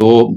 2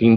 3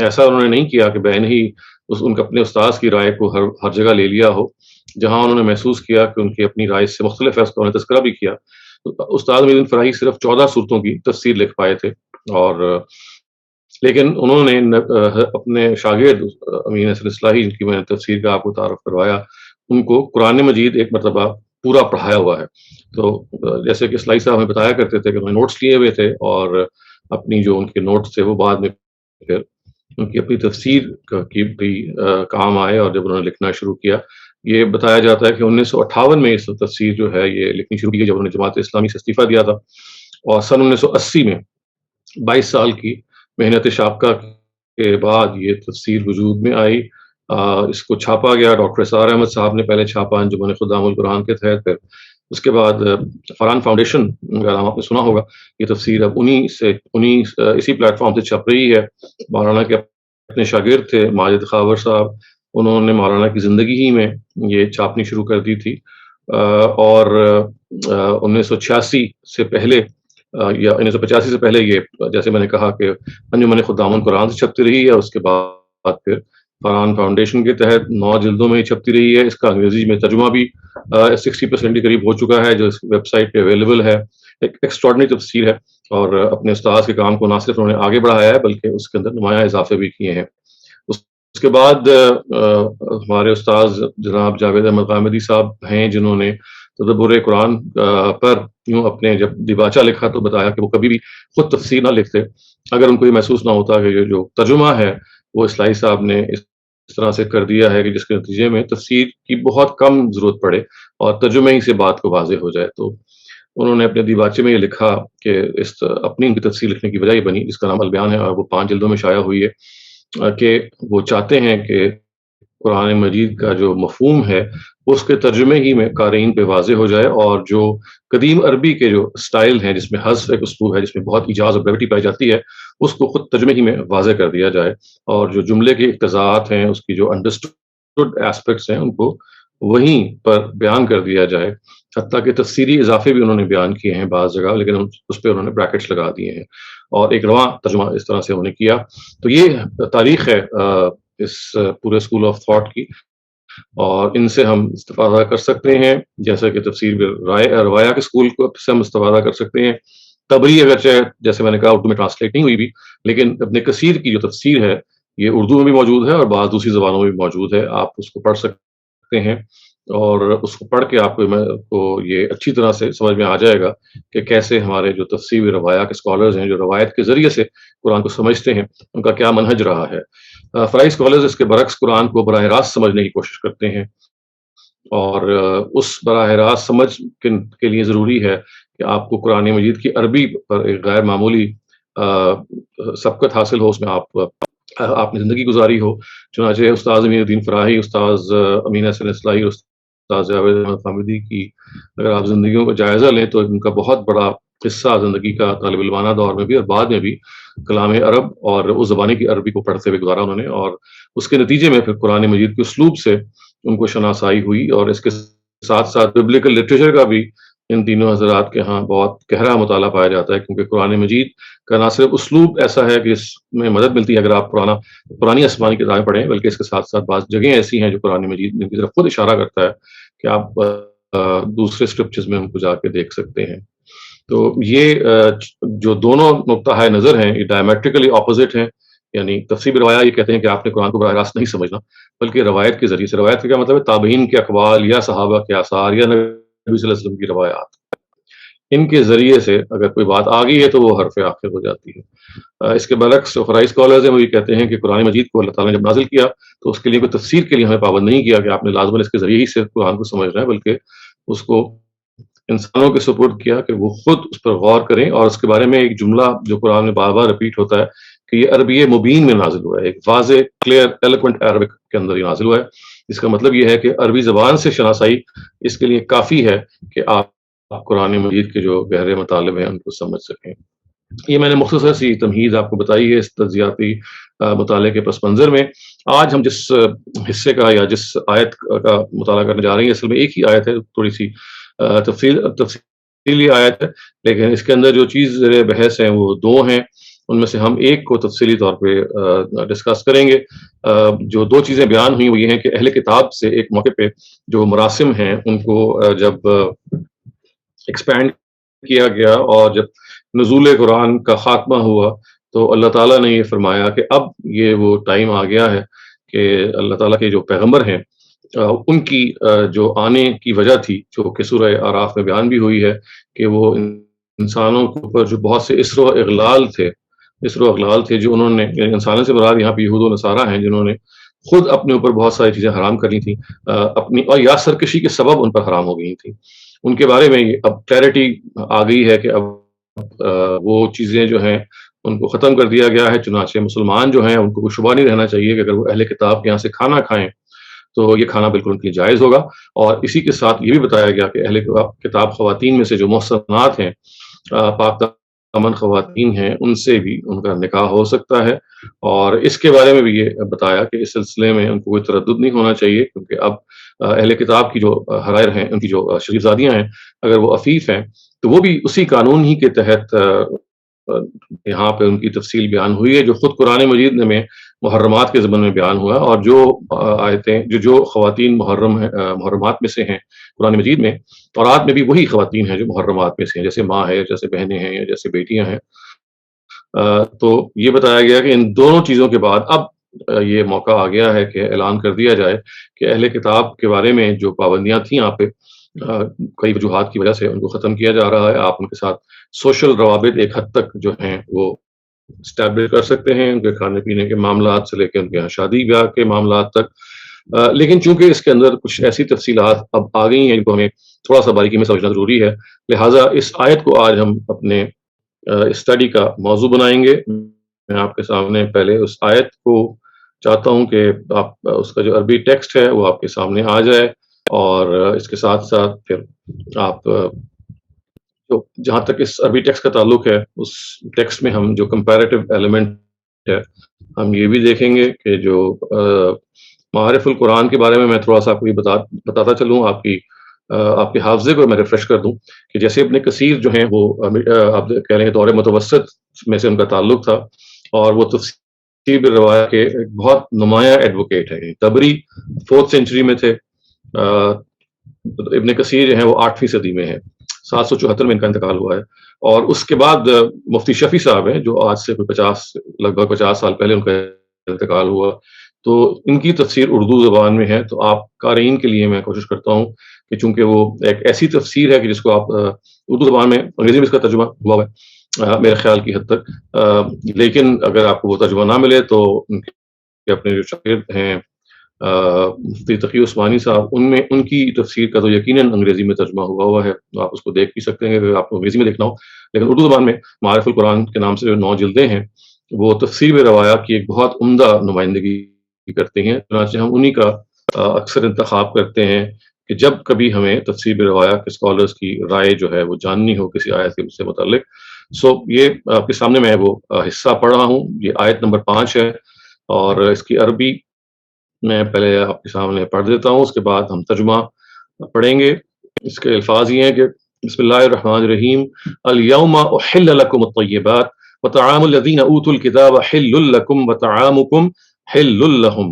ایسا انہوں نے نہیں کیا کہ بین ہی ان کے اپنے استاذ کی رائے کو ہر جگہ لے لیا ہو. جہاں انہوں نے محسوس کیا کہ ان کی اپنی رائے سے مختلف ہے، اس کا انہوں نے تذکرہ بھی کیا. استاد محی الدین فراہی صرف 14 صورتوں کی تفسیر لکھ پائے تھے، اور لیکن انہوں نے اپنے شاگرد امین حسن اصلاحی، جن کی میں نے تفسیر کا آپ کو تعارف کروایا، ان کو قرآن مجید ایک مرتبہ پورا پڑھایا ہوا ہے. تو جیسے کہ اصلاحی صاحب ہمیں بتایا کرتے تھے کہ انہوں نے نوٹس لیے ہوئے تھے، اور اپنی جو ان کے نوٹس تھے وہ بعد میں پھر ان کی اپنی تفسیر کی بھی کام آئے. اور جب انہوں نے لکھنا شروع کیا، یہ بتایا جاتا ہے کہ 1958 میں اس تفسیر جو ہے یہ لکھنی شروع کی، جب انہوں نے جماعت اسلامی سے استعفیٰ دیا تھا. اور سن 1980 میں 22 سال کی محنت شاقہ کے بعد یہ تفسیر وجود میں آئی. اس کو چھاپا گیا، ڈاکٹر اسرار احمد صاحب نے پہلے چھاپا انجمن خدام القرآن کے تحت. پھر اس کے بعد فرحان فاؤنڈیشن کا نام آپ نے سنا ہوگا، یہ تفسیر اب اسی پلیٹ فارم سے چھپ رہی ہے. مولانا کے اپنے شاگرد تھے ماجد خاور صاحب، انہوں نے مولانا کی زندگی ہی میں یہ چھاپنی شروع کر دی تھی. اور 1986 سے پہلے یا 1985 سے پہلے یہ، جیسے میں نے کہا کہ انجمن خدام القرآن سے چھپتی رہی ہے. اس کے بعد پھر فرحان فاؤنڈیشن کے تحت 9 جلدوں میں ہی چھپتی رہی ہے. اس کا انگریزی میں ترجمہ بھی 60% کے قریب ہو چکا ہے، جو اس ویب سائٹ پہ اویلیبل ہے. ایک ایکسٹراڈنری تفسیر ہے، اور اپنے استاذ کے کام کو نہ صرف انہوں نے آگے بڑھایا ہے بلکہ اس کے اندر نمایاں اضافے بھی کیے ہیں. اس کے بعد ہمارے استاذ جناب جاوید احمد غامدی صاحب ہیں، جنہوں نے تدبر قرآن پر یوں اپنے جب دیباچہ لکھا تو بتایا کہ وہ کبھی بھی خود تفسیر نہ لکھتے اگر ان کو یہ محسوس نہ ہوتا کہ یہ جو ترجمہ ہے وہ اصلاحی صاحب نے اس طرح سے کر دیا ہے کہ جس کے نتیجے میں تفسیر کی بہت کم ضرورت پڑے اور ترجمے ہی سے بات کو واضح ہو جائے. تو انہوں نے اپنے دیباچے میں یہ لکھا کہ اپنی ان کی تفسیر لکھنے کی وجہ یہ بنی، جس کا نام البیان ہے، اور وہ 5 جلدوں میں شائع ہوئی ہے، کہ وہ چاہتے ہیں کہ قرآن مجید کا جو مفہوم ہے اس کے ترجمے ہی میں قارئین پہ واضح ہو جائے، اور جو قدیم عربی کے جو سٹائل ہیں جس میں حذف ایک اسلوب ہے، جس میں بہت ایجاز اور بریوٹی پائی جاتی ہے، اس کو خود ترجمے ہی میں واضح کر دیا جائے، اور جو جملے کے اقتضاءات ہیں، اس کی جو انڈرسٹوڈ ایسپیکٹس ہیں، ان کو وہیں پر بیان کر دیا جائے. حتیٰ کہ تفسیری اضافے بھی انہوں نے بیان کیے ہیں بعض جگہ، لیکن اس پہ انہوں نے بریکٹس لگا دیے ہیں، اور ایک رواں ترجمہ اس طرح سے انہوں نے کیا. تو یہ تاریخ ہے اس پورے اسکول آف تھاٹ کی، اور ان سے ہم استفادہ کر سکتے ہیں، جیسا کہ تفسیر روایا کے اسکول کو سے ہم استفادہ کر سکتے ہیں. تبری اگرچہ جیسے میں نے کہا اردو میں ٹرانسلیٹ نہیں ہوئی بھی، لیکن ابن کثیر کی جو تفسیر ہے یہ اردو میں بھی موجود ہے اور بعض دوسری زبانوں میں بھی موجود ہے. آپ اس کو پڑھ سکتے ہیں، اور اس کو پڑھ کے آپ کو یہ اچھی طرح سے سمجھ میں آ جائے گا کہ کیسے ہمارے جو تفسیر روایا کے اسکالرز ہیں، جو روایت کے ذریعے سے قرآن کو سمجھتے ہیں، ان کا کیا منہج رہا ہے. فرائی اسکالرز اس کے برعکس قرآن کو براہ راست سمجھنے کی کوشش کرتے ہیں، اور اس براہ راست سمجھ کے لیے ضروری ہے کہ آپ کو قرآن مجید کی عربی پر ایک غیر معمولی سبقت حاصل ہو، اس میں آپ نے زندگی گزاری ہو. چنانچہ استاذ امین الدین فراہی، استاذ امین حسن اصلاحی، استاذ جاوید احمد غامدی کی اگر آپ زندگیوں کا جائزہ لیں تو ان کا بہت بڑا حصہ زندگی کا طالب علمانہ دور میں بھی اور بعد میں بھی کلام عرب اور اس زبانی کی عربی کو پڑھتے ہوئے گزارا انہوں نے، اور اس کے نتیجے میں پھر قرآن مجید کے اسلوب سے ان کو شناسائی ہوئی. اور اس کے ساتھ ساتھ ببلیکل لٹریچر کا بھی ان تینوں حضرات کے ہاں بہت گہرا مطالعہ پایا جاتا ہے، کیونکہ قرآن مجید کا نہ صرف اسلوب ایسا ہے کہ اس میں مدد ملتی ہے اگر آپ پرانی آسمانی کتابیں پڑھیں، بلکہ اس کے ساتھ ساتھ بعض جگہیں ایسی ہیں جو قرآن مجید کی طرف خود اشارہ کرتا ہے کہ آپ دوسرے اسکرپچرز میں ان کو جا کے دیکھ سکتے ہیں. تو یہ جو دونوں نقطہ نظر ہیں یہ ڈائمیٹریکلی اپوزٹ ہیں. یعنی تفسیر روایا یہ کہتے ہیں کہ آپ نے قرآن کو براہ راست نہیں سمجھنا، بلکہ روایت کے ذریعے سے. روایت کا کیا مطلب ہے؟ تابعین کے اقوال یا صحابہ کے آثار یا نبی صلی اللہ علیہ وسلم کی روایات، ان کے ذریعے سے اگر کوئی بات آ گئی ہے تو وہ حرف آخر ہو جاتی ہے. اس کے برعکس فرائی اسکالرز ہیں وہ یہ کہتے ہیں کہ قرآن مجید کو اللہ تعالیٰ نے جب نازل کیا تو اس کے لیے کوئی تفسیر کے لیے ہمیں پابند نہیں کیا کہ آپ نے لازماً اس کے ذریعے ہی سے قرآن کو سمجھنا ہے، بلکہ اس کو انسانوں کے سپرد کیا کہ وہ خود اس پر غور کریں. اور اس کے بارے میں ایک جملہ جو قرآن میں بار بار رپیٹ ہوتا ہے کہ یہ عربی مبین میں نازل ہوا ہے، ایک واضح کلیئر ایلوکوینٹ عربک کے اندر یہ نازل ہوا ہے. اس کا مطلب یہ ہے کہ عربی زبان سے شناسائی اس کے لیے کافی ہے کہ آپ قرآن مجید کے جو گہرے مطالب ہیں ان کو سمجھ سکیں. یہ میں نے مختصر سی تمہید آپ کو بتائی ہے اس تجزیاتی مطالعے کے پس منظر میں. آج ہم جس حصے کا یا جس آیت کا مطالعہ کرنے جا رہے ہیں اصل میں ایک ہی آیت ہے، تھوڑی سی تفصیلی آیت ہے، لیکن اس کے اندر جو چیز زیر بحث ہیں وہ 2 ہیں. ان میں سے ہم ایک کو تفصیلی طور پہ ڈسکس کریں گے۔ جو دو چیزیں بیان ہوئی وہ یہ ہیں کہ اہل کتاب سے ایک موقع پہ جو مراسم ہیں ان کو جب ایکسپینڈ کیا گیا اور جب نزول قرآن کا خاتمہ ہوا تو اللہ تعالیٰ نے یہ فرمایا کہ اب یہ وہ ٹائم آ گیا ہے کہ اللہ تعالیٰ کے جو پیغمبر ہیں ان کی جو آنے کی وجہ تھی جو کہ سورہ آراف میں بیان بھی ہوئی ہے کہ وہ انسانوں کے اوپر جو بہت سے اسر و اغلال تھے جو انہوں نے، یعنی انسانوں سے مراد یہاں پہ یہود و نصارہ ہیں جنہوں نے خود اپنے اوپر بہت ساری چیزیں حرام کر لی تھیں اپنی، اور یا سرکشی کے سبب ان پر حرام ہو گئی تھیں۔ ان کے بارے میں اب کلیئرٹی آ گئی ہے کہ اب وہ چیزیں جو ہیں ان کو ختم کر دیا گیا ہے، چنانچہ مسلمان جو ہیں ان کو کوئی شبہ نہیں رہنا چاہیے کہ اگر وہ اہل کتاب کے یہاں سے کھانا کھائیں تو یہ کھانا بالکل ان کے لیے جائز ہوگا۔ اور اسی کے ساتھ یہ بھی بتایا گیا کہ اہل کتاب خواتین میں سے جو محصنات ہیں، پاک دامن خواتین ہیں، ان سے بھی ان کا نکاح ہو سکتا ہے۔ اور اس کے بارے میں بھی یہ بتایا کہ اس سلسلے میں ان کو کوئی تردد نہیں ہونا چاہیے، کیونکہ اب اہل کتاب کی جو حرائر ہیں، ان کی جو شریف زادیاں ہیں، اگر وہ عفیف ہیں تو وہ بھی اسی قانون ہی کے تحت یہاں پہ ان کی تفصیل بیان ہوئی ہے جو خود قرآن مجید میں محرمات کے ضمن میں بیان ہوا، اور جو آیتیں جو خواتین محرمات میں سے ہیں قرآن مجید میں، تورات میں بھی وہی خواتین ہیں جو محرمات میں سے ہیں، جیسے ماں ہے، جیسے بہنیں ہیں، یا جیسے بیٹیاں ہیں۔ تو یہ بتایا گیا کہ ان دونوں چیزوں کے بعد اب یہ موقع آ گیا ہے کہ اعلان کر دیا جائے کہ اہل کتاب کے بارے میں جو پابندیاں تھیں یہاں پہ کئی وجوہات کی وجہ سے ان کو ختم کیا جا رہا ہے۔ آپ ان کے ساتھ سوشل روابط ایک حد تک جو ہیں وہ اسٹیبلش کر سکتے ہیں، ان کے کھانے پینے کے معاملات سے لے کے ان کے یہاں شادی بیاہ کے معاملات تک، لیکن چونکہ اس کے اندر کچھ ایسی تفصیلات اب آ گئی ہیں جن کو ہمیں تھوڑا سا باریکی میں سمجھنا ضروری ہے، لہٰذا اس آیت کو آج ہم اپنے اسٹڈی کا موضوع بنائیں گے۔ میں آپ کے سامنے پہلے اس آیت کو چاہتا ہوں کہ آپ اس کا جو عربی ٹیکسٹ ہے وہ آپ کے سامنے آ جائے، اور اس کے ساتھ ساتھ پھر آپ جہاں تک اس عربی ٹیکسٹ کا تعلق ہے اس ٹیکسٹ میں ہم جو کمپیریٹیو ایلیمنٹ ہے ہم یہ بھی دیکھیں گے کہ جو معارف القرآن کے بارے میں تھوڑا سا آپ کو بتاتا چلوں، آپ کے حافظے کو میں ریفریش کر دوں کہ جیسے ابن کثیر جو ہیں وہ آپ کہہ لیں گے دور متوسط میں سے ان کا تعلق تھا، اور وہ تفسیر بالروایہ کے ایک بہت نمایاں ایڈوکیٹ ہے۔ تبری 4th سینچری میں تھے، ابن کثیر جو ہیں وہ 8ویں صدی میں ہے، 774 میں ان کا انتقال ہوا ہے۔ اور اس کے بعد مفتی شفیع صاحب ہیں جو آج سے لگ بھگ 50 سال پہلے ان کا انتقال ہوا، تو ان کی تفسیر اردو زبان میں ہے۔ تو آپ قارئین کے لیے میں کوشش کرتا ہوں کہ چونکہ وہ ایک ایسی تفسیر ہے کہ جس کو آپ اردو زبان میں، انگریزی میں اس کا ترجمہ ہوا ہے میرے خیال کی حد تک، لیکن اگر آپ کو وہ ترجمہ نہ ملے تو ان کے اپنے جو شاگرد ہیں مفتی تقی عثمانی صاحب، ان کی تفسیر کا تو یقیناً انگریزی میں ترجمہ ہوا ہے، تو آپ اس کو دیکھ بھی سکتے ہیں اگر آپ کو انگریزی میں دیکھنا ہو، لیکن اردو زبان میں معارف القرآن کے نام سے جو 9 جلدیں ہیں وہ تفسیر روایہ کی ایک بہت عمدہ نمائندگی کرتے ہیں، چنانچہ ہم انہی کا اکثر انتخاب کرتے ہیں کہ جب کبھی ہمیں تفسیر روایہ کے اسکالرس کی رائے جو ہے وہ جاننی ہو کسی آیت سے متعلق۔ یہ آپ کے سامنے میں وہ حصہ پڑھ رہا ہوں، یہ آیت نمبر 5 ہے، اور اس کی عربی میں پہلے آپ کے سامنے پڑھ دیتا ہوں، اس کے بعد ہم ترجمہ پڑھیں گے۔ اس کے الفاظ یہ ہیں کہ بسم اللہ الرحمن الرحیم، الیوم احل لکم الطیبات وطعام الذین اوتوا الکتاب حل لکم وطعامکم حل لهم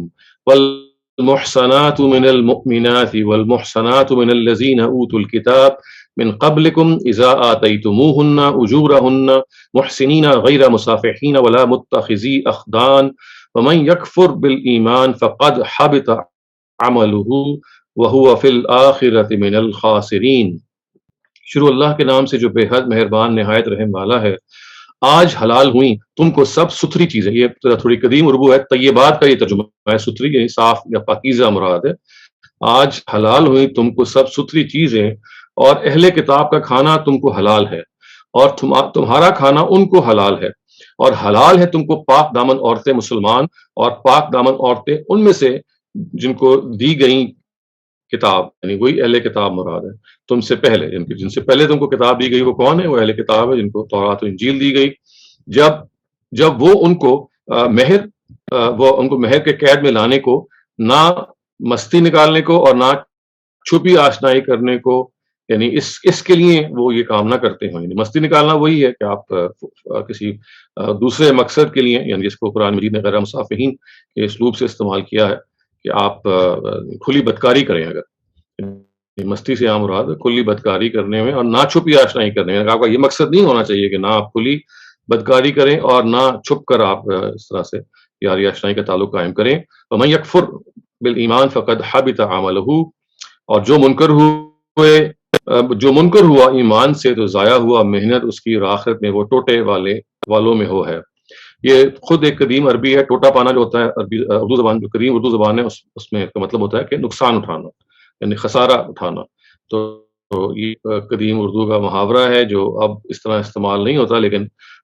والمحصنات من المؤمنات والمحصنات من الذین اوتوا الکتاب من قبلکم اذا آتیتموہن اجورہن محسنین غیر مصافحین ولا متخذی اخدان ومن یکفر بالایمان فقد حبط عمله وهو فی الآخرة من الخاسرین۔ شروع اللہ کے نام سے جو بے حد مہربان نہایت رحم والا ہے۔ آج حلال ہوئیں تم کو سب ستھری چیزیں، یہ تھوڑی قدیم اردو ہے، طیبات کا یہ ترجمہ ہے، ستھری یعنی صاف یا پاکیزہ مراد ہے۔ آج حلال ہوئیں تم کو سب ستھری چیزیں، اور اہل کتاب کا کھانا تم کو حلال ہے، اور تمہارا کھانا ان کو حلال ہے، اور حلال ہے تم کو پاک دامن عورتیں مسلمان، اور پاک دامن عورتیں ان میں سے جن کو دی گئیں کتاب، یعنی وہی اہل کتاب مراد ہے تم سے پہلے، جن سے پہلے تم کو کتاب دی گئی وہ کون ہے؟ وہ اہل کتاب ہے جن کو تورات و انجیل دی گئی۔ جب وہ ان کو مہر کے قید میں لانے کو، نہ مستی نکالنے کو اور نہ چھپی آشنائی کرنے کو یعنی اس کے لیے وہ یہ کام نہ کرتے ہوں. یعنی مستی نکالنا وہی ہے کہ آپ کسی دوسرے مقصد کے لیے، یعنی جس کو قرآن مجید نے غیر مصافحین کے اسلوب سے استعمال کیا ہے کہ آپ کھلی بدکاری کریں. اگر مستی سے عام مراد کھلی بدکاری کرنے میں اور نہ چھپی آشنائی کرنے میں، آپ کا یہ مقصد نہیں ہونا چاہیے کہ نہ آپ کھلی بدکاری کریں اور نہ چھپ کر آپ اس طرح سے یاری آشنائی کا تعلق قائم کریں. وَمَن يَكْفُرْ بِالْإِيمَانِ فَقَدْ حَبِطَ عَمَلُهُ، اور جو منکر ہوا ایمان سے تو ضائع ہوا محنت اس کی، آخرت میں وہ ٹوٹے والوں میں ہو ہے. یہ خود ایک قدیم عربی ہے. ٹوٹا پانا جو ہوتا ہے عربی اردو زبان، جو قدیم اردو زبان ہے، اس میں کا مطلب ہوتا ہے کہ نقصان اٹھانا، یعنی خسارہ اٹھانا. تو یہ قدیم اردو کا محاورہ ہے جو اب اس طرح استعمال نہیں ہوتا، لیکن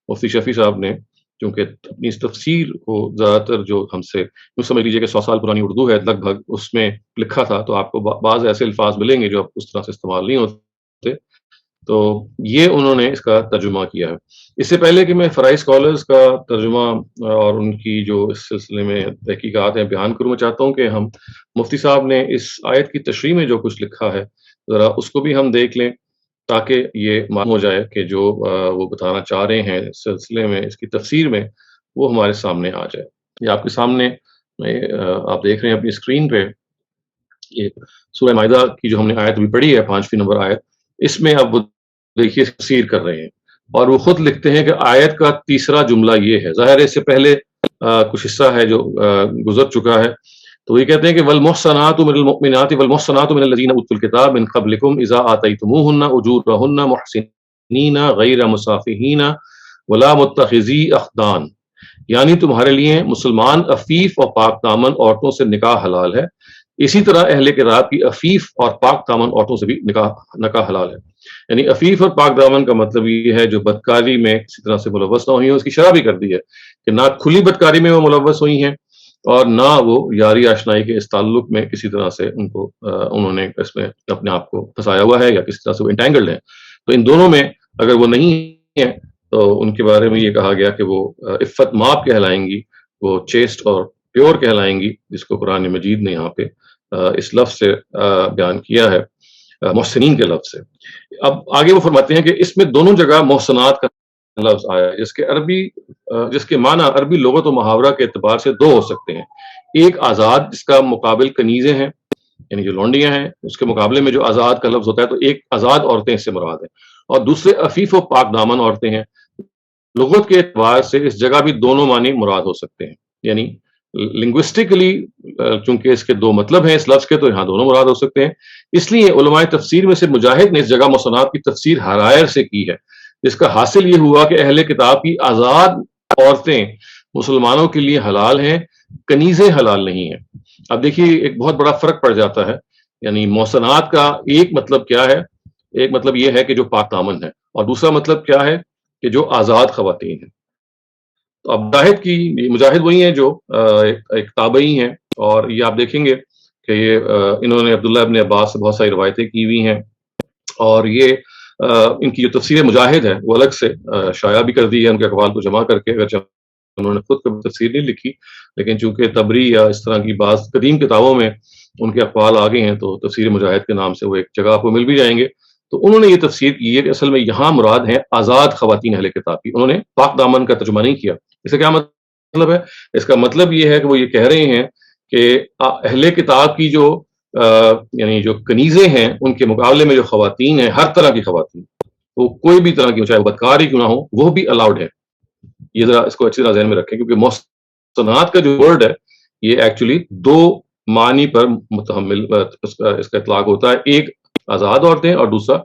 مفتی شفیع صاحب نے چونکہ اپنی اس تفسیر کو زیادہ تر جو ہم سے یوں سمجھ لیجیے کہ 100 سال پرانی اردو ہے لگ بھگ، اس میں لکھا تھا. تو آپ کو بعض ایسے الفاظ ملیں گے جو اب اس طرح سے استعمال نہیں ہوتے. تو یہ انہوں نے اس کا ترجمہ کیا ہے. اس سے پہلے کہ میں فرائی اسکالرز کا ترجمہ اور ان کی جو اس سلسلے میں تحقیقات ہیں بیان کروں، میں چاہتا ہوں کہ ہم مفتی صاحب نے اس آیت کی تشریح میں جو کچھ لکھا ہے ذرا اس کو بھی ہم دیکھ لیں، تاکہ یہ معلوم ہو جائے کہ جو وہ بتانا چاہ رہے ہیں اس سلسلے میں، اس کی تفسیر میں، وہ ہمارے سامنے آ جائے. یہ آپ کے سامنے آپ دیکھ رہے ہیں اپنی اسکرین پہ، یہ سورہ مائدہ کی جو ہم نے آیت بھی پڑھی ہے، 5ویں نمبر آیت، اس میں اب وہ دیکھیے تفسیر کر رہے ہیں اور وہ خود لکھتے ہیں کہ آیت کا تیسرا جملہ یہ ہے. ظاہر ہے اس سے پہلے کچھ حصہ ہے جو گزر چکا ہے. تو یہ کہتے ہیں کہ والمحصنات من المؤمنات والمحصنات من الذين اوتوا الكتاب من قبلكم اذا آتيتموهن اجورهن محسنين غير مسافحين ولا متخذي اخدان، یعنی تمہارے لیے مسلمان عفیف اور پاک دامن عورتوں سے نکاح حلال ہے، اسی طرح اہل کتاب کی عفیف اور پاک دامن عورتوں سے بھی نکاح حلال ہے. یعنی عفیف اور پاک دامن کا مطلب یہ ہے جو بدکاری میں کسی طرح سے ملوث نہ ہوئی ہیں. اس کی شرح بھی کر دی ہے کہ نہ کھلی بدکاری میں وہ ملوث ہوئی ہیں اور نہ وہ یاری آشنائی کے اس تعلق میں کسی طرح سے انہوں نے اس میں اپنے آپ کو پھنسایا ہوا ہے یا کسی طرح سے وہ انٹینگلڈ ہے. تو ان دونوں میں اگر وہ نہیں ہے تو ان کے بارے میں یہ کہا گیا کہ وہ عفت ماب کہلائیں گی، وہ چیسٹ اور پیور کہلائیں گی، جس کو قرآن مجید نے یہاں پہ اس لفظ سے بیان کیا ہے، محسنین کے لفظ سے. اب آگے وہ فرماتے ہیں کہ اس میں دونوں جگہ محسنات کا لفظ آیا ہے، جس کے معنی عربی لغت و محاورہ کے اعتبار سے دو ہو سکتے ہیں. ایک آزاد، جس کا مقابل کنیزیں ہیں، یعنی جو لونڈیاں ہیں، اس کے مقابلے میں جو آزاد کا لفظ ہوتا ہے، تو ایک آزاد عورتیں اس سے مراد ہیں، اور دوسرے عفیف و پاک دامن عورتیں ہیں. لغت کے اعتبار سے اس جگہ بھی دونوں معنی مراد ہو سکتے ہیں. یعنی لنگوسٹکلی چونکہ اس کے دو مطلب ہیں اس لفظ کے، تو یہاں دونوں مراد ہو سکتے ہیں. اس لیے علماء تفسیر میں سے مجاہد نے اس جگہ محسنات کی تفسیر حرائر سے کی ہے، جس کا حاصل یہ ہوا کہ اہل کتاب کی آزاد عورتیں مسلمانوں کے لیے حلال ہیں، کنیزیں حلال نہیں ہیں. اب دیکھیے ایک بہت بڑا فرق پڑ جاتا ہے. یعنی محسنات کا ایک مطلب کیا ہے؟ ایک مطلب یہ ہے کہ جو پاک دامن ہے، اور دوسرا مطلب کیا ہے کہ جو آزاد خواتین ہیں. تو اب مجاہد وہی ہیں جو ایک تابعی ہیں، اور یہ آپ دیکھیں گے کہ یہ انہوں نے عبداللہ ابن عباس سے بہت ساری روایتیں کی ہوئی ہیں، اور یہ ان کی جو تفسیر مجاہد ہے وہ الگ سے شائع بھی کر دی ہے ان کے اقوال کو جمع کر کے، اگرچہ انہوں نے خود کبھی تفسیر نہیں لکھی، لیکن چونکہ تبری یا اس طرح کی بعض قدیم کتابوں میں ان کے اقوال آ گئے ہیں تو تفسیر مجاہد کے نام سے وہ ایک جگہ آپ کو مل بھی جائیں گے. تو انہوں نے یہ تفسیر کی ہے کہ اصل میں یہاں مراد ہیں آزاد خواتین اہل کتاب کی. انہوں نے پاک دامن کا ترجمہ نہیں کیا. اس کا کیا مطلب ہے؟ اس کا مطلب یہ ہے کہ وہ یہ کہہ رہے ہیں کہ اہل کتاب کی جو یعنی جو کنیزیں ہیں ان کے مقابلے میں جو خواتین ہیں، ہر طرح کی خواتین، وہ کوئی بھی طرح کی، چاہے وہ بدکار ہی کیوں نہ ہو، وہ بھی الاؤڈ ہے. یہ ذرا اس کو اچھی طرح ذہن میں رکھیں، کیونکہ محسنات کا جو ورڈ ہے یہ ایکچولی دو معنی پر متحمل اس کا اطلاق ہوتا ہے. ایک آزاد عورتیں اور دوسرا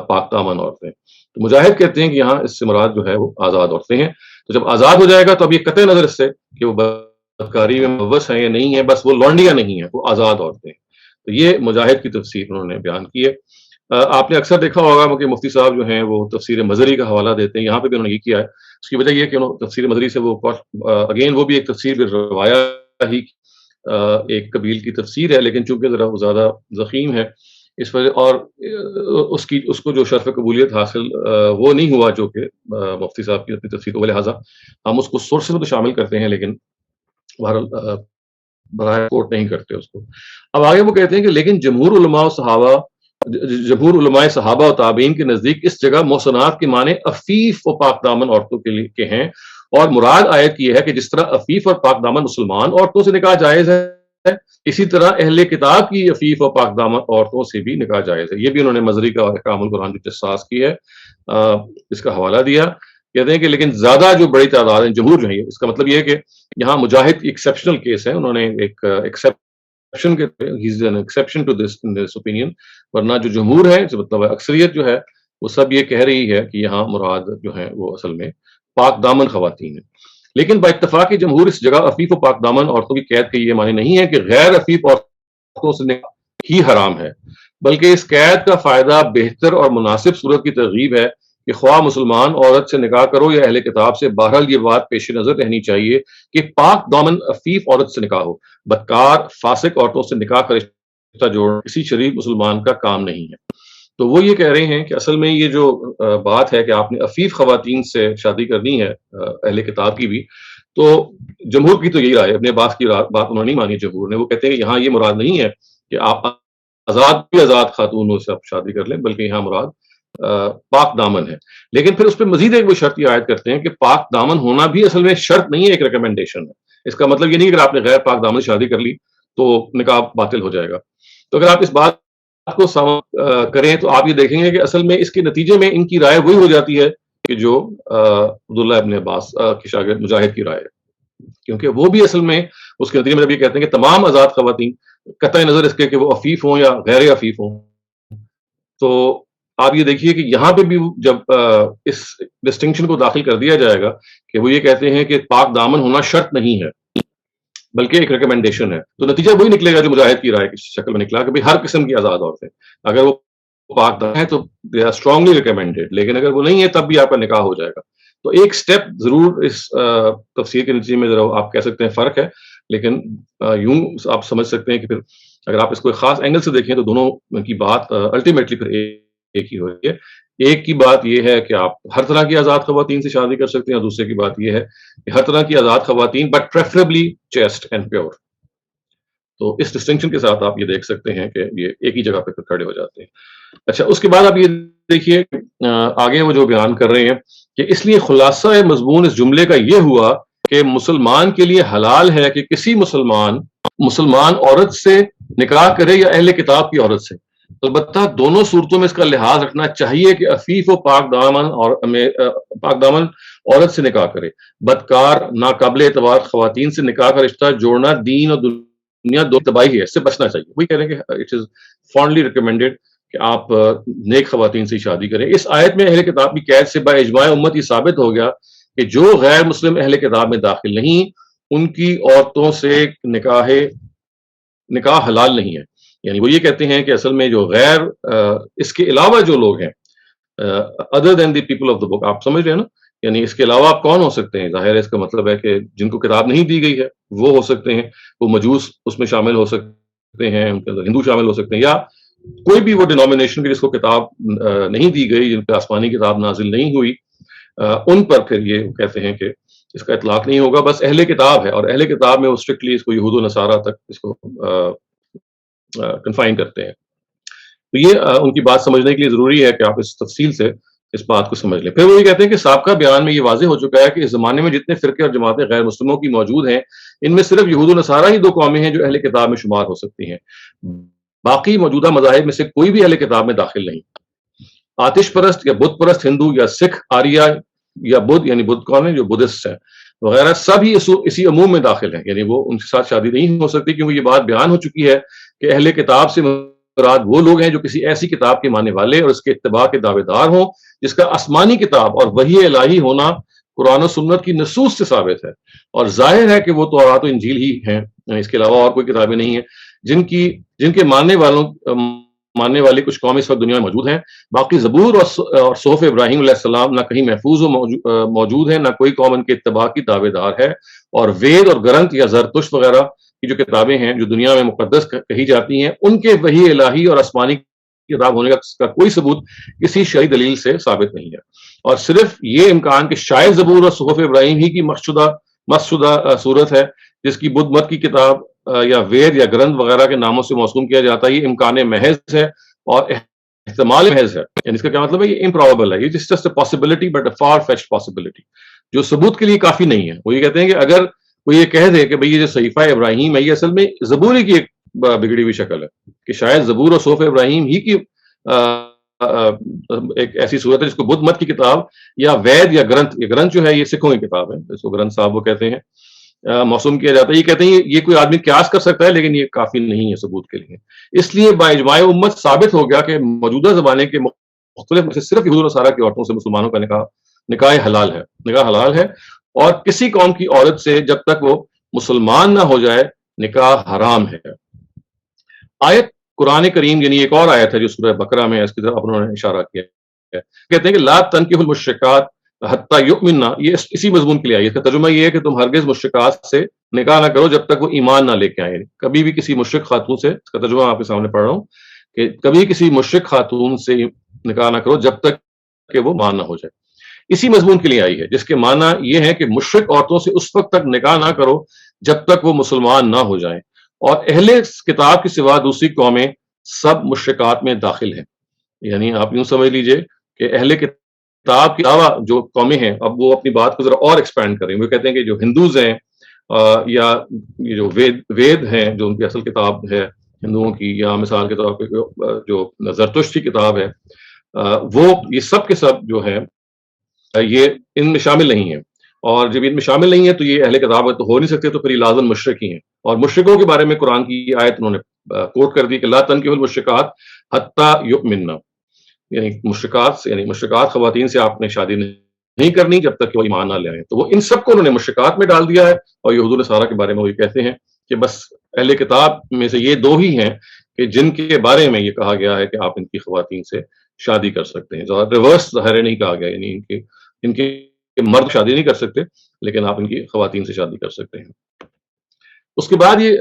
پاک دامن عورتیں. تو مجاہد کہتے ہیں کہ یہاں اس سے مراد جو ہے وہ آزاد عورتیں ہیں. تو جب آزاد ہو جائے گا تو اب یہ قطع نظر اس سے کہ وہ بدکاری میں ملوث ہیں یا نہیں ہیں، بس وہ لونڈیاں نہیں ہیں، وہ آزاد عورتیں ہیں. تو یہ مجاہد کی تفسیر انہوں نے بیان کی ہے. آپ نے اکثر دیکھا ہوگا کہ مفتی صاحب جو ہیں وہ تفسیر مظہری کا حوالہ دیتے ہیں. یہاں پہ بھی انہوں نے یہ کیا ہے. اس کی وجہ یہ کہ تفسیر مظہری سے وہ اگین وہ بھی ایک تفسیر بالروایا ہی ایک قبیل کی تفسیر ہے، لیکن چونکہ ذرا وہ زیادہ ضخیم ہے اس وجہ، اور اس کو جو شرف قبولیت حاصل وہ نہیں ہوا جو کہ مفتی صاحب کی اپنی تفسیر کو، لہٰذا ہم اس کو سورس میں تو شامل کرتے ہیں لیکن براہ کوٹ نہیں کرتے اس کو. اب آگے وہ کہتے ہیں کہ لیکن جمہور علماء و صحابہ جمہور علماء صحابہ و تابعین کے نزدیک اس جگہ محسنات کے معنی عفیف و پاک دامن عورتوں کے لیے کے ہیں، اور مراد آیت کی ہے کہ جس طرح عفیف اور پاک دامن مسلمان عورتوں سے نکاح جائز ہے، اسی طرح اہل کتاب کی عفیف و پاک دامن عورتوں سے بھی نکاح جائز ہے۔ یہ بھی انہوں نے مزری کا احکام القرآن جو جساس کی ہے اس کا حوالہ دیا، کہتے ہیں کہ لیکن زیادہ جو بڑی تعداد ہیں، جمہور جو ہے، اس کا مطلب یہ ہے کہ یہاں مجاہد ایکسیپشنل کیس ہے، انہوں نے ایک ایکسیپشن ٹو دس اوپینین، ورنہ جو جمہور ہے مطلب اکثریت جو ہے وہ سب یہ کہہ رہی ہے کہ یہاں مراد جو ہے وہ اصل میں پاک دامن خواتین ہیں۔ لیکن با اتفاق جمہور اس جگہ عفیف و پاک دامن عورتوں کی قید کے یہ معنی نہیں ہے کہ غیر عفیف عورتوں سے نکاح ہی حرام ہے، بلکہ اس قید کا فائدہ بہتر اور مناسب صورت کی ترغیب ہے کہ خواہ مسلمان عورت سے نکاح کرو یا اہل کتاب سے، بہرحال یہ بات پیش نظر رہنی چاہیے کہ پاک دامن عفیف عورت سے نکاح ہو۔ بدکار فاسق عورتوں سے نکاح کا رشتہ جوڑنا کسی شریف مسلمان کا کام نہیں ہے۔ تو وہ یہ کہہ رہے ہیں کہ اصل میں یہ جو بات ہے کہ آپ نے عفیف خواتین سے شادی کرنی ہے، اہل کتاب کی بھی، تو جمہور کی تو یہی رائے، اپنے عباس کی بات انہوں نے نہیں مانی جمہور نے، وہ کہتے ہیں کہ یہاں یہ مراد نہیں ہے کہ آپ آزاد خاتونوں سے آپ شادی کر لیں، بلکہ یہاں مراد پاک دامن ہے۔ لیکن پھر اس پہ مزید ایک وہ شرط یہ عائد کرتے ہیں کہ پاک دامن ہونا بھی اصل میں شرط نہیں ہے، ایک ریکمنڈیشن ہے۔ اس کا مطلب یہ نہیں کہ اگر آپ نے غیر پاک دامن شادی کر لی تو نکاح باطل ہو جائے گا۔ تو اگر آپ اس بات کو کریں تو آپ یہ دیکھیں گے کہ اصل میں اس کے نتیجے میں ان کی رائے وہی ہو جاتی ہے کہ جو عبداللہ ابن عباس کے شاگرد مجاہد کی رائے ہے، کیونکہ وہ بھی اصل میں اس کے نتیجے میں جب یہ کہتے ہیں کہ تمام آزاد خواتین قطع نظر اس کے کہ وہ عفیف ہوں یا غیر عفیف ہوں، تو آپ یہ دیکھیے کہ یہاں پہ بھی جب اس ڈسٹنکشن کو داخل کر دیا جائے گا کہ وہ یہ کہتے ہیں کہ پاک دامن ہونا شرط نہیں ہے بلکہ ایک ریکمنڈیشن ہے، تو نتیجہ وہی نکلے گا جو مجاہد کی رائے کی شکل میں نکلا کہ بھئی ہر قسم کی آزاد عورتیں اگر وہ پاک دامن ہے تو دے آر اسٹرانگلی ریکمینڈیڈ، لیکن اگر وہ نہیں ہے تب بھی آپ کا نکاح ہو جائے گا۔ تو ایک سٹیپ ضرور اس تفسیر کے نتیجے میں ذرا آپ کہہ سکتے ہیں فرق ہے، لیکن یوں آپ سمجھ سکتے ہیں کہ پھر اگر آپ اس کو ایک خاص اینگل سے دیکھیں تو دونوں کی بات الٹیمیٹلی پھر ایک ہی ہوئی ہے۔ ایک کی بات یہ ہے کہ آپ ہر طرح کی آزاد خواتین سے شادی کر سکتے ہیں، اور دوسرے کی بات یہ ہے کہ ہر طرح کی آزاد خواتین but preferably chest and pure. تو اس ڈسٹنکشن کے ساتھ آپ یہ دیکھ سکتے ہیں کہ یہ ایک ہی جگہ پہ کھڑے ہو جاتے ہیں۔ اچھا، اس کے بعد آپ یہ دیکھیے آگے وہ جو بیان کر رہے ہیں کہ اس لیے خلاصہ مضمون اس جملے کا یہ ہوا کہ مسلمان کے لیے حلال ہے کہ کسی مسلمان عورت سے نکاح کرے یا اہل کتاب کی عورت سے، البتہ دونوں صورتوں میں اس کا لحاظ رکھنا چاہیے کہ عفیف و پاک دامن عورت سے نکاح کرے۔ بدکار ناقابل اعتبار خواتین سے نکاح کا رشتہ جوڑنا دین اور دنیا دو تباہی ہے، اس سے بچنا چاہیے۔ وہی کہہ رہے ہیں کہ اٹ از فونڈلی ریکمینڈیڈ کہ آپ نیک خواتین سے شادی کریں۔ اس آیت میں اہل کتاب کی قید سے با اجماع امت یہ ثابت ہو گیا کہ جو غیر مسلم اہل کتاب میں داخل نہیں ان کی عورتوں سے نکاح حلال نہیں ہے۔ یعنی وہ یہ کہتے ہیں کہ اصل میں جو غیر اس کے علاوہ جو لوگ ہیں other than the people of the book, آپ سمجھ رہے ہیں نا، یعنی اس کے علاوہ آپ کون ہو سکتے ہیں؟ ظاہر ہے اس کا مطلب ہے کہ جن کو کتاب نہیں دی گئی ہے وہ ہو سکتے ہیں، وہ مجوس اس میں شامل ہو سکتے ہیں، ان کے اندر ہندو شامل ہو سکتے ہیں، یا کوئی بھی وہ ڈینومینیشن جس کو کتاب نہیں دی گئی، جن پہ آسمانی کتاب نازل نہیں ہوئی، ان پر پھر یہ کہتے ہیں کہ اس کا اطلاق نہیں ہوگا، بس اہل کتاب ہے، اور اہل کتاب میں وہ اسٹرکٹلی اس کو یہود و نصارہ تک اس کو کنفائن کرتے ہیں۔ تو یہ ان کی بات سمجھنے کے لیے ضروری ہے کہ آپ اس تفصیل سے اس بات کو سمجھ لیں۔ پھر وہ یہ کہتے ہیں کہ سابقہ بیان میں یہ واضح ہو چکا ہے کہ اس زمانے میں جتنے فرقے اور جماعتیں غیر مسلموں کی موجود ہیں ان میں صرف یہود و نصارہ ہی دو قومیں ہیں جو اہل کتاب میں شمار ہو سکتی ہیں، باقی موجودہ مذاہب میں سے کوئی بھی اہل کتاب میں داخل نہیں۔ آتش پرست یا بت پرست ہندو یا سکھ، آریہ یا بدھ، یعنی بدھ کون ہے جو بدھسٹ ہیں وغیرہ، سب ہی اسی عموم میں داخل ہیں، یعنی وہ ان کے ساتھ شادی نہیں ہو سکتی، کیونکہ یہ بات بیان ہو چکی ہے کہ اہل کتاب سے مراد وہ لوگ ہیں جو کسی ایسی کتاب کے ماننے والے اور اس کے اتباع کے دعوے دار ہوں جس کا آسمانی کتاب اور وحی الہی ہونا قرآن و سنت کی نصوص سے ثابت ہے، اور ظاہر ہے کہ وہ تورات و انجیل ہی ہیں، یعنی اس کے علاوہ اور کوئی کتابیں نہیں ہیں جن کے ماننے والے کچھ قوم اس وقت دنیا میں موجود ہیں۔ باقی زبور اور صحف ابراہیم علیہ السلام نہ کہیں محفوظ موجود ہیں، نہ کوئی قوم ان کے اتباع کی دعوے دار ہے، اور وید اور گرنتھ یا زرتشت وغیرہ کی جو کتابیں ہیں جو دنیا میں مقدس کہی جاتی ہیں ان کے وحی الہی اور آسمانی کتاب ہونے کا کوئی ثبوت کسی شرعی دلیل سے ثابت نہیں ہے، اور صرف یہ امکان کہ شاید زبور اور صحف ابراہیم ہی کی مسشدہ صورت ہے جس کی بدھ مت کی کتاب یا وید یا گرنتھ وغیرہ کے ناموں سے موسوم کیا جاتا ہے، یہ امکان محض ہے، اور احتمال محض ہے، یعنی اس کا کیا مطلب ہے؟ یہ امپرابیبل ہے، یہ just a possibility but a for fetched possibility, جو ثبوت کے لیے کافی نہیں ہے۔ وہ یہ کہتے ہیں کہ اگر کوئی یہ کہہ دے کہ بھئی یہ جو صحیفہ ابراہیم ہے یہ اصل میں زبور ہی کی ایک بگڑی ہوئی شکل ہے، کہ شاید زبور اور صحف ابراہیم ہی کی ایک ایسی صورت ہے جس کو بدھ مت کی کتاب یا وید یا گرنتھ، یہ گرنتھ جو ہے یہ سکھوں کی کتاب ہے، اس کو گرنتھ صاحب وہ کہتے ہیں، موسوم کیا جاتا ہے۔ یہ کہتے ہیں یہ کوئی آدمی قیاس کر سکتا ہے لیکن یہ کافی نہیں ہے ثبوت کے لیے۔ اس لیے باجماع امت ثابت ہو گیا کہ موجودہ زمانے کے مختلف میں سے صرف یہود و نصارہ کی عورتوں سے مسلمانوں کا نکاح حلال ہے، نکاح حلال ہے، اور کسی قوم کی عورت سے جب تک وہ مسلمان نہ ہو جائے نکاح حرام ہے۔ آیت قرآن کریم یعنی ایک اور آیت ہے جو سورہ بقرہ میں ہے، اس کی طرف انہوں نے اشارہ کیا ہے، کہتے ہیں کہ لا تنکحوا المشرکات حتی یؤمنن، یہ اسی مضمون کے لیے آئی ہے۔ اس کا ترجمہ یہ ہے کہ تم ہرگز مشرکات سے نکاح نہ کرو جب تک وہ ایمان نہ لے کے آئیں، کبھی بھی کسی مشرک خاتون سے، اس کا ترجمہ آپ کے سامنے پڑھ رہا ہوں، کہ کبھی کسی مشرک خاتون سے نکاح نہ کرو جب تک کہ وہ مان نہ ہو جائے، اسی مضمون کے لیے آئی ہے، جس کے معنی یہ ہے کہ مشرک عورتوں سے اس وقت تک نکاح نہ کرو جب تک وہ مسلمان نہ ہو جائیں، اور اہل کتاب کے سوا دوسری قومیں سب مشرکات میں داخل ہیں۔ یعنی آپ یوں سمجھ لیجئے کہ اہل کتاب کے علاوہ جو قومیں ہیں، اب وہ اپنی بات کو ذرا اور ایکسپینڈ کریں، وہ کہتے ہیں کہ جو ہندوز ہیں یا یہ جو وید ہیں جو ان کی اصل کتاب ہے ہندوؤں کی، یا مثال کے طور پہ جو زرتشت کی کتاب ہے، وہ یہ سب کے سب جو ہے یہ ان میں شامل نہیں ہیں، اور جب ان میں شامل نہیں ہے تو یہ اہل کتاب تو ہو نہیں سکتے، تو پھر یہ لازم مشرک ہی ہیں۔ اور مشرکوں کے بارے میں قرآن کی آیت انہوں نے کوٹ کر دی کہ لا تنکحوا المشرکات حتی یؤمنن، یعنی مشرکات خواتین سے آپ نے شادی نہیں کرنی جب تک کہ وہ ایمان نہ لے آئیں۔ تو وہ ان سب کو انہوں نے مشرکات میں ڈال دیا ہے، اور یہود و نصارہ کے بارے میں وہ یہ کہتے ہیں کہ بس اہل کتاب میں سے یہ دو ہی ہیں کہ جن کے بارے میں یہ کہا گیا ہے کہ آپ ان کی خواتین سے شادی کر سکتے ہیں۔ ریورس ظاہر نہیں کہا گیا، یعنی ان کے مرد شادی نہیں کر سکتے لیکن آپ ان کی خواتین سے شادی کر سکتے ہیں۔ اس کے بعد یہ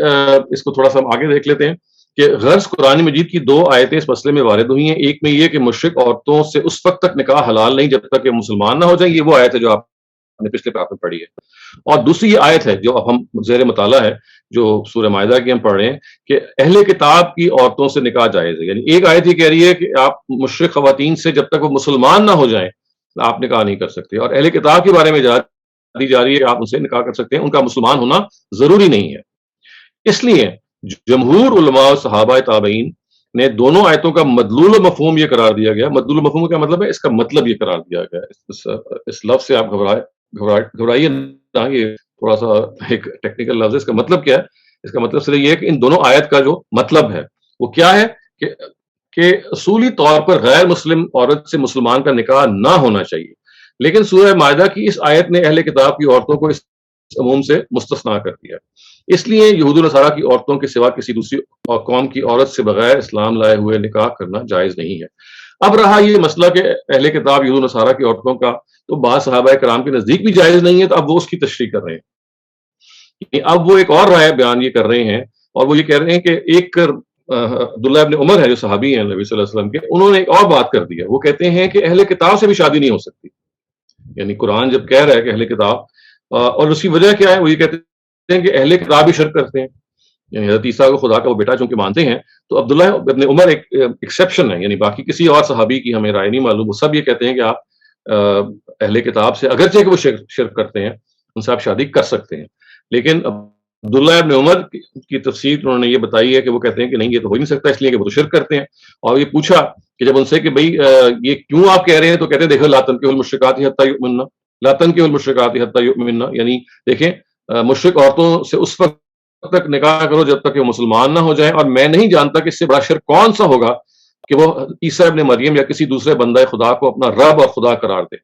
اس کو تھوڑا سا ہم آگے دیکھ لیتے ہیں کہ غرض قرآن مجید کی دو آیتیں اس مسئلے میں وارد ہوئی ہیں۔ ایک میں یہ کہ مشرک عورتوں سے اس وقت تک نکاح حلال نہیں جب تک کہ مسلمان نہ ہو جائیں، یہ وہ آیت ہے جو آپ نے پچھلے پاک میں پڑھی ہے، اور دوسری یہ آیت ہے جو اب ہم زیر مطالعہ ہے جو سورہ مائدہ کی ہم پڑھ رہے ہیں کہ اہل کتاب کی عورتوں سے نکاح جائز ہے۔ یعنی ایک آیت یہ کہہ رہی ہے کہ آپ مشرک خواتین سے جب تک وہ مسلمان نہ ہو جائیں آپ نکاح نہیں کر سکتے، اور اہل کتاب کے بارے میں دی جا رہی ہے کہ آپ ان سے نکاح کر سکتے ہیں، ان کا مسلمان ہونا ضروری نہیں ہے۔ اس لیے جمہور علماء و صحابہ تابعین نے دونوں آیتوں کا مدلول و مفہوم یہ قرار دیا گیا۔ مدلول و مفہوم کا مطلب ہے اس کا مطلب یہ قرار دیا گیا۔ اس لفظ سے آپ گھبرائیے نہ، یہ تھوڑا سا ایک ٹیکنیکل لفظ ہے۔ اس کا مطلب کیا ہے؟ اس کا مطلب صرف یہ ہے کہ ان دونوں آیت کا جو مطلب ہے وہ کیا ہے کہ اصولی طور پر غیر مسلم عورت سے مسلمان کا نکاح نہ ہونا چاہیے، لیکن سورہ مائدہ کی اس آیت نے اہل کتاب کی عورتوں کو اس عموم سے مستثنا کر دیا۔ اس لیے یہود و نصارہ کی عورتوں کے سوا کسی دوسری قوم کی عورت سے بغیر اسلام لائے ہوئے نکاح کرنا جائز نہیں ہے۔ اب رہا یہ مسئلہ کہ اہل کتاب یہود و نصارہ کی عورتوں کا تو بعض صحابہ کرام کے نزدیک بھی جائز نہیں ہے، تو اب وہ اس کی تشریح کر رہے ہیں۔ اب وہ ایک اور رائے بیان یہ کر رہے ہیں، اور وہ یہ کہہ رہے ہیں کہ ایک عبداللہ ابن عمر ہے جو صحابی ہیں نبی صلی اللہ علیہ وسلم کے، انہوں نے ایک اور بات کر دی ہے۔ وہ کہتے ہیں کہ اہل کتاب سے بھی شادی نہیں ہو سکتی، یعنی قرآن جب کہہ رہا ہے کہ اہل کتاب، اور اس کی وجہ کیا ہے؟ وہ یہ کہتے ہیں کہ اہل کتاب بھی شرک کرتے ہیں، یعنی حضرت عیسیٰ کو خدا کا وہ بیٹا چونکہ مانتے ہیں، تو عبداللہ ابن عمر ایک ایکسیپشن ہے، یعنی باقی کسی اور صحابی کی ہمیں رائے نہیں معلوم، وہ سب یہ کہتے ہیں کہ آپ اہل کتاب سے اگرچہ کہ وہ شرک کرتے ہیں ان سے آپ شادی کر سکتے ہیں۔ لیکن عبداللہ ابن عمر کی تفسیر انہوں نے یہ بتائی ہے کہ وہ کہتے ہیں کہ نہیں، یہ تو ہو ہی نہیں سکتا، اس لیے کہ وہ تو شرک کرتے ہیں۔ اور یہ پوچھا کہ جب ان سے کہ بھئی یہ کیوں آپ کہہ رہے ہیں، تو کہتے ہیں دیکھو لا تنکحوا المشرکات حتی یؤمنن، لا تنکحوا المشرکات حتی یؤمنن، یعنی دیکھیں مشرک عورتوں سے اس وقت تک نکاح کرو جب تک کہ وہ مسلمان نہ ہو جائیں، اور میں نہیں جانتا کہ اس سے بڑا شرک کون سا ہوگا کہ وہ عیسیٰ ابن مریم یا کسی دوسرے بندہ خدا کو اپنا رب اور خدا قرار دے۔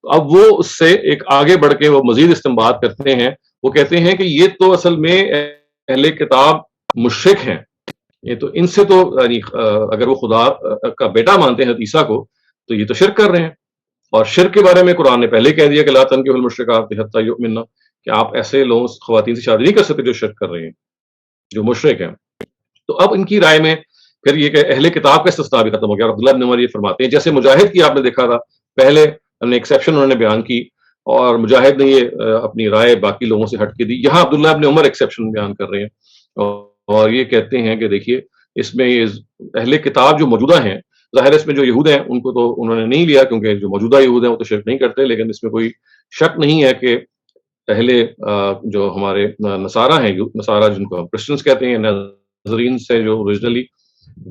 اب وہ اس سے ایک آگے بڑھ کے وہ مزید استنباط کرتے ہیں، وہ کہتے ہیں کہ یہ تو اصل میں اہل کتاب مشرک ہیں، یہ تو ان سے تو یعنی اگر وہ خدا کا بیٹا مانتے ہیں عیسیٰ کو تو یہ تو شرک کر رہے ہیں، اور شرک کے بارے میں قرآن نے پہلے کہہ دیا کہ لا تنکحوا المشرکات حتی یؤمنن، کہ آپ ایسے لوگوں خواتین سے شادی نہیں کر سکتے جو شرک کر رہے ہیں، جو مشرک ہیں۔ تو اب ان کی رائے میں پھر یہ کہ اہل کتاب کا استثناء بھی ختم ہو گیا۔ عبداللہ بن عمر یہ فرماتے ہیں، جیسے مجاہد کی آپ نے دیکھا تھا پہلے ایکسیپشن انہوں نے بیان کی اور مجاہد نے یہ اپنی رائے باقی لوگوں سے ہٹ کے دی، یہاں عبداللہ ابن عمر ایکسیپشن بیان کر رہے ہیں اور یہ کہتے ہیں کہ دیکھیے اس میں یہ اہل کتاب جو موجودہ ہیں، ظاہر ہے اس میں جو یہود ہیں ان کو تو انہوں نے نہیں لیا کیونکہ جو موجودہ یہود ہیں وہ تو شرک نہیں کرتے، لیکن اس میں کوئی شک نہیں ہے کہ پہلے جو ہمارے نصارہ ہیں، نصارہ جن کو ہم کرسچنس کہتے ہیں، نظرین سے جو اوریجنلی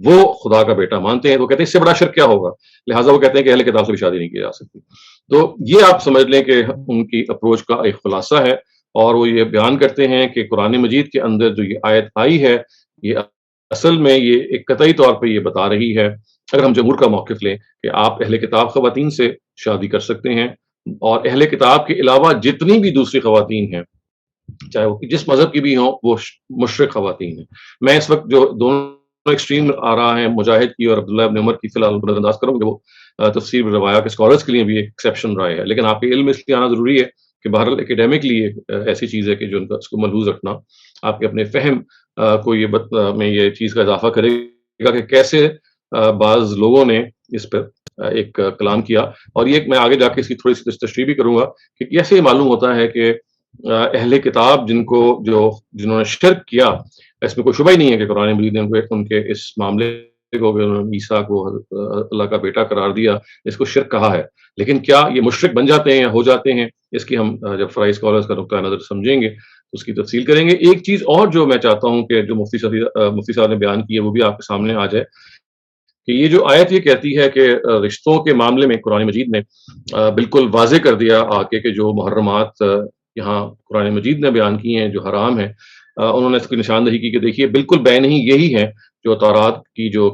وہ خدا کا بیٹا مانتے ہیں، تو کہتے ہیں اس سے بڑا شرک کیا ہوگا، لہٰذا وہ کہتے ہیں کہ اہل کتاب سے بھی شادی نہیں کی جا سکتی۔ تو یہ آپ سمجھ لیں کہ ان کی اپروچ کا ایک خلاصہ ہے، اور وہ یہ بیان کرتے ہیں کہ قرآن مجید کے اندر جو یہ آیت آئی ہے، یہ اصل میں یہ ایک قطعی طور پہ یہ بتا رہی ہے، اگر ہم جمہور کا موقف لیں، کہ آپ اہل کتاب خواتین سے شادی کر سکتے ہیں، اور اہل کتاب کے علاوہ جتنی بھی دوسری خواتین ہیں، چاہے وہ جس مذہب کی بھی ہوں، وہ مشرک خواتین ہیں۔ میں اس وقت جو دونوں ایکسٹریم آ رہا ہے، مجاہد کی اور عبداللہ ابن عمر کی، فی الحال نظر انداز کروں کہ وہ تفسیر روایہ کے اسکالرس کے لیے بھی ایک ایکسیپشن رائے ہے، لیکن آپ کے علم اس لیے آنا ضروری ہے کہ بہرحال اکیڈیمکلی ایسی چیز ہے کہ جو ان کا اس کو ملحوظ رکھنا آپ کے اپنے فہم کو میں یہ چیز کا اضافہ کرے گا کہ کیسے بعض لوگوں نے اس پر ایک کلام کیا، اور یہ میں آگے جا کے اس کی تھوڑی سی تشریح بھی کروں گا کہ کیسے معلوم ہوتا ہے کہ اہل کتاب جنہوں نے شرک کیا، اس میں کوئی شبہ ہی نہیں ہے کہ قرآن مجید نے ان کے اس معاملے کو، انہوں نے عیسیٰ کو اللہ کا بیٹا قرار دیا، اس کو شرک کہا ہے، لیکن کیا یہ مشرک بن جاتے ہیں یا ہو جاتے ہیں، اس کی ہم جب فرائی اسکالرس کا نقطہ نظر سمجھیں گے تو اس کی تفصیل کریں گے۔ ایک چیز اور جو میں چاہتا ہوں کہ جو مفتی صاحب نے بیان کی ہے وہ بھی آپ کے سامنے آ جائے، کہ یہ جو آیت یہ کہتی ہے کہ رشتوں کے معاملے میں قرآن مجید نے بالکل واضح کر دیا آگے کہ جو محرمات یہاں قرآن مجید نے بیان کی ہیں جو حرام ہیں، انہوں نے اس کی نشاندہی کی کہ دیکھیے بالکل بین ہی یہی ہے جو تورات کی جو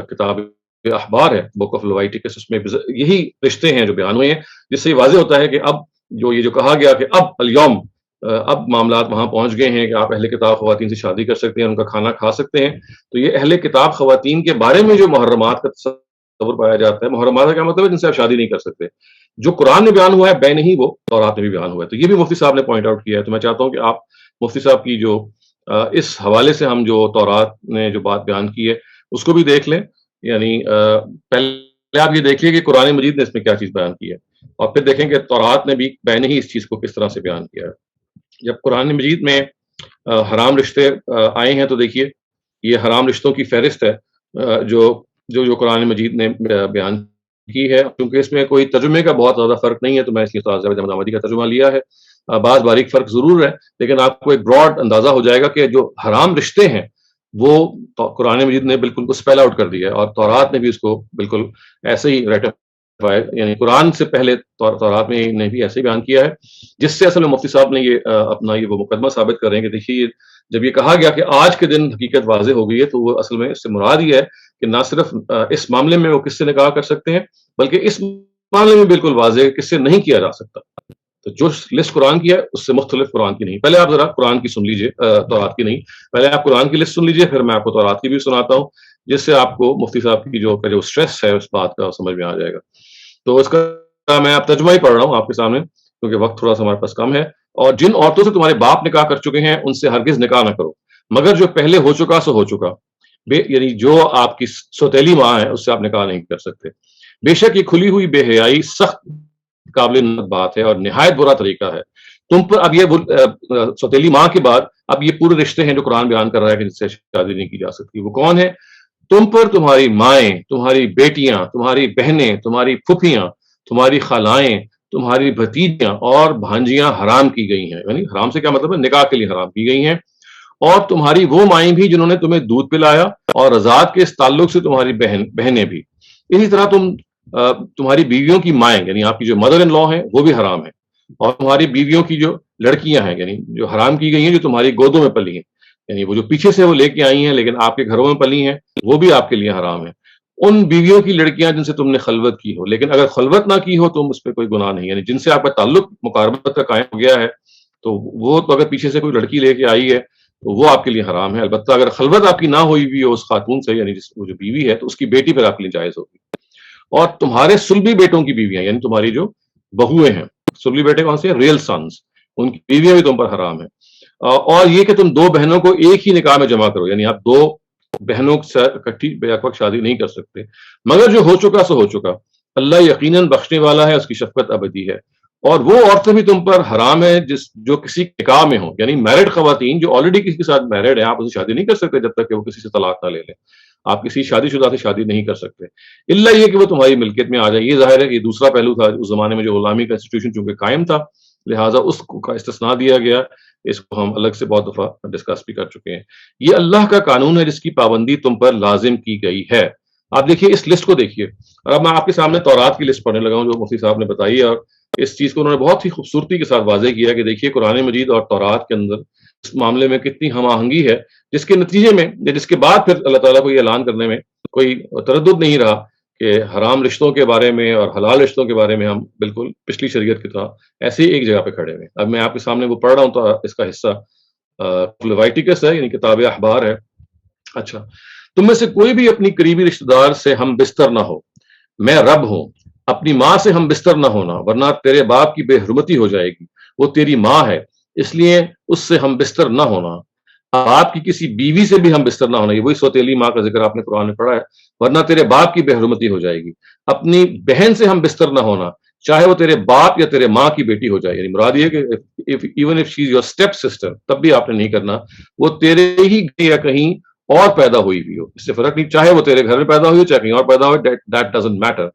کتاب اخبار ہے، بک آف لیویٹیکس، اس میں یہی رشتے ہیں جو بیان ہوئے ہیں، جس سے یہ واضح ہوتا ہے کہ اب جو یہ جو کہا گیا کہ اب الیوم، اب معاملات وہاں پہنچ گئے ہیں کہ آپ اہل کتاب خواتین سے شادی کر سکتے ہیں، ان کا کھانا کھا سکتے ہیں۔ تو یہ اہل کتاب خواتین کے بارے میں جو محرمات کا تصور پایا جاتا ہے، محرمات کا کیا مطلب ہے؟ جن سے آپ شادی نہیں کر سکتے، جو قرآن میں بیان ہوا ہے بے نہیں، وہ تورات میں بھی بیان ہوا ہے۔ تو یہ بھی مفتی صاحب نے پوائنٹ آؤٹ کیا ہے، تو میں چاہتا ہوں کہ آپ مفتی صاحب کی جو اس حوالے سے ہم جو تورات نے جو بات بیان کی ہے اس کو بھی دیکھ لیں، یعنی پہلے آپ یہ دیکھیے کہ قرآن مجید نے اس میں کیا چیز بیان کی ہے، اور پھر دیکھیں کہ تورات نے بھی بے نہیں اس چیز کو کس طرح سے بیان کیا ہے۔ جب قرآن مجید میں حرام رشتے آئے ہیں تو دیکھیے یہ حرام رشتوں کی فہرست ہے جو قرآن مجید نے بیان کی ہے، کیونکہ اس میں کوئی ترجمے کا بہت زیادہ فرق نہیں ہے، تو میں اس لیے استاد جاوید احمد احمدی کا ترجمہ لیا ہے۔ بعض باریک فرق ضرور ہے، لیکن آپ کو ایک براڈ اندازہ ہو جائے گا کہ جو حرام رشتے ہیں وہ قرآن مجید نے بالکل کو اسپیل آؤٹ کر دیا ہے، اور تورات نے بھی اس کو بالکل ایسے ہی ریٹیفائی، یعنی قرآن سے پہلے تورات میں نے بھی ایسے ہی بیان کیا ہے، جس سے اصل میں مفتی صاحب نے یہ اپنا یہ وہ مقدمہ ثابت کر رہے ہیں کہ دیکھیے جب یہ کہا گیا کہ آج کے دن حقیقت واضح ہو گئی ہے، تو وہ اصل میں اس سے مراد یہ ہے کہ نہ صرف اس معاملے میں وہ کس سے نکاح کر سکتے ہیں، بلکہ اس معاملے میں بالکل واضح کس سے نہیں کیا جا سکتا۔ تو جو لسٹ قرآن کی ہے اس سے مختلف قرآن کی نہیں۔ پہلے آپ ذرا قرآن کی سن لیجئے، تورات کی نہیں، پہلے آپ قرآن کی لسٹ سن لیجئے، پھر میں آپ کو تورات کی بھی سناتا ہوں، جس سے آپ کو مفتی صاحب کی جو اسٹریس ہے اس بات کا سمجھ میں آ جائے گا۔ تو اس کا میں آپ ترجمہ ہی پڑھ رہا ہوں آپ کے سامنے، کیونکہ وقت تھوڑا سا ہمارے پاس کم ہے۔ اور جن عورتوں سے تمہارے باپ نکاح کر چکے ہیں ان سے ہرگز نکاح نہ کرو، مگر جو پہلے ہو چکا سو ہو چکا، یعنی جو آپ کی سوتیلی ماں ہے اس سے آپ نکاح نہیں کر سکتے۔ بے شک یہ کھلی ہوئی بے حیائی سخت قابل بات ہے اور نہایت برا طریقہ ہے تم پر۔ اب یہ سوتیلی ماں کے بعد اب یہ پورے رشتے ہیں جو قرآن بیان کر رہا ہے کہ جس سے شادی نہیں کی جا سکتی۔ وہ کون ہے؟ تم پر تمہاری مائیں، تمہاری بیٹیاں، تمہاری بہنیں، تمہاری پھپھیاں، تمہاری خالائیں، تمہاری بھتیجیاں اور بھانجیاں حرام کی گئی ہیں۔ یعنی حرام سے کیا مطلب ہے؟ نکاح کے لیے حرام کی گئی ہیں۔ اور تمہاری وہ مائیں بھی جنہوں نے تمہیں دودھ پلایا، اور رضاعت کے اس تعلق سے تمہاری بہنیں بھی۔ اسی طرح تمہاری بیویوں کی مائیں، یعنی آپ کی جو مدر ان لا ہیں وہ بھی حرام ہیں، اور تمہاری بیویوں کی جو لڑکیاں ہیں، یعنی جو حرام کی گئی ہیں، جو تمہاری گودوں میں پلی ہیں، یعنی وہ جو پیچھے سے وہ لے کے آئی ہیں لیکن آپ کے گھروں میں پلی ہیں، وہ بھی آپ کے لیے حرام ہیں۔ ان بیویوں کی لڑکیاں جن سے تم نے خلوت کی ہو، لیکن اگر خلوت نہ کی ہو تو اس پہ کوئی گناہ نہیں، یعنی جن سے آپ کا تعلق مقاربت کا قائم ہو گیا ہے، تو وہ تو اگر پیچھے سے کوئی لڑکی لے کے آئی ہے تو وہ آپ کے لیے حرام ہے۔ البتہ اگر خلوت آپ کی نہ ہوئی بھی ہو اس خاتون سے، یعنی وہ جو بیوی ہے، تو اس کی بیٹی پھر آپ کے لیے جائز ہوگی۔ اور تمہارے سلبی بیٹوں کی بیویاں، یعنی تمہاری جو بہویں ہیں، سلبی بیٹے کون سے ہیں؟ ریل سنز، ان کی بیویاں بھی تم پر حرام ہیں۔ اور یہ کہ تم دو بہنوں کو ایک ہی نکاح میں جمع کرو، یعنی آپ دو بہنوں سے اکٹھی بیک وقت شادی نہیں کر سکتے، مگر جو ہو چکا سو ہو چکا۔ اللہ یقیناً بخشنے والا ہے، اس کی شفقت ابدی ہے۔ اور وہ عورتیں بھی تم پر حرام ہیں جو کسی نکاح میں ہوں، یعنی میرڈ خواتین جو آلریڈی کسی کے ساتھ میرڈ ہیں، آپ اسے شادی نہیں کر سکتے جب تک کہ وہ کسی سے طلاق نہ لے لیں. آپ کسی شادی شدہ سے شادی نہیں کر سکتے الا یہ کہ وہ تمہاری ملکیت میں آ جائے. یہ ظاہر ہے کہ یہ دوسرا پہلو تھا اس زمانے میں جو غلامی کا انسٹیٹیوشن چونکہ قائم تھا، لہٰذا اس کا استثناء دیا گیا. اس کو ہم الگ سے بہت دفعہ ڈسکس بھی کر چکے ہیں. یہ اللہ کا قانون ہے جس کی پابندی تم پر لازم کی گئی ہے. آپ دیکھیے اس لسٹ کو دیکھیے، اور اب میں آپ کے سامنے تورات کی لسٹ پڑھنے لگا ہوں جو مفتی صاحب نے بتائی ہے، اور اس چیز کو انہوں نے بہت ہی خوبصورتی کے ساتھ واضح کیا کہ دیکھیے قرآن مجید اور تورات کے اندر اس معاملے میں کتنی ہم آہنگی ہے، جس کے نتیجے میں یا جس کے بعد پھر اللہ تعالیٰ کو یہ اعلان کرنے میں کوئی تردد نہیں رہا کہ حرام رشتوں کے بارے میں اور حلال رشتوں کے بارے میں ہم بالکل پچھلی شریعت کی طرح ایسے ہی ایک جگہ پہ کھڑے ہوئے. اب میں آپ کے سامنے وہ پڑھ رہا ہوں تو اس کا حصہ لیویٹیکس ہے، یعنی کتاب اخبار ہے. اچھا، تم میں سے کوئی بھی اپنی قریبی رشتہ دار سے ہم بستر نہ ہو، میں رب ہوں. اپنی ماں سے ہم بستر نہ ہونا ورنہ تیرے باپ کی بے حرمتی ہو جائے گی، وہ تیری ماں ہے اس لیے اس سے ہم بستر نہ ہونا. باپ کی کسی بیوی سے بھی ہم بستر نہ ہونا، یہ وہی سوتیلی ماں کا ذکر آپ نے قرآن میں پڑھا ہے، ورنہ تیرے باپ کی بے حرمتی ہو جائے گی. اپنی بہن سے ہم بستر نہ ہونا، چاہے وہ تیرے باپ یا تیرے ماں کی بیٹی ہو جائے. یعنی مراد یہ کہ even if she is your step sister تب بھی آپ نے نہیں کرنا، وہ تیرے ہی یا کہیں اور پیدا ہوئی ہوئی ہو، اس سے فرق نہیں، چاہے وہ تیرے گھر میں پیدا ہوئی ہو چاہے کہیں اور پیدا ہو، دیٹ ڈزنٹ میٹر.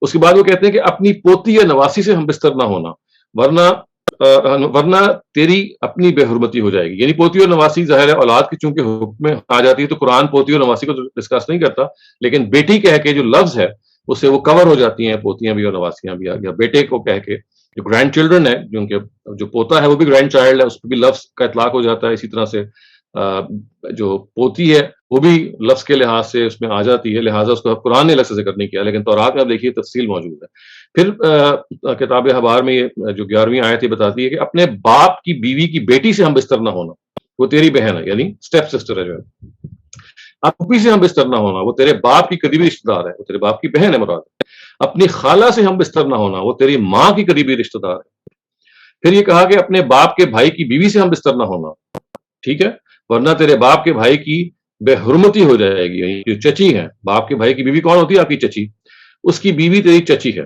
اس کے بعد وہ کہتے ہیں کہ اپنی پوتی یا نواسی سے ہم بستر نہ ہونا ورنہ تیری اپنی بے حرمتی ہو جائے گی. یعنی پوتی اور نواسی ظاہر ہے اولاد کی چونکہ حکم میں آ جاتی ہے تو قرآن پوتی اور نواسی کو ڈسکس نہیں کرتا، لیکن بیٹی کہہ کے جو لفظ ہے اس سے وہ کور ہو جاتی ہیں، پوتیاں بھی اور نواسیاں بھی. یا بیٹے کو کہہ کے جو گرینڈ چلڈرن ہے، جو پوتا ہے وہ بھی گرینڈ چائلڈ ہے، اس پہ بھی لفظ کا اطلاق ہو جاتا ہے. اسی طرح سے جو پوتی ہے وہ بھی لفظ کے لحاظ سے اس میں آ جاتی ہے، لہٰذا اس کو قرآن نے الگ سے ذکر نہیں کیا، لیکن تورات میں آپ دیکھیے تفصیل موجود ہے. پھر کتاب اخبار میں یہ جو 11ویں آیت یہ بتاتی ہے کہ اپنے باپ کی بیوی کی بیٹی سے ہم بستر نہ ہونا، وہ تیری بہن ہے، یعنی اسٹیپ سسٹر ہے جو ہے. اپنی سے ہم بستر نہ ہونا، وہ تیرے باپ کی قریبی رشتہ دار ہے، وہ تیرے باپ کی بہن ہے مراد. اپنی خالہ سے ہم بستر نہ ہونا، وہ تیری ماں کی قریبی رشتہ دار ہے. پھر یہ کہا کہ اپنے باپ کے بھائی کی بیوی سے ہم بستر نہ ہونا، ٹھیک ہے، ورنہ تیرے باپ کے بھائی کی بے حرمتی ہو جائے گی. جو چچی ہے، باپ کے بھائی کی بیوی کون ہوتی ہے؟ آپ کی چچی، اس کی بیوی تیری چچی ہے.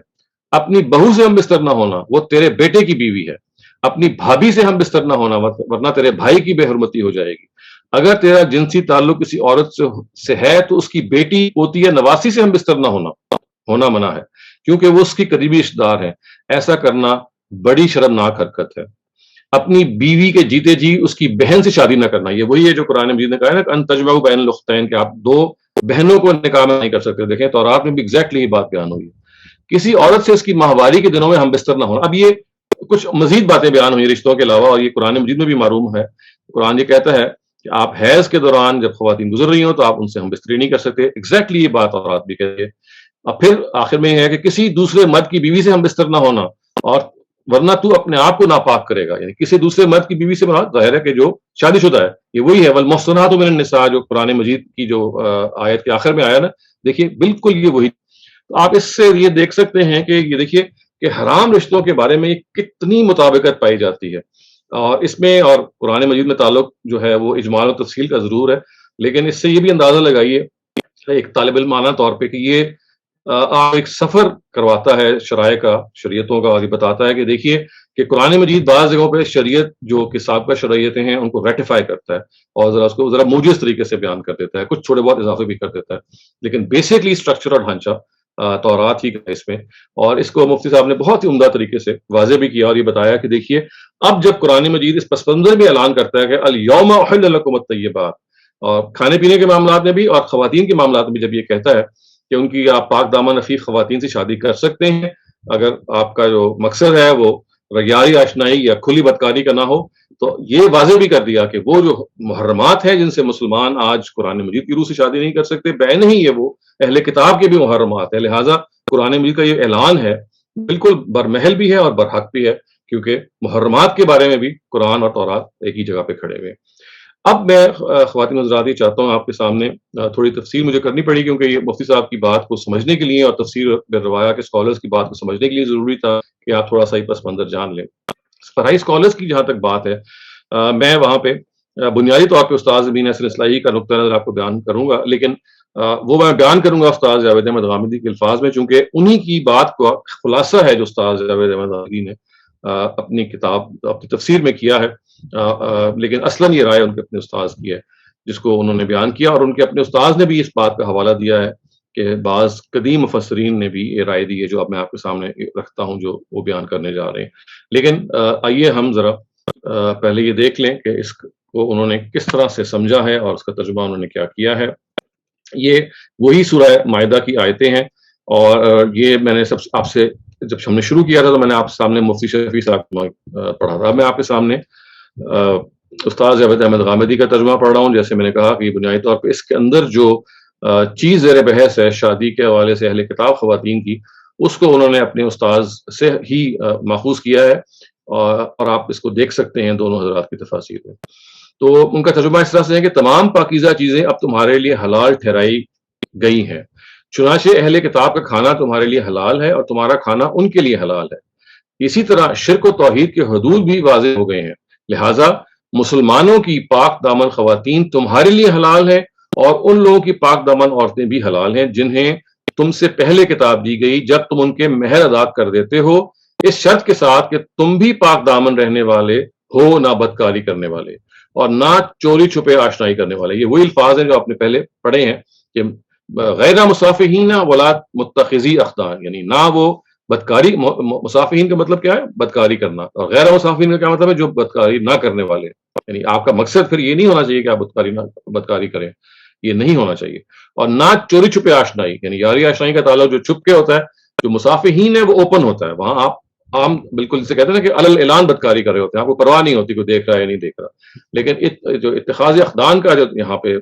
اپنی بہو سے ہم بستر نہ ہونا، وہ تیرے بیٹے کی بیوی ہے. اپنی بھابھی سے ہم بستر نہ ہونا ورنہ تیرے بھائی کی بے حرمتی ہو جائے گی. اگر تیرا جنسی تعلق کسی عورت سے ہے تو اس کی بیٹی، پوتی یا نواسی سے ہم بستر نہ ہونا منع ہے، کیونکہ وہ اس کی قریبی رشتہ دار ہے. ایسا کرنا بڑی شرمناک حرکت ہے. اپنی بیوی کے جیتے جی اس کی بہن سے شادی نہ کرنا، یہ وہی ہے جو قرآن مجید نے کہا ہے نا ان تجمعوا بین الاختین، کہ آپ دو بہنوں کو نکاح میں نہیں کر سکتے. دیکھیں تورات میں بھی ایگزیکٹلی یہ بات بیان ہوئی ہے. کسی عورت سے اس کی ماہواری کے دنوں میں ہم بستر نہ ہونا. اب یہ کچھ مزید باتیں بیان ہوئی رشتوں کے علاوہ، اور یہ قرآن مجید میں بھی معلوم ہے. قرآن یہ کہتا ہے کہ آپ حیض کے دوران جب خواتین گزر رہی ہوں تو آپ ان سے ہم بستری نہیں کر سکتے. ایگزیکٹلی یہ بات تورات بھی کہتی ہے. اب پھر آخر میں یہ ہے کہ کسی دوسرے مرد کی بیوی سے ہم بستر نہ ہونا، اور ورنہ تو اپنے آپ کو ناپاک کرے گا. یعنی کسی دوسرے مرد کی بیوی سے مراد ظاہر ہے کہ جو شادی شدہ ہے، یہ وہی ہے والمحصنات من النساء جو قرآن مجید کی جو آیت کے آخر میں آیا نا، دیکھیے بالکل یہ وہی. تو آپ اس سے یہ دیکھ سکتے ہیں کہ یہ دیکھیے کہ حرام رشتوں کے بارے میں کتنی مطابقت پائی جاتی ہے. اور اس میں اور قرآن مجید میں تعلق جو ہے وہ اجمال و تفصیل کا ضرور ہے، لیکن اس سے یہ بھی اندازہ لگائیے ایک طالب علمانہ طور پہ کہ یہ آپ ایک سفر کرواتا ہے شرائع کا، شریعتوں کا، اور یہ بتاتا ہے کہ دیکھیے کہ قرآن مجید بعض جگہوں پہ شریعت جو کہ سابقہ شرعیتیں ہیں ان کو ریٹیفائی کرتا ہے اور اس کو ذرا موجز طریقے سے بیان کر دیتا ہے، کچھ چھوٹے بہت اضافے بھی کر دیتا ہے، لیکن بیسکلی اسٹرکچر اور ڈھانچہ تورات ہی کا اس میں. اور اس کو مفتی صاحب نے بہت ہی عمدہ طریقے سے واضح بھی کیا اور یہ بتایا کہ دیکھیے اب جب قرآن مجید اس پس منظر میں اعلان کرتا ہے کہ الیوم احل لکم الطیبات، اور کھانے پینے کے معاملات میں بھی اور خواتین کے معاملات میں جب یہ کہتا ہے کہ ان کی آپ پاک دامن عفیف خواتین سے شادی کر سکتے ہیں اگر آپ کا جو مقصد ہے وہ رگیاری آشنائی یا کھلی بدکاری کا نہ ہو، تو یہ واضح بھی کر دیا کہ وہ جو محرمات ہیں جن سے مسلمان آج قرآن مجید کی روح سے شادی نہیں کر سکتے، بے نہیں یہ وہ اہل کتاب کے بھی محرمات ہیں. لہٰذا قرآن مجید کا یہ اعلان ہے بالکل برمحل بھی ہے اور برحق بھی ہے، کیونکہ محرمات کے بارے میں بھی قرآن اور تورات ایک ہی جگہ پہ کھڑے ہوئے. اب میں خواتین حضرات یہ چاہتا ہوں آپ کے سامنے تھوڑی تفصیل مجھے کرنی پڑی، کیونکہ یہ مفتی صاحب کی بات کو سمجھنے کے لیے اور تفسیر بالروایا کے اسکالرس کی بات کو سمجھنے کے لیے ضروری تھا کہ آپ تھوڑا سا ہی پس منظر جان لیں. فرعی اسکالرس کی جہاں تک بات ہے، میں وہاں پہ بنیادی طور پہ استاد امین احسن اصلاحی کا نقطہ نظر آپ کو بیان کروں گا، لیکن وہ میں بیان کروں گا استاد جاوید احمد غامدی کے الفاظ میں، چونکہ انہی کی بات کو خلاصہ ہے جو استاد جاوید احمد غامدی نے اپنی کتاب اپنی تفسیر میں کیا ہے، لیکن اصلاً یہ رائے ان کے اپنے استاذ کی ہے جس کو انہوں نے بیان کیا، اور ان کے اپنے استاذ نے بھی اس بات کا حوالہ دیا ہے کہ بعض قدیم مفسرین نے بھی یہ رائے دی ہے جو اب میں آپ کے سامنے رکھتا ہوں، جو وہ بیان کرنے جا رہے ہیں۔ لیکن آئیے ہم ذرا پہلے یہ دیکھ لیں کہ اس کو انہوں نے کس طرح سے سمجھا ہے اور اس کا ترجمہ انہوں نے کیا کیا ہے۔ یہ وہی سورہ مائدہ کی آیتیں ہیں، اور یہ میں نے آپ سے جب ہم نے شروع کیا تھا تو میں نے آپ کے سامنے مفتی شفیع صاحب پڑھا تھا، میں آپ کے سامنے استاد جاوید احمد غامدی کا ترجمہ پڑھ رہا ہوں۔ جیسے میں نے کہا کہ بنیادی طور پہ اس کے اندر جو چیز زیر بحث ہے شادی کے حوالے سے اہل کتاب خواتین کی، اس کو انہوں نے اپنے استاذ سے ہی ماخوذ کیا ہے، اور آپ اس کو دیکھ سکتے ہیں دونوں حضرات کی تفاسیر میں۔ تو ان کا ترجمہ اس طرح سے ہے کہ تمام پاکیزہ چیزیں اب تمہارے لیے حلال ٹھہرائی گئی ہیں، چنانچہ اہل کتاب کا کھانا تمہارے لیے حلال ہے اور تمہارا کھانا ان کے لیے حلال ہے۔ اسی طرح شرک و توحید کے حدود بھی واضح ہو گئے ہیں، لہٰذا مسلمانوں کی پاک دامن خواتین تمہارے لیے حلال ہیں، اور ان لوگوں کی پاک دامن عورتیں بھی حلال ہیں جنہیں تم سے پہلے کتاب دی گئی، جب تم ان کے مہر ادا کر دیتے ہو، اس شرط کے ساتھ کہ تم بھی پاک دامن رہنے والے ہو، نہ بدکاری کرنے والے اور نہ چوری چھپے آشنائی کرنے والے۔ یہ وہی الفاظ ہیں جو آپ نے پہلے پڑھے ہیں کہ غیر مصافحین ولا متخذی اخدان، یعنی نہ وہ بدکاری، مصافحین کا مطلب کیا ہے؟ بدکاری کرنا، اور غیر مصافحین کا کیا مطلب ہے؟ جو بدکاری نہ کرنے والے۔ یعنی آپ کا مقصد پھر یہ نہیں ہونا چاہیے کہ آپ بدکاری کریں، یہ نہیں ہونا چاہیے۔ اور نہ چوری چھپے آشنائی، یعنی یاری آشنائی کا تعلق جو چھپ کے ہوتا ہے، جو مصافحین ہے وہ اوپن ہوتا ہے، وہاں آپ عام بالکل جسے کہتے ہیں نا کہ علل اعلان بدکاری کر رہے ہوتے ہیں، آپ کو پرواہ نہیں ہوتی کوئی دیکھ رہا ہے یا نہیں دیکھ رہا۔ لیکن جو اتخاذ اخدان کا جو یہاں پہ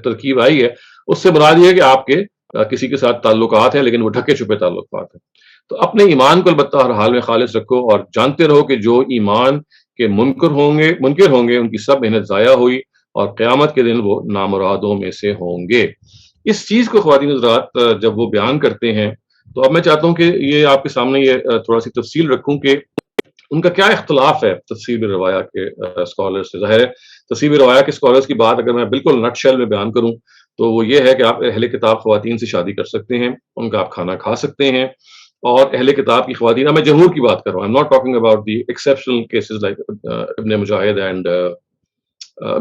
ترکیب آئی ہے، اس سے مراد یہ ہے کہ آپ کے کسی کے ساتھ تعلقات ہیں لیکن وہ ڈھکے چھپے تعلقات ہیں۔ تو اپنے ایمان کو البتہ ہر حال میں خالص رکھو، اور جانتے رہو کہ جو ایمان کے منکر ہوں گے ان کی سب محنت ضائع ہوئی، اور قیامت کے دن وہ نامرادوں میں سے ہوں گے۔ اس چیز کو خواتین حضرات جب وہ بیان کرتے ہیں، تو اب میں چاہتا ہوں کہ یہ آپ کے سامنے یہ تھوڑا سی تفصیل رکھوں کہ ان کا کیا اختلاف ہے تفسیر بالروایا کے اسکالر سے۔ ظاہر ہے تفسیر بالروایا کے اسکالرس کی بات اگر میں بالکل نٹ شیل میں بیان کروں تو وہ یہ ہے کہ آپ اہل کتاب خواتین سے شادی کر سکتے ہیں، ان کا آپ کھانا کھا سکتے ہیں، اور اہل کتاب کی خواتین، میں جمہور کی بات کر رہا ہوں، I'm not talking about the exceptional cases like ابن مجاہد اینڈ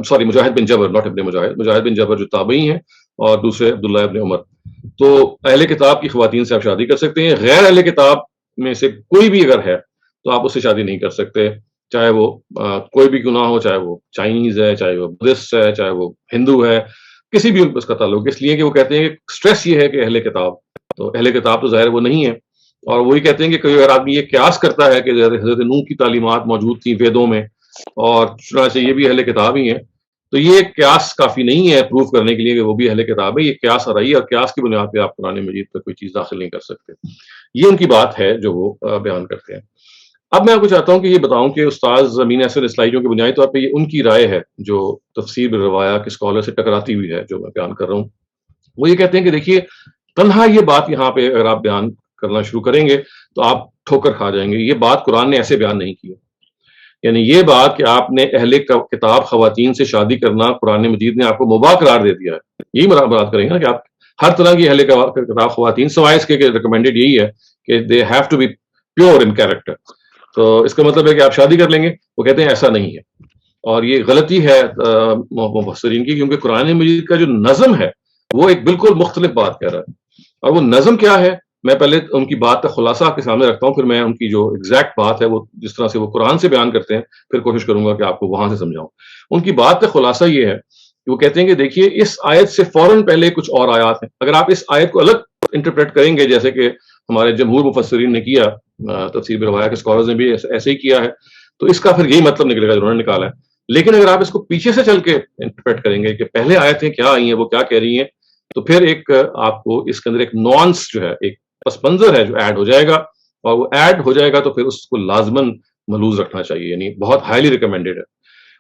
سوری مجاہد بن جبر، not ابن مجاہد، مجاہد بن جبر جو تابعی ہیں، اور دوسرے عبداللہ ابن عمر۔ تو اہل کتاب کی خواتین سے آپ شادی کر سکتے ہیں، غیر اہل کتاب میں سے کوئی بھی اگر ہے تو آپ اس سے شادی نہیں کر سکتے، چاہے وہ کوئی بھی گناہ ہو، چاہے وہ چائنیز ہے، چاہے وہ بدھسٹ ہے، چاہے وہ ہندو ہے، کسی بھی اس کا تعلق، اس لیے کہ وہ کہتے ہیں کہ اسٹریس یہ ہے کہ اہل کتاب، تو اہل کتاب تو ظاہر وہ نہیں ہے، اور وہی کہتے ہیں کہ کوئی اگر آدمی یہ قیاس کرتا ہے کہ حضرت نوح کی تعلیمات موجود تھیں ویدوں میں اور چنانچہ یہ بھی اہل کتاب ہی ہیں، تو یہ قیاس کافی نہیں ہے پروف کرنے کے لیے کہ وہ بھی اہل کتاب ہے، یہ قیاس آرائی ہے، اور قیاس کی بنیاد پہ آپ قرآن مجید پر کوئی چیز داخل نہیں کر سکتے۔ یہ ان کی بات ہے جو وہ بیان کرتے ہیں۔ اب میں آپ کو چاہتا ہوں کہ یہ بتاؤں کہ استاذ امین احسن اصلاحی جو کہ بنیادی طور پہ یہ ان کی رائے ہے جو تفسیر بالروایا کے اسکالر سے ٹکراتی ہوئی ہے جو میں بیان کر رہا ہوں، وہ یہ کہتے ہیں کہ دیکھیے تنہا یہ بات یہاں پہ اگر آپ بیان کرنا شروع کریں گے تو آپ ٹھوکر کھا جائیں گے، یہ بات قرآن نے ایسے بیان نہیں کی ہے۔ یعنی یہ بات کہ آپ نے اہل کتاب خواتین سے شادی کرنا قرآن مجید نے آپ کو مباح قرار دے دیا ہے، یہی مراد کریں گے نا کہ آپ ہر طرح کی اہل کتاب خواتین سوائے اس کے ریکمینڈیڈ یہی ہے کہ they have to be pure in character, تو اس کا مطلب ہے کہ آپ شادی کر لیں گے۔ وہ کہتے ہیں ایسا نہیں ہے، اور یہ غلطی ہے مفسرین کی، کیونکہ قرآن مجید کا جو نظم ہے وہ ایک بالکل مختلف بات کہہ رہا ہے، اور وہ نظم کیا ہے میں پہلے ان کی بات کا خلاصہ آپ کے سامنے رکھتا ہوں، پھر میں ان کی جو ایگزیکٹ بات ہے وہ جس طرح سے وہ قرآن سے بیان کرتے ہیں پھر کوشش کروں گا کہ آپ کو وہاں سے سمجھاؤں۔ ان کی بات کا خلاصہ یہ ہے کہ وہ کہتے ہیں کہ دیکھیے اس آیت سے فوراً پہلے کچھ اور آیات ہیں، اگر آپ اس آیت کو الگ انٹرپریٹ کریں گے جیسے کہ ہمارے جمہور مفسرین نے کیا، تفسیر بالروایا کے اسکالرز نے بھی ایسے ہی کیا ہے، تو اس کا پھر یہی مطلب نکلے گا جو انہوں نے نکالا ہے۔ لیکن اگر آپ اس کو پیچھے سے چل کے انٹرپریٹ کریں گے کہ پہلے آیتیں کیا آئی ہیں، وہ کیا کہہ رہی ہیں، تو پھر ایک آپ کو اس کے اندر ایک نوانس جو ہے، ایک پس منظر ہے جو ایڈ ہو جائے گا، اور وہ ایڈ ہو جائے گا تو پھر اس کو لازماً ملوز رکھنا چاہیے، یعنی بہت ہائیلی ریکمینڈیڈ ہے۔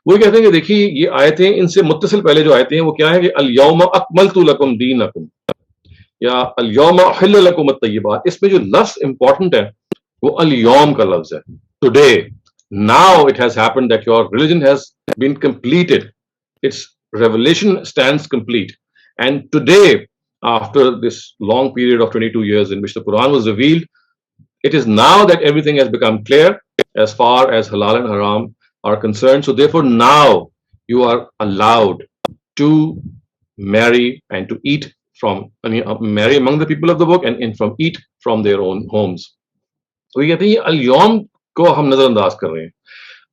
وہ کہتے ہیں کہ دیکھیے یہ آیتیں، ان سے متصل پہلے جو آیتیں ہیں وہ کیا ہے کہ الیوم اکملت لکم دینکم یا الیوم احل لکم الطیبات، اس میں جو لفظ امپورٹنٹ ہے وہ الیوم کا لفظ ہے، today, now it has happened that your religion has been completed, it's revelation stands complete. And today, after this long period of 22 years in which the Quran was revealed, it is now that everything has become clear as far as halal and haram are concerned. So therefore now you are allowed to marry and to eat from, I mean, marry among the people of the book, and from eat from their own homes. تو یہ کہتے ہیں یہ الیوم کو ہم نظر انداز کر رہے ہیں.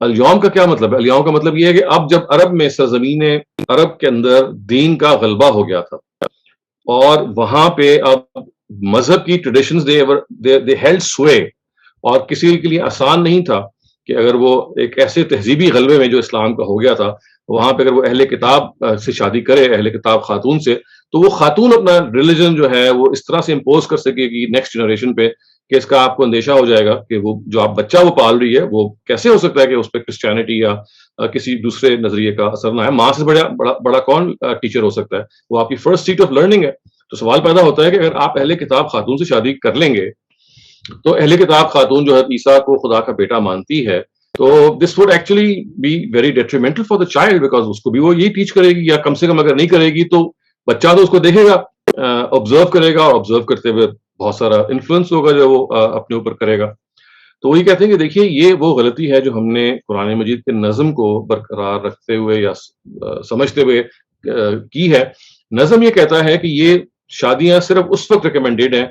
الیوم کا کیا مطلب ہے؟ الیوم کا مطلب یہ ہے کہ اب جب عرب میں سرزمین عرب کے اندر دین کا غلبہ ہو گیا تھا اور وہاں پہ اب مذہب کی ٹریڈیشنز دے ہیلڈ سوے، اور کسی کے لیے آسان نہیں تھا کہ اگر وہ ایک ایسے تہذیبی غلبے میں جو اسلام کا ہو گیا تھا وہاں پہ اگر وہ اہل کتاب سے شادی کرے، اہل کتاب خاتون سے، تو وہ خاتون اپنا ریلیجن جو ہے وہ اس طرح سے امپوز کر سکے گی نیکسٹ جنریشن پہ کہ اس کا آپ کو اندیشہ ہو جائے گا کہ وہ جو آپ بچہ وہ پال رہی ہے وہ کیسے ہو سکتا ہے کہ اس پہ کرسچینٹی یا کسی دوسرے نظریے کا اثر نہ ہے. ماں سے بڑا کون ٹیچر ہو سکتا ہے؟ وہ آپ کی فرسٹ سیٹ آف لرننگ ہے. تو سوال پیدا ہوتا ہے کہ اگر آپ اہل کتاب خاتون سے شادی کر لیں گے تو اہل کتاب خاتون جو ہے عیسیٰ کو خدا کا بیٹا مانتی ہے، تو this would actually be very detrimental for the child, because اس کو بھی وہ یہی ٹیچ کرے گی، یا کم سے کم اگر نہیں کرے گی تو بچہ تو اس کو دیکھے گا، آبزرو کرے گا، اور آبزرو کرتے ہوئے بہت سارا انفلوئنس ہوگا جو وہ اپنے اوپر کرے گا. تو وہی کہتے ہیں کہ دیکھیے یہ وہ غلطی ہے جو ہم نے قرآن مجید کے نظم کو برقرار رکھتے ہوئے یا سمجھتے ہوئے کی ہے. نظم یہ کہتا ہے کہ یہ شادیاں صرف اس وقت ریکمینڈیڈ ہیں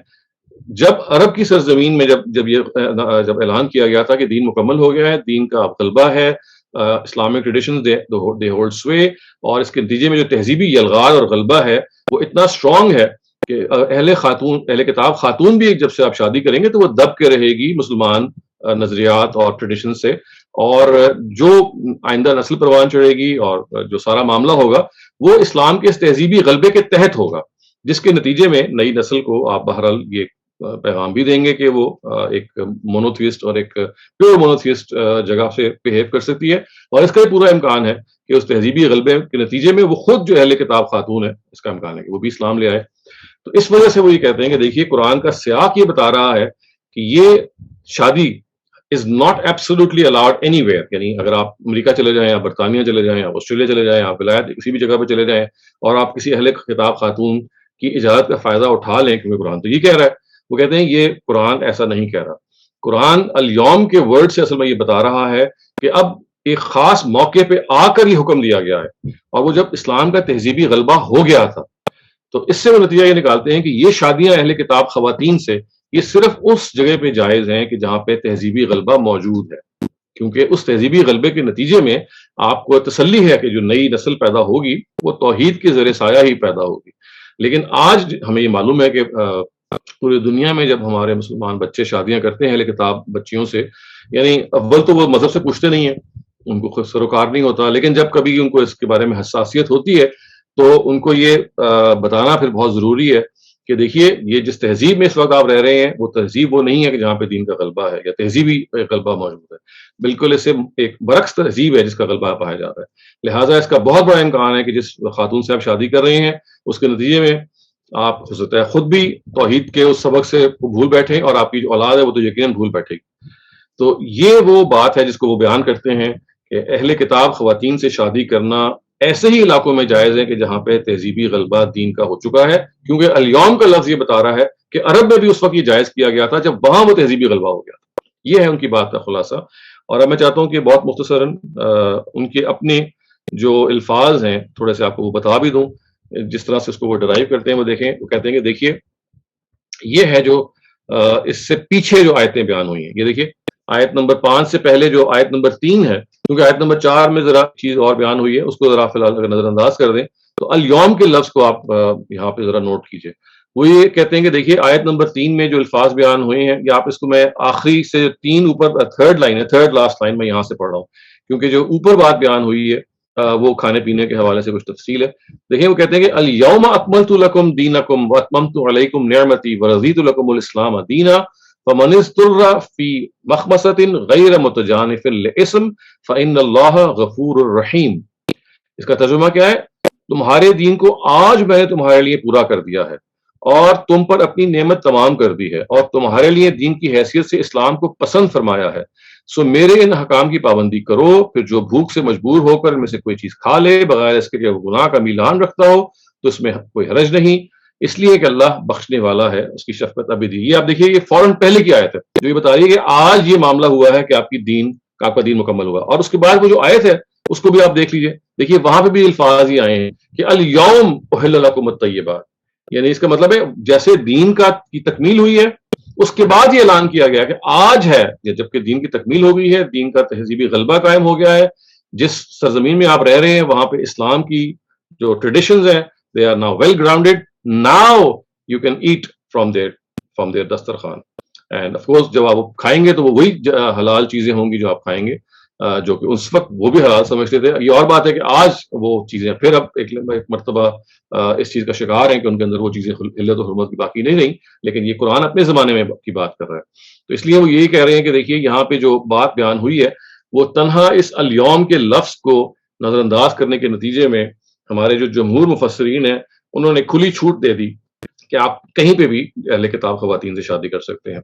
جب عرب کی سرزمین میں جب اعلان کیا گیا تھا کہ دین مکمل ہو گیا ہے، دین کا غلبہ ہے، اسلامک ٹریڈیشنز دے ہولڈ سوے، اور اس کے نتیجے میں جو تہذیبی یلغار اور غلبہ ہے وہ اتنا اسٹرانگ ہے کہ اہل کتاب خاتون بھی جب سے آپ شادی کریں گے تو وہ دب کے رہے گی مسلمان نظریات اور ٹریڈیشن سے، اور جو آئندہ نسل پروان چڑھے گی اور جو سارا معاملہ ہوگا وہ اسلام کے اس تہذیبی غلبے کے تحت ہوگا، جس کے نتیجے میں نئی نسل کو آپ بہرحال یہ پیغام بھی دیں گے کہ وہ ایک مونوتھیسٹ اور ایک پیور مونوتھیسٹ جگہ سے بہیو کر سکتی ہے، اور اس کا پورا امکان ہے کہ اس تہذیبی غلبے کے نتیجے میں وہ خود جو اہل کتاب خاتون ہے اس کا امکان ہے کہ وہ بھی اسلام لے آئے. تو اس وجہ سے وہ یہ کہتے ہیں کہ دیکھیے قرآن کا سیاق یہ بتا رہا ہے کہ یہ شادی is not absolutely allowed any where, یعنی اگر آپ امریکہ چلے جائیں، آپ برطانیہ چلے جائیں، آپ آسٹریلیا چلے جائیں، آپ ولایت کسی بھی جگہ پہ چلے جائیں اور آپ کسی اہل کتاب خاتون کی اجازت کا فائدہ اٹھا لیں، کیونکہ قرآن تو یہ کہہ رہا ہے. وہ کہتے ہیں یہ قرآن ایسا نہیں کہہ رہا. قرآن الیوم کے ورڈ سے اصل میں یہ بتا رہا ہے کہ اب ایک خاص موقع پہ آ کر یہ حکم دیا گیا ہے، اور وہ جب اسلام کا تہذیبی غلبہ ہو گیا تھا. تو اس سے وہ نتیجہ یہ نکالتے ہیں کہ یہ شادیاں اہل کتاب خواتین سے یہ صرف اس جگہ پہ جائز ہیں کہ جہاں پہ تہذیبی غلبہ موجود ہے، کیونکہ اس تہذیبی غلبے کے نتیجے میں آپ کو تسلی ہے کہ جو نئی نسل پیدا ہوگی وہ توحید کے زیر سایہ ہی پیدا ہوگی. لیکن آج ہمیں یہ معلوم ہے کہ پوری دنیا میں جب ہمارے مسلمان بچے شادیاں کرتے ہیں اہل کتاب بچیوں سے، یعنی اول تو وہ مذہب سے پوچھتے نہیں ہیں، ان کو خود سروکار نہیں ہوتا، لیکن جب کبھی ان کو اس کے بارے میں حساسیت ہوتی ہے تو ان کو یہ بتانا پھر بہت ضروری ہے کہ دیکھیے یہ جس تہذیب میں اس وقت آپ رہ رہے ہیں وہ تہذیب وہ نہیں ہے کہ جہاں پہ دین کا غلبہ ہے یا تہذیبی غلبہ موجود ہے، بالکل اس سے ایک برعکس تہذیب ہے جس کا غلبہ پایا جا رہا ہے. لہٰذا اس کا بہت بڑا امکان ہے کہ جس خاتون سے آپ شادی کر رہے ہیں اس کے نتیجے میں آپ ہو سکتا ہے خود بھی توحید کے اس سبق سے بھول بیٹھیں، اور آپ کی جو اولاد ہے وہ تو یقیناً بھول بیٹھے گی. تو یہ وہ بات ہے جس کو وہ بیان کرتے ہیں کہ اہل کتاب خواتین سے شادی کرنا ایسے ہی علاقوں میں جائز ہے کہ جہاں پہ تہذیبی غلبہ دین کا ہو چکا ہے، کیونکہ الیوم کا لفظ یہ بتا رہا ہے کہ عرب میں بھی اس وقت یہ جائز کیا گیا تھا جب وہاں وہ تہذیبی غلبہ ہو گیا تھا. یہ ہے ان کی بات کا خلاصہ. اور اب میں چاہتا ہوں کہ بہت مختصراً ان کے اپنے جو الفاظ ہیں تھوڑے سے آپ کو وہ بتا بھی دوں، جس طرح سے اس کو وہ ڈرائیو کرتے ہیں. وہ دیکھیں، وہ کہتے ہیں کہ دیکھیے یہ ہے جو اس سے پیچھے جو آیتیں بیان ہوئی ہیں، یہ دیکھیے آیت نمبر 5 سے پہلے جو آیت نمبر 3 ہے، کیونکہ آیت نمبر 4 میں ذرا چیز اور بیان ہوئی ہے، اس کو ذرا فی الحال اگر نظر انداز کر دیں تو الیوم کے لفظ کو آپ یہاں پہ ذرا نوٹ کیجئے. وہ یہ کہتے ہیں کہ دیکھیے آیت نمبر 3 میں جو الفاظ بیان ہوئے ہیں، یا آپ اس کو میں آخری سے 3 اوپر تھرڈ لائن ہے، تھرڈ لاسٹ لائن میں یہاں سے پڑھ رہا ہوں، کیونکہ جو اوپر بات بیان ہوئی ہے وہ کھانے پینے کے حوالے سے کچھ تفصیل ہے. دیکھیں وہ کہتے ہیں کہ الیوم اکملت لکم دینکم واتممت علیکم نعمتی ورضیت لکم الاسلام دینا فمن اضطر فی مخمصۃ غیر متجانف لإثم فإن اللہ غفور الرحیم. اس کا ترجمہ کیا ہے؟ تمہارے دین کو آج میں نے تمہارے لیے پورا کر دیا ہے اور تم پر اپنی نعمت تمام کر دی ہے اور تمہارے لیے دین کی حیثیت سے اسلام کو پسند فرمایا ہے، سو میرے ان حکام کی پابندی کرو. پھر جو بھوک سے مجبور ہو کر ان میں سے کوئی چیز کھا لے بغیر اس کے کہ وہ گناہ کا میلان رکھتا ہو تو اس میں کوئی حرج نہیں، اس لیے کہ اللہ بخشنے والا ہے، اس کی شفقت ابھی دی۔ یہ آپ دیکھیے، یہ فوراً پہلے کی آیت ہے جو یہ بتا رہی ہے کہ آج یہ معاملہ ہوا ہے کہ آپ کا دین مکمل ہوا، اور اس کے بعد وہ جو آیت ہے اس کو بھی آپ دیکھ لیجئے، دیکھیے وہاں پہ بھی الفاظ ہی آئے ہیں کہ الیوم احل لکم الطیبات، یعنی اس کا مطلب ہے جیسے دین کی تکمیل ہوئی ہے، اس کے بعد یہ اعلان کیا گیا کہ آج ہے، جبکہ دین کی تکمیل ہو گئی ہے، دین کا تہذیبی غلبہ قائم ہو گیا ہے، جس سرزمین میں آپ رہ رہے ہیں وہاں پہ اسلام کی جو ٹریڈیشنز ہیں they are now well grounded. Now you can eat from their دسترخوان. And of course جب آپ کھائیں گے تو وہ وہی حلال چیزیں ہوں گی جو آپ کھائیں گے، جو کہ اس وقت وہ بھی حلال سمجھتے تھے۔ یہ اور بات ہے کہ آج وہ چیزیں پھر اب ایک مرتبہ اس چیز کا شکار ہیں کہ ان کے اندر وہ چیزیں علت و حرمت کی باقی نہیں رہیں، لیکن یہ قرآن اپنے زمانے میں کی بات کر رہا ہے۔ تو اس لیے وہ یہی کہہ رہے ہیں کہ دیکھیے یہاں پہ جو بات بیان ہوئی ہے وہ تنہا اس الیوم کے لفظ کو نظر انداز کرنے کے نتیجے میں ہمارے جو جمہور مفسرین ہیں انہوں نے کھلی چھوٹ دے دی کہ آپ کہیں پہ بھی اہل کتاب خواتین سے شادی کر سکتے ہیں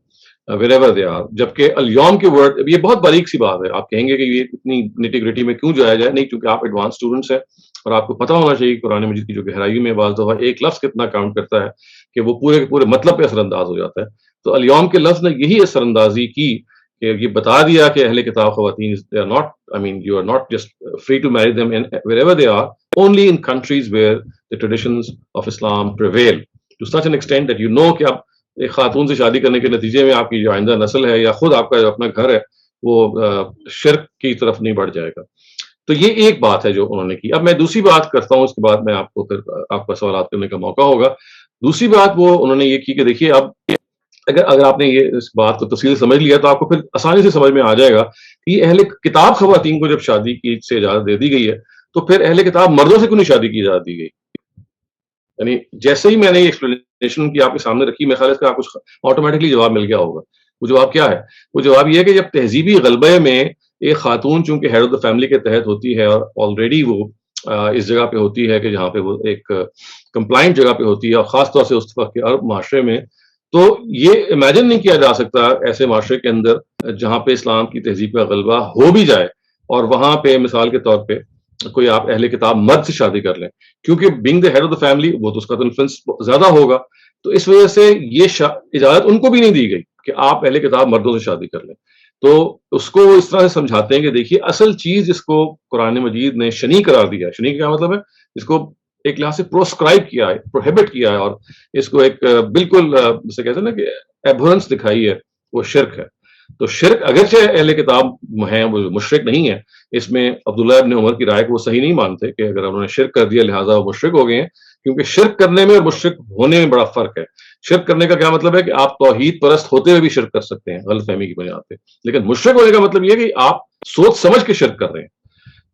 wherever they are، جبکہ الیوم کے ورڈ، یہ بہت باریک سی بات ہے، آپ کہیں گے کہ یہ اتنی نیٹی گریٹی میں کیوں جایا جائے، نہیں، چونکہ آپ ایڈوانس اسٹوڈنٹس ہیں اور آپ کو پتہ ہونا چاہیے کہ قرآن مجید کی جو گہرائی میں بعض دفعہ ایک لفظ کتنا کاؤنٹ کرتا ہے کہ وہ پورے کے پورے مطلب پہ اثر انداز ہو جاتا ہے۔ تو الیوم کے لفظ نے یہی اثر اندازی کی کہ یہ بتا دیا کہ اہل کتاب خواتین they are not, I mean you are not just free to marry them wherever they are, only in countries where the traditions of Islam prevail to such an extent that you know کہ اب ایک خاتون سے شادی کرنے کے نتیجے میں آپ کی جو آئندہ نسل ہے یا خود آپ کا جو اپنا گھر ہے وہ شرک کی طرف نہیں بڑھ جائے گا۔ تو یہ ایک بات ہے جو انہوں نے کی۔ اب میں دوسری بات کرتا ہوں، اس کے بعد میں آپ کو پھر آپ کا سوالات کرنے کا موقع ہوگا۔ دوسری بات وہ انہوں نے یہ کی کہ دیکھیے اب اگر آپ نے یہ اس بات کو تفصیل سمجھ لیا تو آپ کو پھر آسانی سے سمجھ میں آ جائے گا کہ یہ اہل کتاب خواتین کو جب شادی کی سے اجازت دے دی گئی ہے تو پھر اہل کتاب مردوں سے کیوں نہیں شادی کی اجازت دی گئی؟ یعنی جیسے ہی میں نے یہ ایکسپلینیشن کی آپ کے سامنے رکھی، میرے خیال اس کا کچھ آٹومیٹکلی جواب مل گیا ہوگا۔ وہ جواب کیا ہے؟ وہ جواب یہ ہے کہ جب تہذیبی غلبے میں ایک خاتون چونکہ ہیڈ آف دا فیملی کے تحت ہوتی ہے اور آلریڈی وہ اس جگہ پہ ہوتی ہے کہ جہاں پہ وہ ایک کمپلائنٹ جگہ پہ ہوتی ہے، اور خاص طور سے اس وقت کے عرب معاشرے میں، تو یہ امیجن نہیں کیا جا سکتا ایسے معاشرے کے اندر جہاں پہ اسلام کی تہذیب کا غلبہ ہو بھی جائے اور وہاں پہ مثال کے طور پہ کوئی آپ اہل کتاب مرد سے شادی کر لیں، کیونکہ being the head of the family وہ تو اس کا تو انفلوئنس زیادہ ہوگا، تو اس وجہ سے یہ اجازت ان کو بھی نہیں دی گئی کہ آپ اہل کتاب مردوں سے شادی کر لیں۔ تو اس کو وہ اس طرح سے سمجھاتے ہیں کہ دیکھیے اصل چیز جس کو قرآن مجید نے شنیع قرار دیا ہے، شنیع کا کیا مطلب ہے؟ اس کو ایک لحاظ سے پروسکرائب کیا ہے، پروہیبٹ کیا ہے، اور اس کو ایک بالکل جسے کہتے ہیں نا کہ ایبہرنس دکھائی ہے، وہ شرک ہے۔ تو شرک اگرچہ اہل کتاب ہیں وہ مشرک نہیں ہے، اس میں عبداللہ ابن عمر کی رائے کو وہ صحیح نہیں مانتے کہ اگر انہوں نے شرک کر دیا لہٰذا وہ مشرک ہو گئے ہیں، کیونکہ شرک کرنے میں اور مشرک ہونے میں بڑا فرق ہے۔ شرک کرنے کا کیا مطلب ہے کہ آپ توحید پرست ہوتے ہوئے بھی شرک کر سکتے ہیں غلط فہمی کی بنیاد پہ، لیکن مشرک ہونے کا مطلب یہ ہے کہ آپ سوچ سمجھ کے شرک کر رہے ہیں۔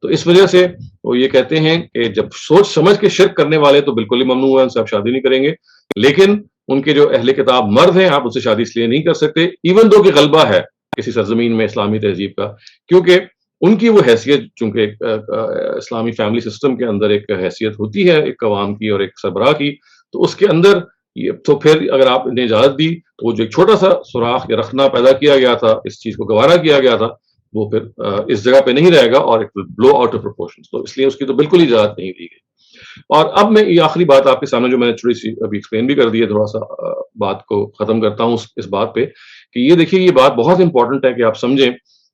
تو اس وجہ سے وہ یہ کہتے ہیں کہ جب سوچ سمجھ کے شرک کرنے والے تو بالکل ہی ممنوع ہے، ان سے آپ شادی نہیں کریں گے، لیکن ان کے جو اہل کتاب مرد ہیں آپ ان سے شادی اس لیے نہیں کر سکتے ایون دو کہ غلبہ ہے کسی سرزمین میں اسلامی تہذیب کا، کیونکہ ان کی وہ حیثیت چونکہ اسلامی فیملی سسٹم کے اندر ایک حیثیت ہوتی ہے ایک عوام کی اور ایک سربراہ کی، تو اس کے اندر تو پھر اگر آپ نے اجازت دی تو وہ جو ایک چھوٹا سا سوراخ یا رخنا پیدا کیا گیا تھا، اس چیز کو گوارا کیا گیا تھا، وہ پھر اس جگہ پہ نہیں رہے گا اور بلو آؤٹ آف پروپورشن، تو اس لیے اس کی تو بالکل اجازت نہیں دی گئی۔ اور اب میں یہ آخری بات آپ کے سامنے جو میں نے تھوڑی سی ابھی ایکسپلین بھی کر دی ہے، تھوڑا سا بات کو ختم کرتا ہوں اس بات پہ کہ یہ دیکھیے یہ بات بہت امپورٹنٹ ہے کہ آپ سمجھیں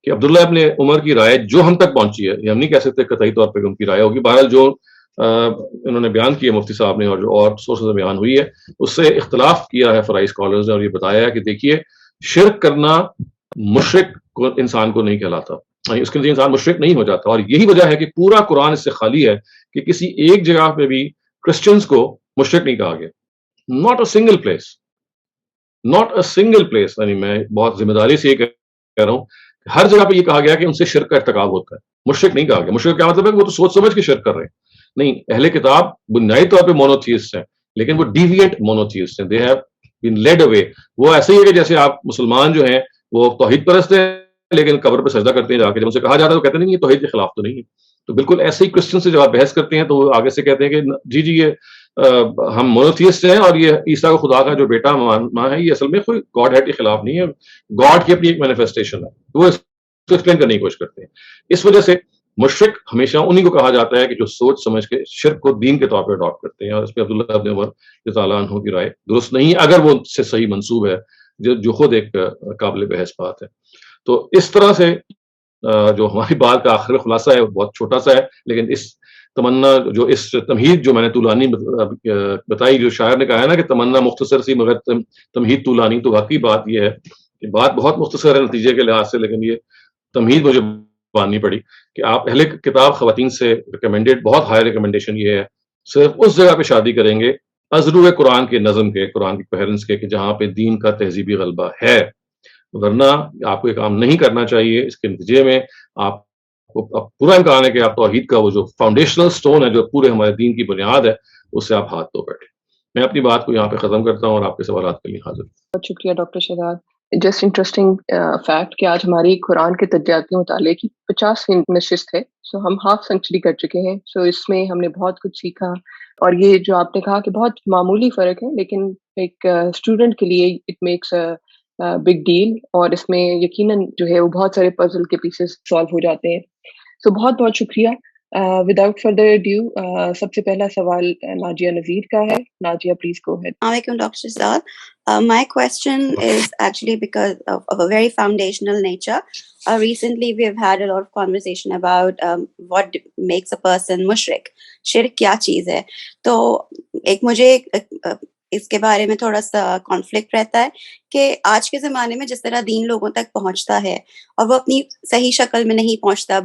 کہ عبداللہ ابن عمر کی رائے جو ہم تک پہنچی ہے، یہ ہم نہیں کہہ سکتے قطعی طور پہ ان کی رائے ہوگی، بہرحال جو انہوں نے بیان کیا مفتی صاحب نے اور جو اور سورسز میں بیان ہوئی ہے اس سے اختلاف کیا ہے فرائی اسکالرز نے، اور یہ بتایا ہے کہ دیکھیے شرک کرنا مشرک انسان کو نہیں کہلاتا، اس کے لیے انسان مشرک نہیں ہو جاتا، اور یہی وجہ ہے کہ پورا قرآن اس سے خالی ہے کہ کسی ایک جگہ پہ بھی کرسچنز کو مشرک نہیں کہا گیا، not a single place, not a single place, یعنی میں بہت ذمہ داری سے یہ کہہ رہا ہوں، ہر جگہ پہ یہ کہا گیا کہ ان سے شرک کا ارتکاب ہوتا ہے، مشرک نہیں کہا گیا۔ مشرک کیا مطلب ہے کہ وہ تو سوچ سمجھ کے شرک کر رہے ہیں، نہیں، اہل کتاب بنیادی طور پہ مونوتھیسٹ ہیں لیکن وہ ڈیویئنٹ مونوتھیسٹ ہیں، دے ہیو بین لیڈ اوے، وہ ایسے ہی ہے کہ جیسے آپ مسلمان جو ہیں وہ توحید پرست ہیں لیکن قبر پہ سجدہ کرتے ہیں جا کے، جب ان سے کہا جاتا ہے تو کہتے ہیں نہیں یہ توحید کے خلاف تو نہیں ہے، تو بالکل ایسے ہی کرسچن سے جب آپ بحث کرتے ہیں تو وہ آگے سے کہتے ہیں کہ جی یہ ہم مونوتھیسٹ ہیں اور یہ عیسیٰ کو خدا کا جو بیٹا ماں ہے یہ اصل میں کوئی گاڈ ہیڈ کے خلاف نہیں ہے، گاڈ کی اپنی ایک مینیفیسٹیشن ہے، وہ ایکسپلین کرنے کی کوشش کرتے ہیں۔ اس وجہ سے مشرک ہمیشہ انہیں کو کہا جاتا ہے کہ جو سوچ سمجھ کے شرک کو دین کے طور پہ اڈاپٹ کرتے ہیں, اور اس پہ عبداللہ ابن عمر رضی اللہ عنہ کی رائے درست نہیں اگر وہ سے صحیح منسوب ہے, جو خود ایک قابل بحث بات ہے. تو اس طرح سے جو ہماری بات کا آخر خلاصہ ہے وہ بہت چھوٹا سا ہے, لیکن اس تمنا جو اس تمہید جو میں نے طولانی بتائی, جو شاعر نے کہا ہے نا کہ تمنا مختصر سی مگر تمہید طولانی, تو واقعی بات یہ ہے کہ بات بہت مختصر ہے نتیجے کے لحاظ سے, لیکن یہ تمہید مجھے باندھنی پڑی کہ آپ اہل کتاب خواتین سے ریکمینڈیڈ بہت ہائی ریکمینڈیشن یہ ہے, صرف اس جگہ پہ شادی کریں گے ازرو قرآن کے نظم کے, قرآن کی کوہرنس کے, کہ جہاں پہ دین کا تہذیبی غلبہ ہے. ورنہ آپ کو یہ کام نہیں کرنا چاہیے. اس کے نتیجے میں آپ کو پورا امکان ہے کہ آپ توحید کا وہ جو فاؤنڈیشنل سٹون ہے, جو پورے ہمارے دین کی بنیاد ہے, اس سے آپ ہاتھ دھو بیٹھے. میں اپنی بات کو یہاں پہ ختم کرتا ہوں اور آپ کے سوالات کے لیے حاضر. بہت شکریہ doctor Shahzad. Just interesting fact کہ آج ہماری قرآن کے تجزیاتی مطالعے کی 50ویں نشست ہے. سو ہم ہاف سینچری کر چکے ہیں. سو اس میں ہم نے بہت کچھ سیکھا, اور یہ جو آپ نے کہا کہ بہت معمولی فرق ہے, لیکن ایک اسٹوڈنٹ کے لیے اٹ میکس بگ ڈیل, اور اس میں یقیناً جو ہے وہ بہت سارے پزل کے پیسز سالو ہو جاتے ہیں. سو بہت بہت شکریہ. وداؤٹ فردر ڈیو سب سے پہلا سوال ناجیہ نذیر کا ہے. Najia please go ahead. Alaikum, Dr. Shahzad. My question is actually because of a very foundational nature. Recently, we have had a lot of conversation about what makes a person mushrik. Shirk kya cheez hai? تو ایک مجھے اس کے بارے میں تھوڑا سا conflict رہتا ہے کہ آج کے زمانے میں جس طرح دین لوگوں تک پہنچتا ہے اور وہ اپنی صحیح شکل میں نہیں پہنچتا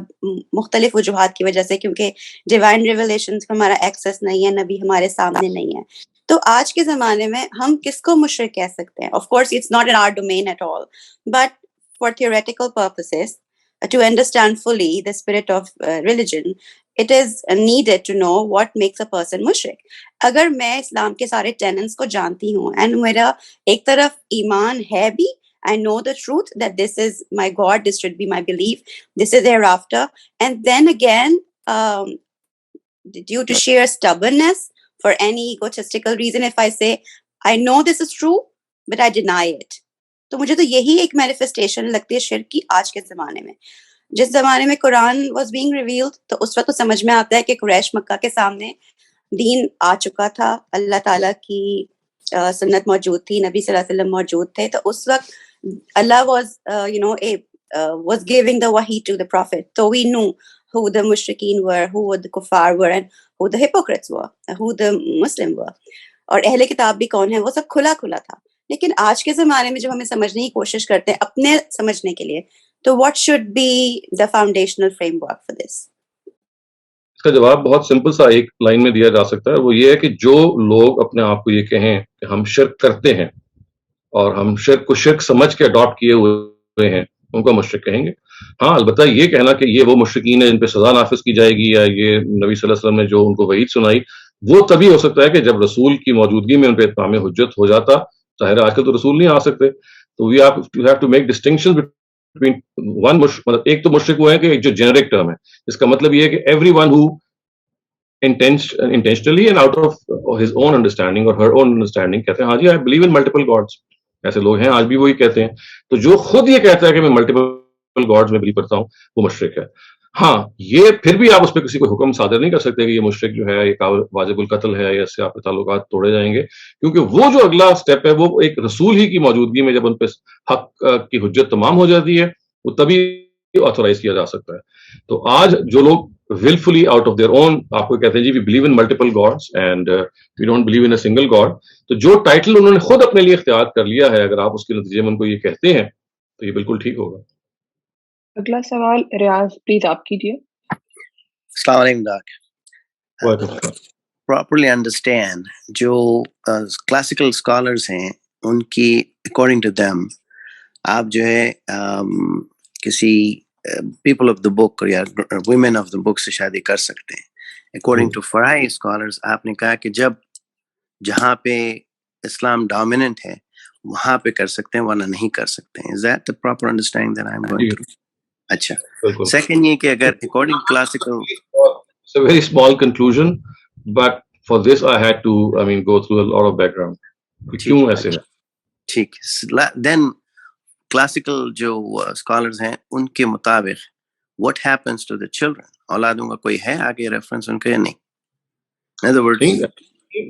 مختلف وجوہات کی وجہ سے, کیونکہ ڈیوائن ریویلیشنز کا ہمارا ایکسیس نہیں ہے, نبی ہمارے سامنے نہیں ہے. تو آج کے زمانے میں ہم کس کو مشرک کہہ سکتے ہیں؟ Of course it's not in our domain at all, but for theoretical purposes to understand fully the spirit of religion, it is needed to know what makes a person mushrik. اگر میں اسلام کے سارے ٹیننٹس کو جانتی ہوں and میرا ایک طرف ایمان ہے بھی, I know the truth that this is my God, this should be my belief, this is hereafter, and then again due to sheer stubbornness, for any egotistical reason, if I say I know this is true but I deny it, تو مجھے تو یہی ایک manifestation لگتی ہے شرک کی آج کے زمانے میں. جس زمانے میں قرآن واز بینگ ریویلڈ تو اس وقت تو سمجھ میں آتا ہے کہ قریش مکہ کے سامنے دین آ چکا تھا, اللہ تعالیٰ کی سنت موجود تھی, نبی صلی اللہ علیہ وسلم موجود تھے. تو اس وقت اللہ was was giving the wahi to the prophet, so we knew who the mushrikeen were, who the kuffar were, and who the hypocrites were, who the Muslim were, اور اہل کتاب بھی کون ہے, وہ سب کھلا کھلا تھا. لیکن آج کے زمانے میں جب ہمیں سمجھنے کی کوشش کرتے ہیں اپنے سمجھنے کے لیے, تو what should be the foundational framework for this? اس کا جواب بہت سمپل سا ایک لائن میں دیا جا سکتا ہے, وہ یہ ہے کہ جو لوگ اپنے آپ کو یہ کہیں کہ ہم شرک کرتے ہیں اور ہم شرک کو شرک سمجھ کے اڈاپٹ کیے ہوئے ہیں, ان کو مشرک کہیں گے. ہاں البتہ یہ کہنا کہ یہ وہ مشرکین ہیں جن پہ سزا نافذ کی جائے گی, یا یہ نبی صلی اللہ علیہ وسلم نے جو ان کو وعید سنائی, وہ تبھی ہو سکتا ہے کہ جب رسول کی موجودگی میں ان پہ اتمام حجت ہو جاتا. ظاہر آج کل تو رسول نہیں آ سکتے, تو we have to make distinction between one, مطلب ایک تو مشرک وہ ہے کہ ایک جو جنرک ٹرم ہے, اس کا مطلب یہ ہے کہ every one who intentionally and out of his own understanding or her own understanding کہتے ہیں ہاں جی I believe in multiple gods. ایسے لوگ ہیں آج بھی وہی کہتے ہیں. تو جو خود یہ کہتا ہے کہ میں ملٹیپل گاڈز میں بلیو کرتا ہوں, وہ مشرک ہے. ہاں یہ پھر بھی آپ اس پہ کسی کو حکم صادر نہیں کر سکتے کہ یہ مشرک جو ہے یہ واجب القتل ہے, یا اس سے آپ کے تعلقات توڑے جائیں گے, کیونکہ وہ جو اگلا سٹیپ ہے وہ ایک رسول ہی کی موجودگی میں جب ان پہ حق کی حجت تمام ہو جاتی ہے, وہ تبھی آتھورائز کیا جا سکتا ہے. تو آج جو لوگ willfully out of their own آپ کو کہتے ہیں جی we believe in multiple gods and we don't believe in a single god, تو جو ٹائٹل انہوں نے خود اپنے لیے اختیار کر لیا ہے, اگر آپ اس کے نتیجے میں ان کو یہ کہتے ہیں تو یہ بالکل ٹھیک ہوگا. اگلا سوال ریاض پلیز آپ کیجیے. السلام علیکم ڈاکٹر. پراپرلی انڈرسٹینڈ جو کلاسیکل اسکالرس ہیں ان کی اکارڈنگ ٹو دیم آپ جو ہے کسی پیپل آف دا بک یا ویمن آف دا بک سے شادی کر سکتے ہیں. اکارڈنگ ٹو فرائی اسکالرس آپ نے کہا کہ جب جہاں پہ اسلام ڈومیننٹ ہے وہاں پہ کر سکتے ہیں, ورنہ نہیں کر سکتے ہیں. Is that the proper understanding that I am going through? اچھا. سیکنڈ یہ کہ اگر according classical It's a very small conclusion, but for this I had to, go through a lot of background. کیوں ایسے ہے؟ ٹھیک. دین کلاسیکل جو scholars ہیں ان کے مطابق what happens to the children? اولادوں کا کوئی ہے آگے ریفرنس ان کے؟ نہیں. In other words,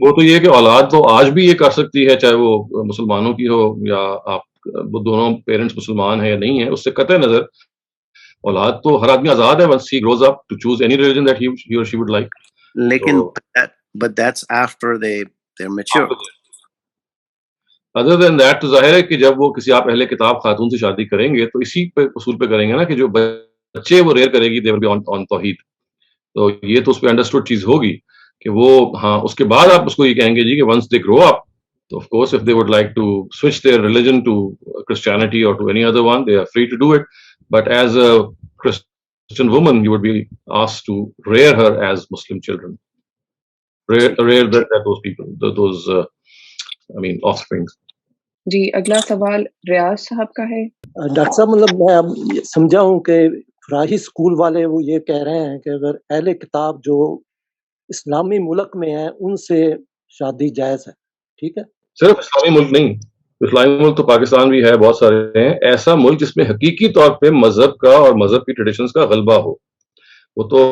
وہ تو یہ کہ اولاد تو آج بھی یہ کر سکتی ہے، چاہے وہ مسلمانوں کی ہو یا آپ وہ دونوں پیرنٹس مسلمان ہیں یا نہیں ہیں، اس سے قطع نظر اولاد تو ہر آدمی آزاد ہے once he grows up to choose any religion that he or she would like. لیکن but that's after they're mature. Other than that تو ظاہر ہے کہ جب وہ کسی آپ اہل کتاب خاتون سے شادی کریں گے تو اسی پہ اصول پہ کریں گے نا کہ جو بچے وہ ریئر کرے گی they will be on توحید. تو یہ تو اس پہ انڈرسٹوڈ چیز ہوگی کہ وہ ہاں اس کے بعد آپ اس کو یہ کہیں گے جی کہ once they grow up تو of course if they would like to switch their religion to Christianity or to any other one they are free to do it, but as a Christian woman you would be asked to rear her as Muslim children, rear those people, those I mean offspring. جی اگلا سوال ریاض صاحب کا ہے. Doctor صاحب مطلب میں سمجھا ہوں کہ فراہی اسکول والے وہ یہ کہہ رہے ہیں کہ اگر اہل کتاب جو اسلامی ملک میں ہیں ان سے شادی جائز ہے. ٹھیک ہے، صرف اسلامی ملک نہیں، اسلامی ملک تو پاکستان بھی ہے، بہت سارے ہیں. ایسا ملک جس میں حقیقی طور پہ مذہب کا اور مذہب کی ٹریڈیشنز کا غلبہ ہو. وہ تو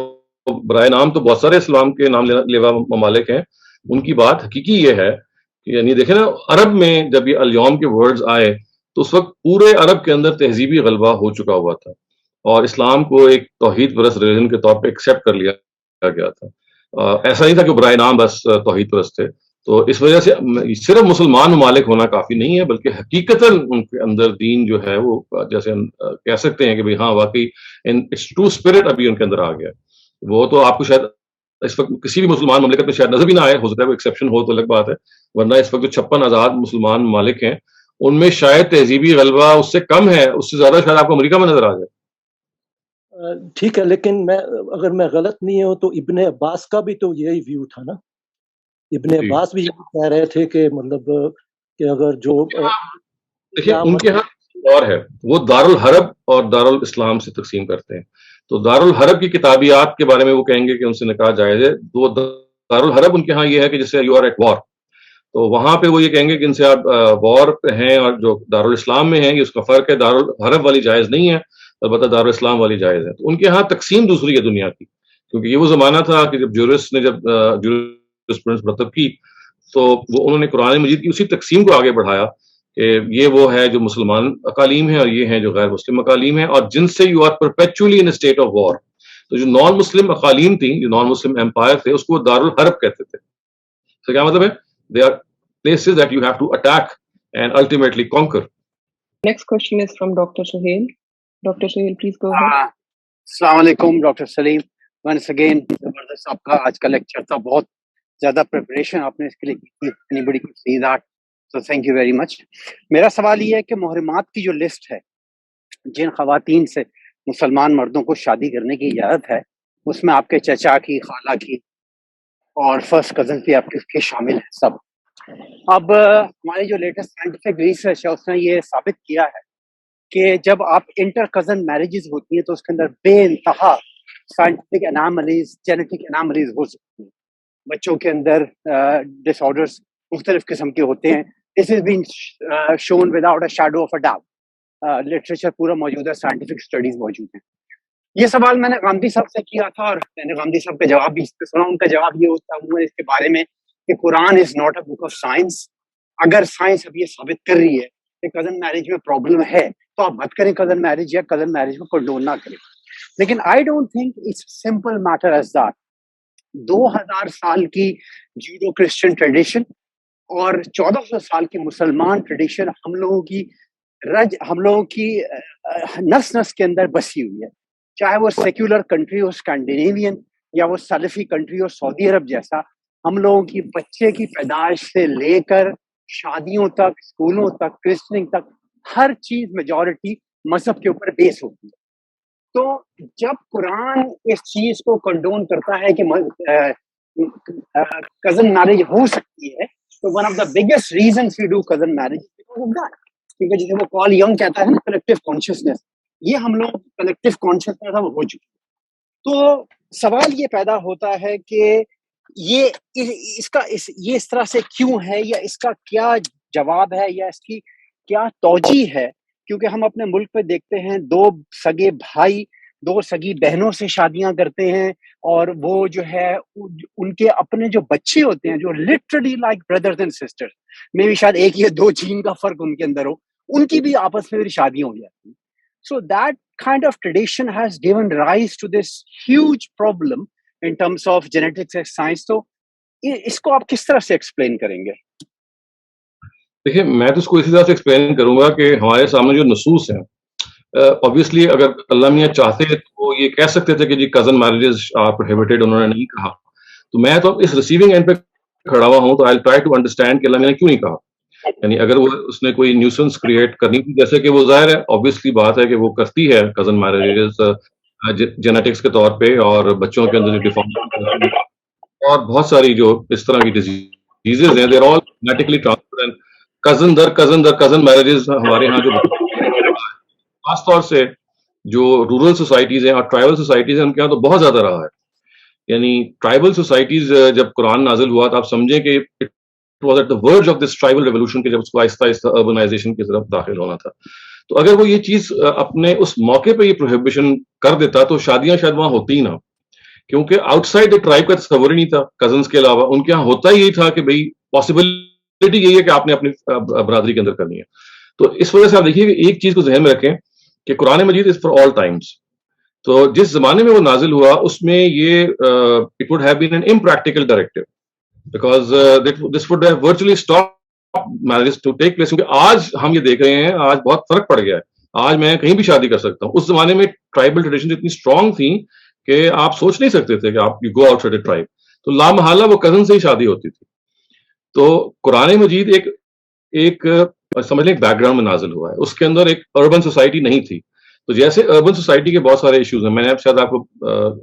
برائے نام تو بہت سارے اسلام کے نام لیوا ممالک ہیں. ان کی بات حقیقی یہ ہے کہ یعنی دیکھیں نا عرب میں جب یہ الیوم کے ورڈز آئے تو اس وقت پورے عرب کے اندر تہذیبی غلبہ ہو چکا ہوا تھا اور اسلام کو ایک توحید پرست ریلیجن کے طور پہ ایکسیپٹ کر لیا گیا تھا. ایسا نہیں تھا کہ برائے نام بس توحید پرست تھے. تو اس وجہ سے صرف مسلمان ممالک ہونا کافی نہیں ہے بلکہ حقیقتاً ان کے اندر دین جو ہے وہ جیسے ہم کہہ سکتے ہیں کہ بھئی ہاں واقعی اٹس ٹرو اسپرٹ ابھی ان کے اندر آ گیا. وہ تو آپ کو شاید اس وقت کسی بھی مسلمان مملکت میں شاید نظر بھی نہ آئے، ہو سکتا ہے وہ ایکسیپشن ہو تو الگ بات ہے، ورنہ اس وقت جو 56 آزاد مسلمان ممالک ہیں ان میں شاید تہذیبی غلبہ اس سے کم ہے، اس سے زیادہ شاید آپ کو امریکہ میں نظر آ جائے. ٹھیک ہے، لیکن میں اگر میں غلط نہیں ہوں تو ابن عباس کا بھی تو یہی ویو تھا نا. ابن عباس بھی یہ کہہ رہے تھے کہ مطلب کہ اگر جو دیکھیں ان کے ہاں اور ہے وہ دارالحرب اور دارالاسلام سے تقسیم کرتے ہیں. تو دارالحرب کی کتابیات کے بارے میں وہ کہیں گے کہ ان سے نکاح جائز ہے. وہ دارالحرب ان کے ہاں یہ ہے کہ جیسے یو آر ایٹ وار، تو وہاں پہ وہ یہ کہیں گے کہ ان سے آپ وار پہ ہیں، اور جو دارالاسلام میں ہیں یہ اس کا فرق ہے، دارالحرب والی جائز نہیں ہے البتہ دارالاسلام والی جائز ہے. تو ان کے ہاں تقسیم دوسری ہے دنیا کی، کیونکہ یہ وہ زمانہ تھا کہ جب جورسٹ نے جب جورسپروڈنس مرتب کی تو وہ انہوں نے قرآن مجید کی اسی تقسیم کو آگے بڑھایا کہ یہ وہ ہے جو مسلمان اقالیم ہیں اور یہ ہیں جو غیر مسلم اقالیم ہیں، اور جن سے you are perpetually in state of war. تو جو نان مسلم اقالیم تھیں، جو نان مسلم امپائر تھے، اس کو دارالحرب کہتے تھے. تو کیا مطلب ہے؟ They are places that you have to attack and ultimately conquer. Next question is from Dr. Suhail. Dr. Suhail, please go ahead. السلام علیکم ڈاکٹر سلیم. ونس اگین زبردست آپ کا آج کا لیکچر تھا، بہت زیادہ پریپریشن آپ نے اس کے لیے کی تھی. Anybody could see that, so thank you very much. میرا سوال یہ ہے کہ محرمات کی جو لسٹ ہے جن خواتین سے مسلمان مردوں کو شادی کرنے کی اجازت ہے، اس میں آپ کے چچا کی، خالہ کی اور فرسٹ کزن بھی آپ کے شامل ہیں سب. اب ہماری جو لیٹسٹ سائنٹیفک ریسرچ ہے اس نے یہ ثابت کیا ہے کہ جب آپ انٹر کزن میرجز ہوتی ہیں تو اس کے اندر بے انتہا سائنٹیفک اناملیز، جینیٹک اناملیز ہو سکتی ہیں. بچوں کے اندر ڈس آرڈرس مختلف قسم کے ہوتے ہیں. This has been shown without a shadow of a doubt. Literature پورا موجود ہے، سائنٹیفک اسٹڈیز موجود ہیں. یہ سوال میں نے غامدی صاحب سے کیا تھا اور میں نے غامدی صاحب کا جواب بھی اس پہ سنا. ان کا جواب یہ ہوتا ہوا اس کے بارے میں کہ Quran is not a book of science. اگر سائنس اب یہ ثابت کر رہی ہے کہ کزن میرج میں پرابلم ہے تو آپ مت کریں کزن میرج، یا کزن میرج کو کنڈول نہ کریں. لیکن I don't think it's simple matter as that. 2000 سال کی جیوڈو کرسچن ٹریڈیشن اور 1400 سال کی مسلمان ٹریڈیشن ہم لوگوں کی نس نس کے اندر بسی ہوئی ہے. چاہے وہ سیکولر کنٹری ہو اسکینڈینیوین یا وہ سلفی کنٹری ہو سعودی عرب جیسا، ہم لوگوں کی بچے کی پیدائش سے لے کر شادیوں تک، اسکولوں تک، کرسچننگ تک، ہر چیز میجورٹی مذہب کے اوپر بیس ہوتی ہے. تو جب قرآن اس چیز کو کنڈون کرتا ہے کہ کزن میرج ہو سکتی ہے، تو one of the biggest reasons we do cousin marriage because of that. کیونکہ جسے وہ پال ینگ کہتا ہے نا کلیکٹیو کانشیسنیس، یہ ہم لوگ کلیکٹیو کانشیسنیس اب ہو چکی. تو سوال یہ پیدا ہوتا ہے کہ یہ اس طرح سے کیوں ہے، یا اس کا کیا جواب ہے، یا اس کی کیا توجیہ ہے. کیونکہ ہم اپنے ملک پہ دیکھتے ہیں 2 سگے بھائی دو سگی بہنوں سے شادیاں کرتے ہیں, اور وہ جو ہے ان کے اپنے جو بچے ہوتے ہیں جو literally like brothers and sisters, میں بھی شاید ایک یا دو جین کا فرق ان کے اندر ہو, ان کی بھی آپس میں شادیاں ہو جاتی ہیں. So that kind of tradition has given rise to this huge problem in terms of genetics and science. تو اس کو آپ کس طرح سے ایکسپلین کریں گے؟ دیکھیں, میں تو اس کو اسی طرح سے ایکسپلین کروں گا کہ ہمارے سامنے جو نصوص ہیں, obviously اگر اللہ میاں چاہتے تو یہ کہہ سکتے تھے کہ جی cousin marriages are prohibited, انہوں نے نہیں کہا. تو میں تو اس ریسیونگ اینڈ پہ کھڑا ہوا ہوں, تو I'll try to understand کہ اللہ میاں نے کیوں نہیں کہا. یعنی اگر وہ اس نے کوئی نیوسنس کریٹ کرنی تھی, جیسے کہ وہ ظاہر ہے obviously بات ہے کہ وہ کرتی ہے cousin marriages جینیٹکس کے طور پہ, اور بچوں کے اندر جو ڈیفارمیشن اور بہت ساری جو اس طرح کی ڈیزیزز ہیں, they're all genetically transferred. Cousin در کزن میرجز ہمارے ہاں جو خاص طور سے جو رورل سوسائٹیز ہیں اور ٹرائبل سوسائٹیز ہیں ان کے یہاں تو بہت زیادہ رہا ہے. یعنی ٹرائبل سوسائٹیز جب قرآن نازل ہوا تو آپ سمجھیں کہ it was at the verge of this tribal revolution کہ جب اس کو آہستہ آہستہ اربنائزیشن کی طرف داخل ہونا تھا. تو اگر وہ یہ چیز اپنے اس موقع پہ یہ پروہیبیشن کر دیتا تو شادیاں شاید وہاں ہوتی ہی نہ, کیونکہ آؤٹ سائڈ دا ٹرائب کا تصور ہی نہیں تھا کزنس کے علاوہ. ان کے یہاں ہوتا ہی یہی تھا کہ بھائی پاسبلٹی یہی ہے کہ آپ نے اپنی برادری کے اندر کرنی ہے. تو اس وجہ سے آپ دیکھیے کہ ایک چیز کو ذہن میں رکھیں کہ قرآن مجید از فار آل ٹائمس. تو جس زمانے میں وہ نازل ہوا اس میں یہ it would have been an impractical directive because this would have virtually stop marriage to take place. کیونکہ آج ہم یہ دیکھ رہے ہیں, آج بہت فرق پڑ گیا ہے. آج میں کہیں بھی شادی کر سکتا ہوں. اس زمانے میں ٹرائبل ٹریڈیشن اتنی اسٹرانگ تھیں کہ آپ سوچ نہیں سکتے تھے کہ آپ you go out side a tribe, تو لامحالہ وہ کزن سے ہی شادی ہوتی تھی. تو قرآن مجید ایک سمجھ لیں ایک بیک گراؤنڈ میں نازل ہوا ہے, اس کے اندر ایک اربن سوسائٹی نہیں تھی. تو جیسے اربن سوسائٹی کے بہت سارے ایشوز ہیں, میں نے اب شاید آپ کو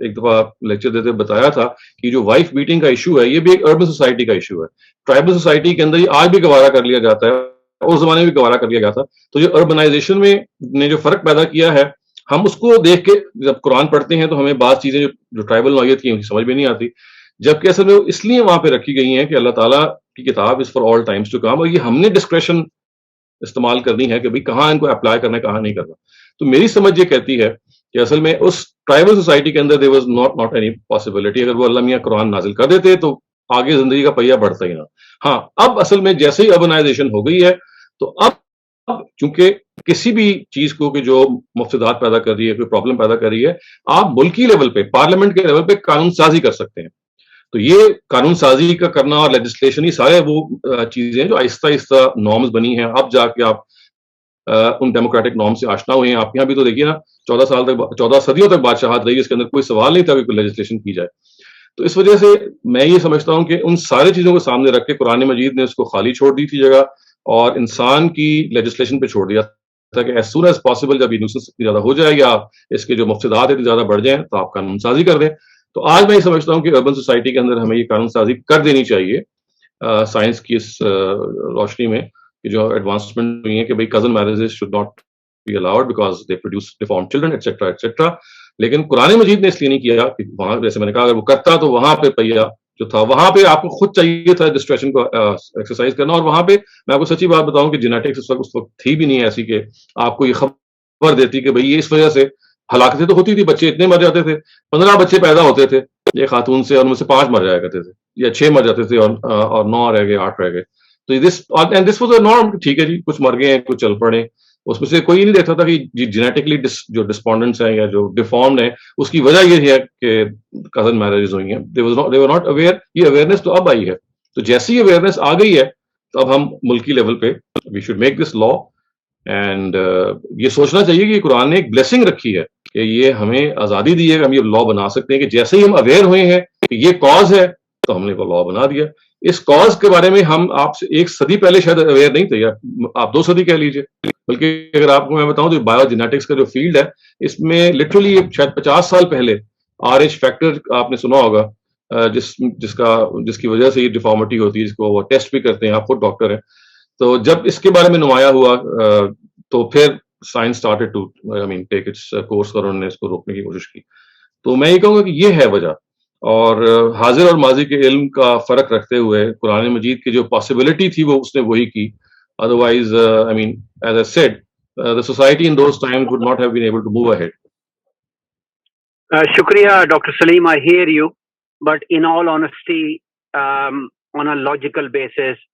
ایک دفعہ لیکچر دیتے بتایا تھا کہ جو وائف بیٹنگ کا ایشو ہے یہ بھی ایک اربن سوسائٹی کا ایشو ہے. ٹرائبل سوسائٹی کے اندر یہ آج بھی گوارا کر لیا جاتا ہے, اس زمانے میں بھی گوارا کر لیا گیا تھا. تو جو اربنائزیشن میں نے جو فرق پیدا کیا ہے, ہم اس کو دیکھ کے جب قرآن پڑھتے ہیں تو ہمیں بعض چیزیں جو ٹرائبل نوعیت کی ہیں سمجھ میں نہیں آتی, جبکہ اصل میں اس لیے وہاں پہ رکھی گئی ہیں کہ اللہ تعالیٰ کی کتاب is for all times to come, اور یہ ہم نے ڈسکریشن استعمال کرنی ہے کہ بھائی کہاں ان کو اپلائی کرنا ہے کہاں نہیں کرنا. تو میری سمجھ یہ کہتی ہے کہ اصل میں اس ٹرائبل سوسائٹی کے اندر there was not any possibility, اگر وہ اللہ میاں قرآن نازل کر دیتے تو آگے زندگی کا پہیہ بڑھتا ہی نہ. ہاں اب اصل میں جیسے ہی اربنائزیشن ہو گئی ہے تو اب چونکہ کسی بھی چیز کو کہ جو مفسدات پیدا کر رہی ہے, کوئی پرابلم پیدا کر رہی ہے, آپ ملکی لیول پہ پارلیمنٹ کے لیول پہ قانون سازی کر سکتے ہیں. تو یہ قانون سازی کا کرنا اور لیجسلیشن, یہ سارے وہ چیزیں جو آہستہ آہستہ نارمز بنی ہیں, اب جا کے آپ ان ڈیموکریٹک نارم سے آشنا ہوئے ہیں. آپ یہاں بھی تو دیکھیے نا 14 صدیوں تک بادشاہت رہی, اس کے اندر کوئی سوال نہیں تھا کہ کوئی لیجسلیشن کی جائے. تو اس وجہ سے میں یہ سمجھتا ہوں کہ ان ساری چیزوں کو سامنے رکھ کے قرآن مجید نے اس کو خالی چھوڑ دی تھی جگہ, اور انسان کی لیجسلیشن پہ چھوڑ دیا تھا کہ ایز سون ایز پاسبل جب یہ نیوسنس اتنی زیادہ ہو جائے یا اس کے جو مفسدات اتنی زیادہ بڑھ جائیں تو آپ قانون سازی کر دیں. تو آج میں یہ سمجھتا ہوں کہ اربن سوسائٹی کے اندر ہمیں یہ قانون سازی کر دینی چاہیے سائنس کی اس روشنی میں کہ جو ایڈوانسمنٹ ہوئی ہیں کہ بھائی cousin marriages should not be allowed because they produce deformed children etcetera etcetera. لیکن قرآن مجید نے اس لیے نہیں کیا کہ وہاں, جیسے میں نے کہا, اگر وہ کرتا تو وہاں پہ پہیا جو تھا وہاں پہ آپ کو خود چاہیے تھا ڈسٹریشن کو ایکسرسائز کرنا. اور وہاں پہ میں آپ کو سچی بات بتاؤں کہ جینیٹکس اس وقت تھی بھی نہیں ایسی کہ آپ کو یہ خبر دیتی کہ بھائی یہ اس وجہ سے ہلاکتیں تو ہوتی تھی, بچے اتنے مر جاتے تھے, 15 بچے پیدا ہوتے تھے ایک خاتون سے, اور ان میں سے 5 مر جایا کرتے تھے یا 6 مر جاتے تھے, اور 9 رہ گئے, 8 رہ گئے. تو دس واز اے نارم, ٹھیک ہے جی کچھ مر گئے ہیں کچھ چل پڑے. اس میں سے کوئی نہیں دیکھتا تھا کہ جینیٹکلی جو ڈسپونڈنٹس ہیں یا جو ڈیفارمڈ ہیں اس کی وجہ یہ ہے کہ کزن میرجز ہوئی ہیں. they were not aware. یہ اویئرنیس تو اب آئی ہے. تو جیسی اویئرنیس آ گئی ہے تو اب ہم ملکی لیول پہ we should make this law, and یہ سوچنا چاہیے کہ قرآن نے ایک بلیسنگ رکھی ہے کہ یہ ہمیں آزادی دی ہے کہ ہم یہ لا بنا سکتے ہیں کہ جیسے ہی ہم اویئر ہوئے ہیں کہ یہ کاز ہے تو ہم نے وہ لا بنا دیا. اس کاز کے بارے میں ہم آپ سے 1 صدی پہلے شاید اویئر نہیں تھے, یا آپ 2 صدی کہہ لیجیے, بلکہ اگر آپ کو میں بتاؤں تو بایو جینیٹکس کا جو فیلڈ ہے اس میں لٹرلی شاید 50 سال پہلے RH فیکٹر آپ نے سنا ہوگا, جس کی وجہ سے یہ ڈیفارمٹی ہوتی ہے, جس کو وہ ٹیسٹ بھی کرتے ہیں, آپ خود ڈاکٹر ہیں. تو جب اس کے بارے میں نمایاں ہوا تو پھر science started to take its course, اور انہوں نے اس کو روکنے کی کوشش کی. تو میں یہ کہوں گا کہ یہ ہے وجہ, اور حاضر اور ماضی کے علم کا فرق رکھتے ہوئے قرآن مجید کی جو پاسبلٹی تھی وہ اس نے وہی کی. Otherwise as I said, the society in those times would not have been able to move ahead. Shukriya, Dr. Salim, I hear you, but in all honesty, on a logical basis,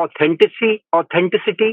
authenticity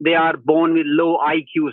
they are born with low IQs.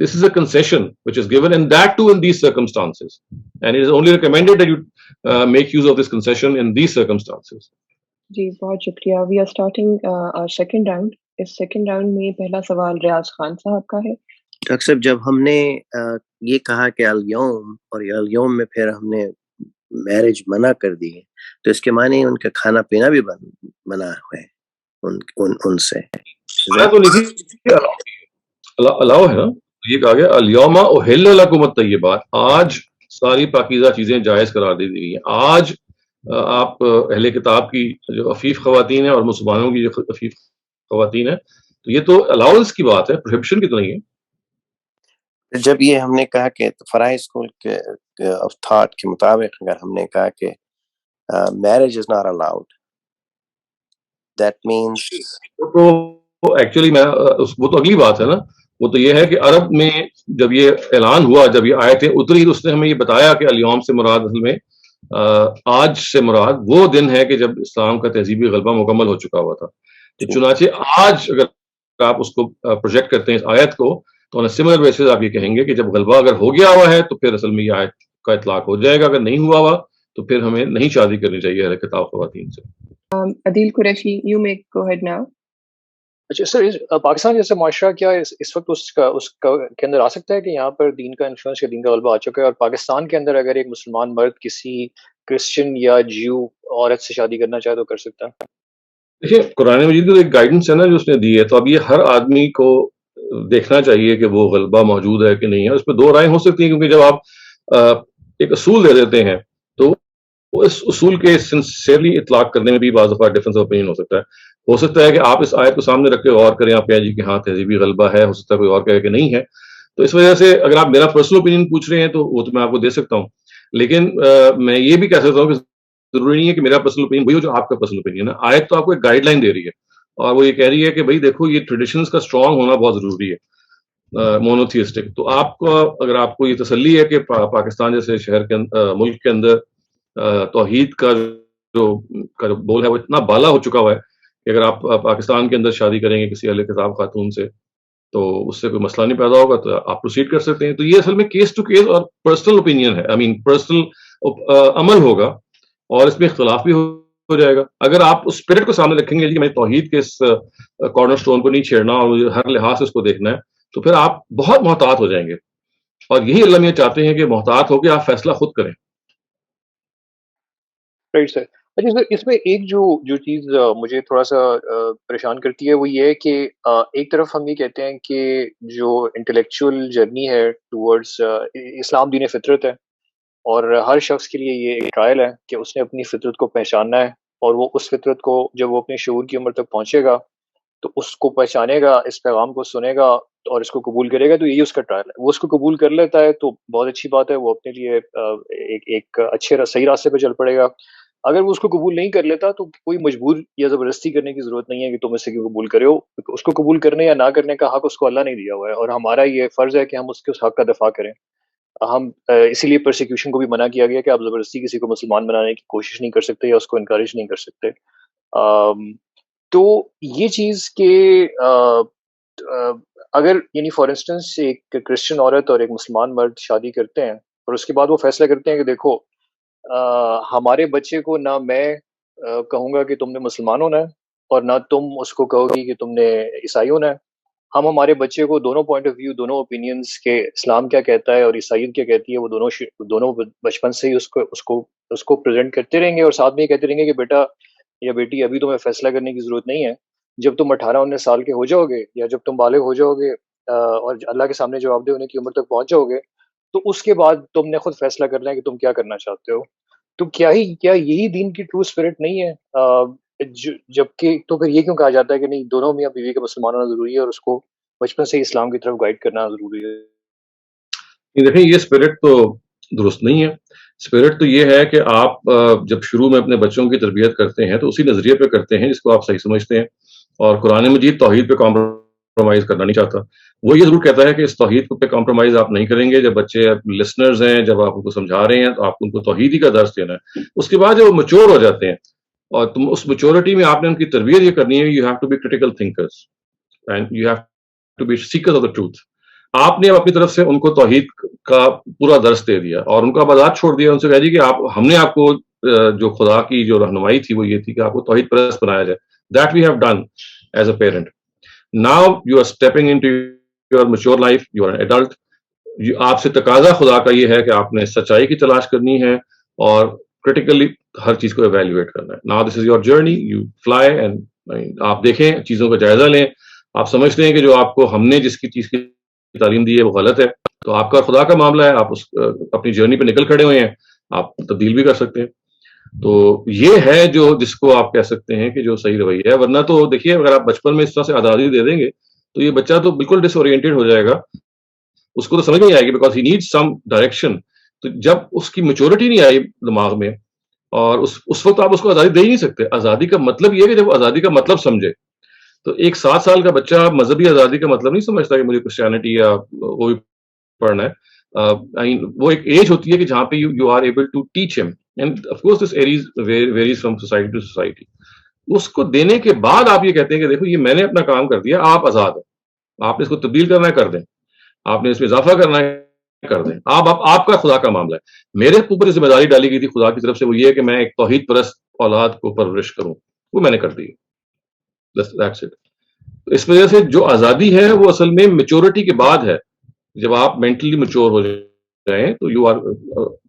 This is a concession which is given, and that too in these circumstances, and it is only recommended that you make use of this concession in these circumstances. جی بہت شکریہ. We are starting second round. اس second round میں پہلا سوال ریاض خان صاحب کا ہے. ڈاکٹر صاحب جب ہم نے یہ کہا کہ الیوم اور الیوم میں پھر ہم نے میرج منع کر دی تو اس کے معنی ان کا کھانا پینا بھی منع ہے ان سے الاؤ ہے نا. یہ کہا گیا الیوم احل لکم الطیبات، آج ساری پاکیزہ چیزیں جائز قرار دی گئی ہیں. آج آپ اہل کتاب کی جو عفیف خواتین ہیں اور مسلمانوں کی جو عفیف خواتین ہیں، تو یہ تو الاؤنس کی بات ہے، پروہیبشن کی تو نہیں ہے. جب یہ ہم نے کہا کہ فرائض اسکول کے آف تھاٹ کے مطابق اگر ہم نے کہا کہ marriage is not allowed, that means تو ایکچولی وہ تو اگلی بات ہے نا. وہ تو یہ ہے کہ عرب میں جب یہ اعلان ہوا، جب یہ آیتیں اتری تو اس نے ہمیں یہ بتایا کہ الیوم سے مراد اصل میں آج سے مراد وہ دن ہے کہ جب اسلام کا تہذیبی غلبہ مکمل ہو چکا ہوا تھا. تو چنانچہ آج اگر آپ اس کو پروجیکٹ کرتے ہیں اس آیت کو، تو on a similar basis آپ یہ کہیں گے کہ جب غلبہ اگر ہو گیا ہوا ہے تو پھر اصل میں یہ آیت کا اطلاق ہو جائے گا. اگر نہیں ہوا ہوا تو پھر ہمیں نہیں شادی کرنی چاہیے اہل کتاب خواتین سے. Adeel Qureshi you make go ahead now. اچھا سر، پاکستان جیسے معاشرہ کیا اس وقت اس کے اندر آ سکتا ہے کہ یہاں پر دین کا انفلوئنس یا دین کا غلبہ آ چکا ہے، اور پاکستان کے اندر اگر ایک مسلمان مرد کسی کرسچن یا جیو عورت سے شادی کرنا چاہے تو کر سکتا ہے؟ دیکھیے قرآن مجید میں ایک گائیڈنس ہے نا جو اس نے دی ہے، تو اب یہ ہر آدمی کو دیکھنا چاہیے کہ وہ غلبہ موجود ہے کہ نہیں ہے. اس میں دو رائے ہو سکتی ہیں، کیونکہ جب آپ ایک اصول دے دیتے ہیں تو اس اصول کے سنسیئرلی اطلاق کرنے میں بھی بعض دفعہ ڈفرینس آف اوپینین ہو سکتا ہے کہ آپ اس آیت کو سامنے رکھ کے غور کریں، آپ کہیں جی کہ ہاں تہذیبی غلبہ ہے، ہو سکتا ہے کوئی اور کہے کہ نہیں ہے. تو اس وجہ سے اگر آپ میرا پرسنل اوپینین پوچھ رہے ہیں تو وہ تو میں آپ کو دے سکتا ہوں، لیکن میں یہ بھی کہہ سکتا ہوں کہ ضروری نہیں ہے کہ میرا پرسنل اوپینین وہی ہو جو آپ کا پرسنل اوپینین ہے. آیت تو آپ کو ایک گائیڈ لائن دے رہی ہے، اور وہ یہ کہہ رہی ہے کہ بھائی دیکھو یہ ٹریڈیشنز کا اسٹرانگ ہونا بہت ضروری ہے مونوتھیسٹک. تو آپ کو اگر آپ کو یہ تسلی ہے کہ پاکستان جیسے شہر کے ملک کے اندر توحید کا جو بول ہے وہ اتنا بالا ہو چکا ہوا ہے کہ اگر آپ پاکستان کے اندر شادی کریں گے کسی اہل کتاب خاتون سے تو اس سے کوئی مسئلہ نہیں پیدا ہوگا، تو آپ پروسیڈ کر سکتے ہیں. تو یہ اصل میں کیس ٹو کیس اور پرسنل اوپینین ہے، پرسنل عمل ہوگا، اور اس میں اختلاف بھی ہو جائے گا. اگر آپ اس اسپرٹ کو سامنے رکھیں گے کہ میں توحید کے اس کارنر سٹون کو نہیں چھیڑنا اور مجھے ہر لحاظ سے اس کو دیکھنا ہے، تو پھر آپ بہت محتاط ہو جائیں گے. اور یہی اللہ میاں چاہتے ہیں کہ محتاط ہو کے آپ فیصلہ خود کریں. Right sir. اچھا سر، اس میں ایک جو چیز مجھے تھوڑا سا پریشان کرتی ہے وہ یہ ہے کہ ایک طرف ہم یہ کہتے ہیں کہ جو انٹلیکچوئل جرنی ہے ٹورڈز اسلام دین فطرت ہے، اور ہر شخص کے لیے یہ ایک ٹرائل ہے کہ اس نے اپنی فطرت کو پہچاننا ہے، اور وہ اس فطرت کو جب وہ اپنے شعور کی عمر تک پہنچے گا تو اس کو پہچانے گا، اس پیغام کو سنے گا اور اس کو قبول کرے گا. تو یہی اس کا ٹرائل ہے. وہ اس کو قبول کر لیتا ہے تو بہت اچھی بات ہے، وہ اپنے لیے ایک اچھے صحیح راستے پہ چل پڑے گا. اگر وہ اس کو قبول نہیں کر لیتا تو کوئی مجبور یا زبردستی کرنے کی ضرورت نہیں ہے کہ تم اس سے کیوں قبول کرے ہو. اس کو قبول کرنے یا نہ کرنے کا حق اس کو اللہ نے دیا ہوا ہے، اور ہمارا یہ فرض ہے کہ ہم اس کے اس حق کا دفاع کریں. ہم اسی لیے پرسیکیوشن کو بھی منع کیا گیا کہ آپ زبردستی کسی کو مسلمان بنانے کی کوشش نہیں کر سکتے یا اس کو انکریج نہیں کر سکتے. تو یہ چیز کہ اگر یعنی فار انسٹنس ایک کرسچن عورت اور ایک مسلمان مرد شادی کرتے ہیں اور اس کے بعد وہ فیصلہ کرتے ہیں کہ دیکھو ہمارے بچے کو نہ میں کہوں گا کہ تم نے مسلمان ہونا ہے اور نہ تم اس کو کہو گی کہ تم نے عیسائی ہونا ہے. ہم ہمارے بچے کو دونوں پوائنٹ آف ویو، دونوں اوپینینز کے اسلام کیا کہتا ہے اور عیسائیت کیا کہتی ہے، وہ دونوں بچپن سے ہی اس کو پریزنٹ کرتے رہیں گے، اور ساتھ میں یہ کہتے رہیں گے کہ بیٹا یا بیٹی ابھی تمہیں فیصلہ کرنے کی ضرورت نہیں ہے. جب تم 18-19 سال کے ہو جاؤ گے یا جب تم بالغ ہو جاؤ گے اور اللہ کے سامنے جواب دہ ہونے کی عمر تک پہنچ جاؤ گے تو اس کے بعد تم نے خود فیصلہ کرنا ہے کہ تم کیا کرنا چاہتے ہو. تو کیا یہی دین کی ٹرو اسپرٹ نہیں ہے؟ جبکہ تو پھر یہ کیوں کہا جاتا ہے کہ نہیں دونوں میاں بیوی کا مسلمان ہونا ضروری ہے اور اس کو بچپن سے اسلام کی طرف گائیڈ کرنا ضروری ہے؟ دیکھیں یہ اسپرٹ تو درست نہیں ہے. اسپرٹ تو یہ ہے کہ آپ جب شروع میں اپنے بچوں کی تربیت کرتے ہیں تو اسی نظریے پہ کرتے ہیں جس کو آپ صحیح سمجھتے ہیں، اور قرآن مجید توحید پہ کمپرومائز کرنا نہیں چاہتا. وہ یہ ضرور کہتا ہے کہ اس توحید پہ کمپرومائز آپ نہیں کریں گے. جب بچے لسنرز ہیں، جب آپ ان کو سمجھا رہے ہیں تو آپ ان کو توحید ہی کا درس دینا ہے. اس کے بعد جب وہ میچور ہو جاتے ہیں اور تم اس میچورٹی میں آپ نے ان کی تربیت یہ کرنی ہے، you have to be critical thinkers and you have to be seekers of the truth. آپ نے اپنی طرف سے ان کو توحید کا پورا درس دے دیا اور ان کو آزاد چھوڑ دیا. ان سے کہہ دی کہ ہم نے آپ کو جو خدا کی جو رہنمائی تھی وہ یہ تھی کہ آپ کو توحید پرست بنایا جائے. That we have done as a parent. Now you are stepping into your mature life, you are an adult. آپ سے تقاضا خدا کا یہ ہے کہ آپ نے سچائی کی تلاش کرنی ہے اور کرٹیکلی ہر چیز کو ایویلویٹ کرنا ہے. Now this is your journey, you fly and آپ دیکھیں, چیزوں کا جائزہ لیں. آپ سمجھتے ہیں کہ جو آپ کو ہم نے جس کی چیز کی تعلیم دی ہے وہ غلط ہے, تو آپ کا خدا کا معاملہ ہے, آپ اس اپنی جرنی پہ نکل کھڑے ہوئے ہیں, آپ تبدیل بھی کر سکتے ہیں. تو یہ ہے جو جس کو آپ کہہ سکتے ہیں کہ جو صحیح رویہ ہے. ورنہ تو دیکھیے اگر آپ بچپن میں اس طرح سے آزادی دے دیں گے تو یہ بچہ تو بالکل ڈس اورینٹیڈ ہو جائے گا, اس کو تو سمجھ نہیں آئے گی, because he need some direction. تو جب اس کی میچورٹی نہیں آئی دماغ میں, اور اس وقت آپ اس کو آزادی دے ہی نہیں سکتے. آزادی کا مطلب یہ ہے کہ جب آزادی کا مطلب سمجھے. تو ایک 7 سال کا بچہ مذہبی آزادی کا مطلب نہیں سمجھتا کہ مجھے کرسچینٹی یا وہ بھی پڑھنا ہے. وہ ایک ایج ہوتی ہے کہ جہاں پہ you are able to teach them, and of course this varies from society to society. اس کو دینے کے بعد آپ یہ کہتے ہیں کہ دیکھو یہ میں نے اپنا کام کر دیا, آپ آزاد ہیں, آپ نے اس کو تبدیل کرنا ہے کر دیں, آپ نے اس میں اضافہ کرنا ہے کر دیں. آپ کا خدا کا معاملہ ہے. میرے اوپر ذمہ داری ڈالی گئی تھی خدا کی طرف سے, وہ یہ ہے کہ میں ایک توحید پرست اولاد کو پرورش کروں, وہ میں نے کر دی. اس وجہ سے جو آزادی ہے وہ اصل میں میچورٹی کے بعد ہے. جب آپ مینٹلی میچور ہو جائیں تو یو آر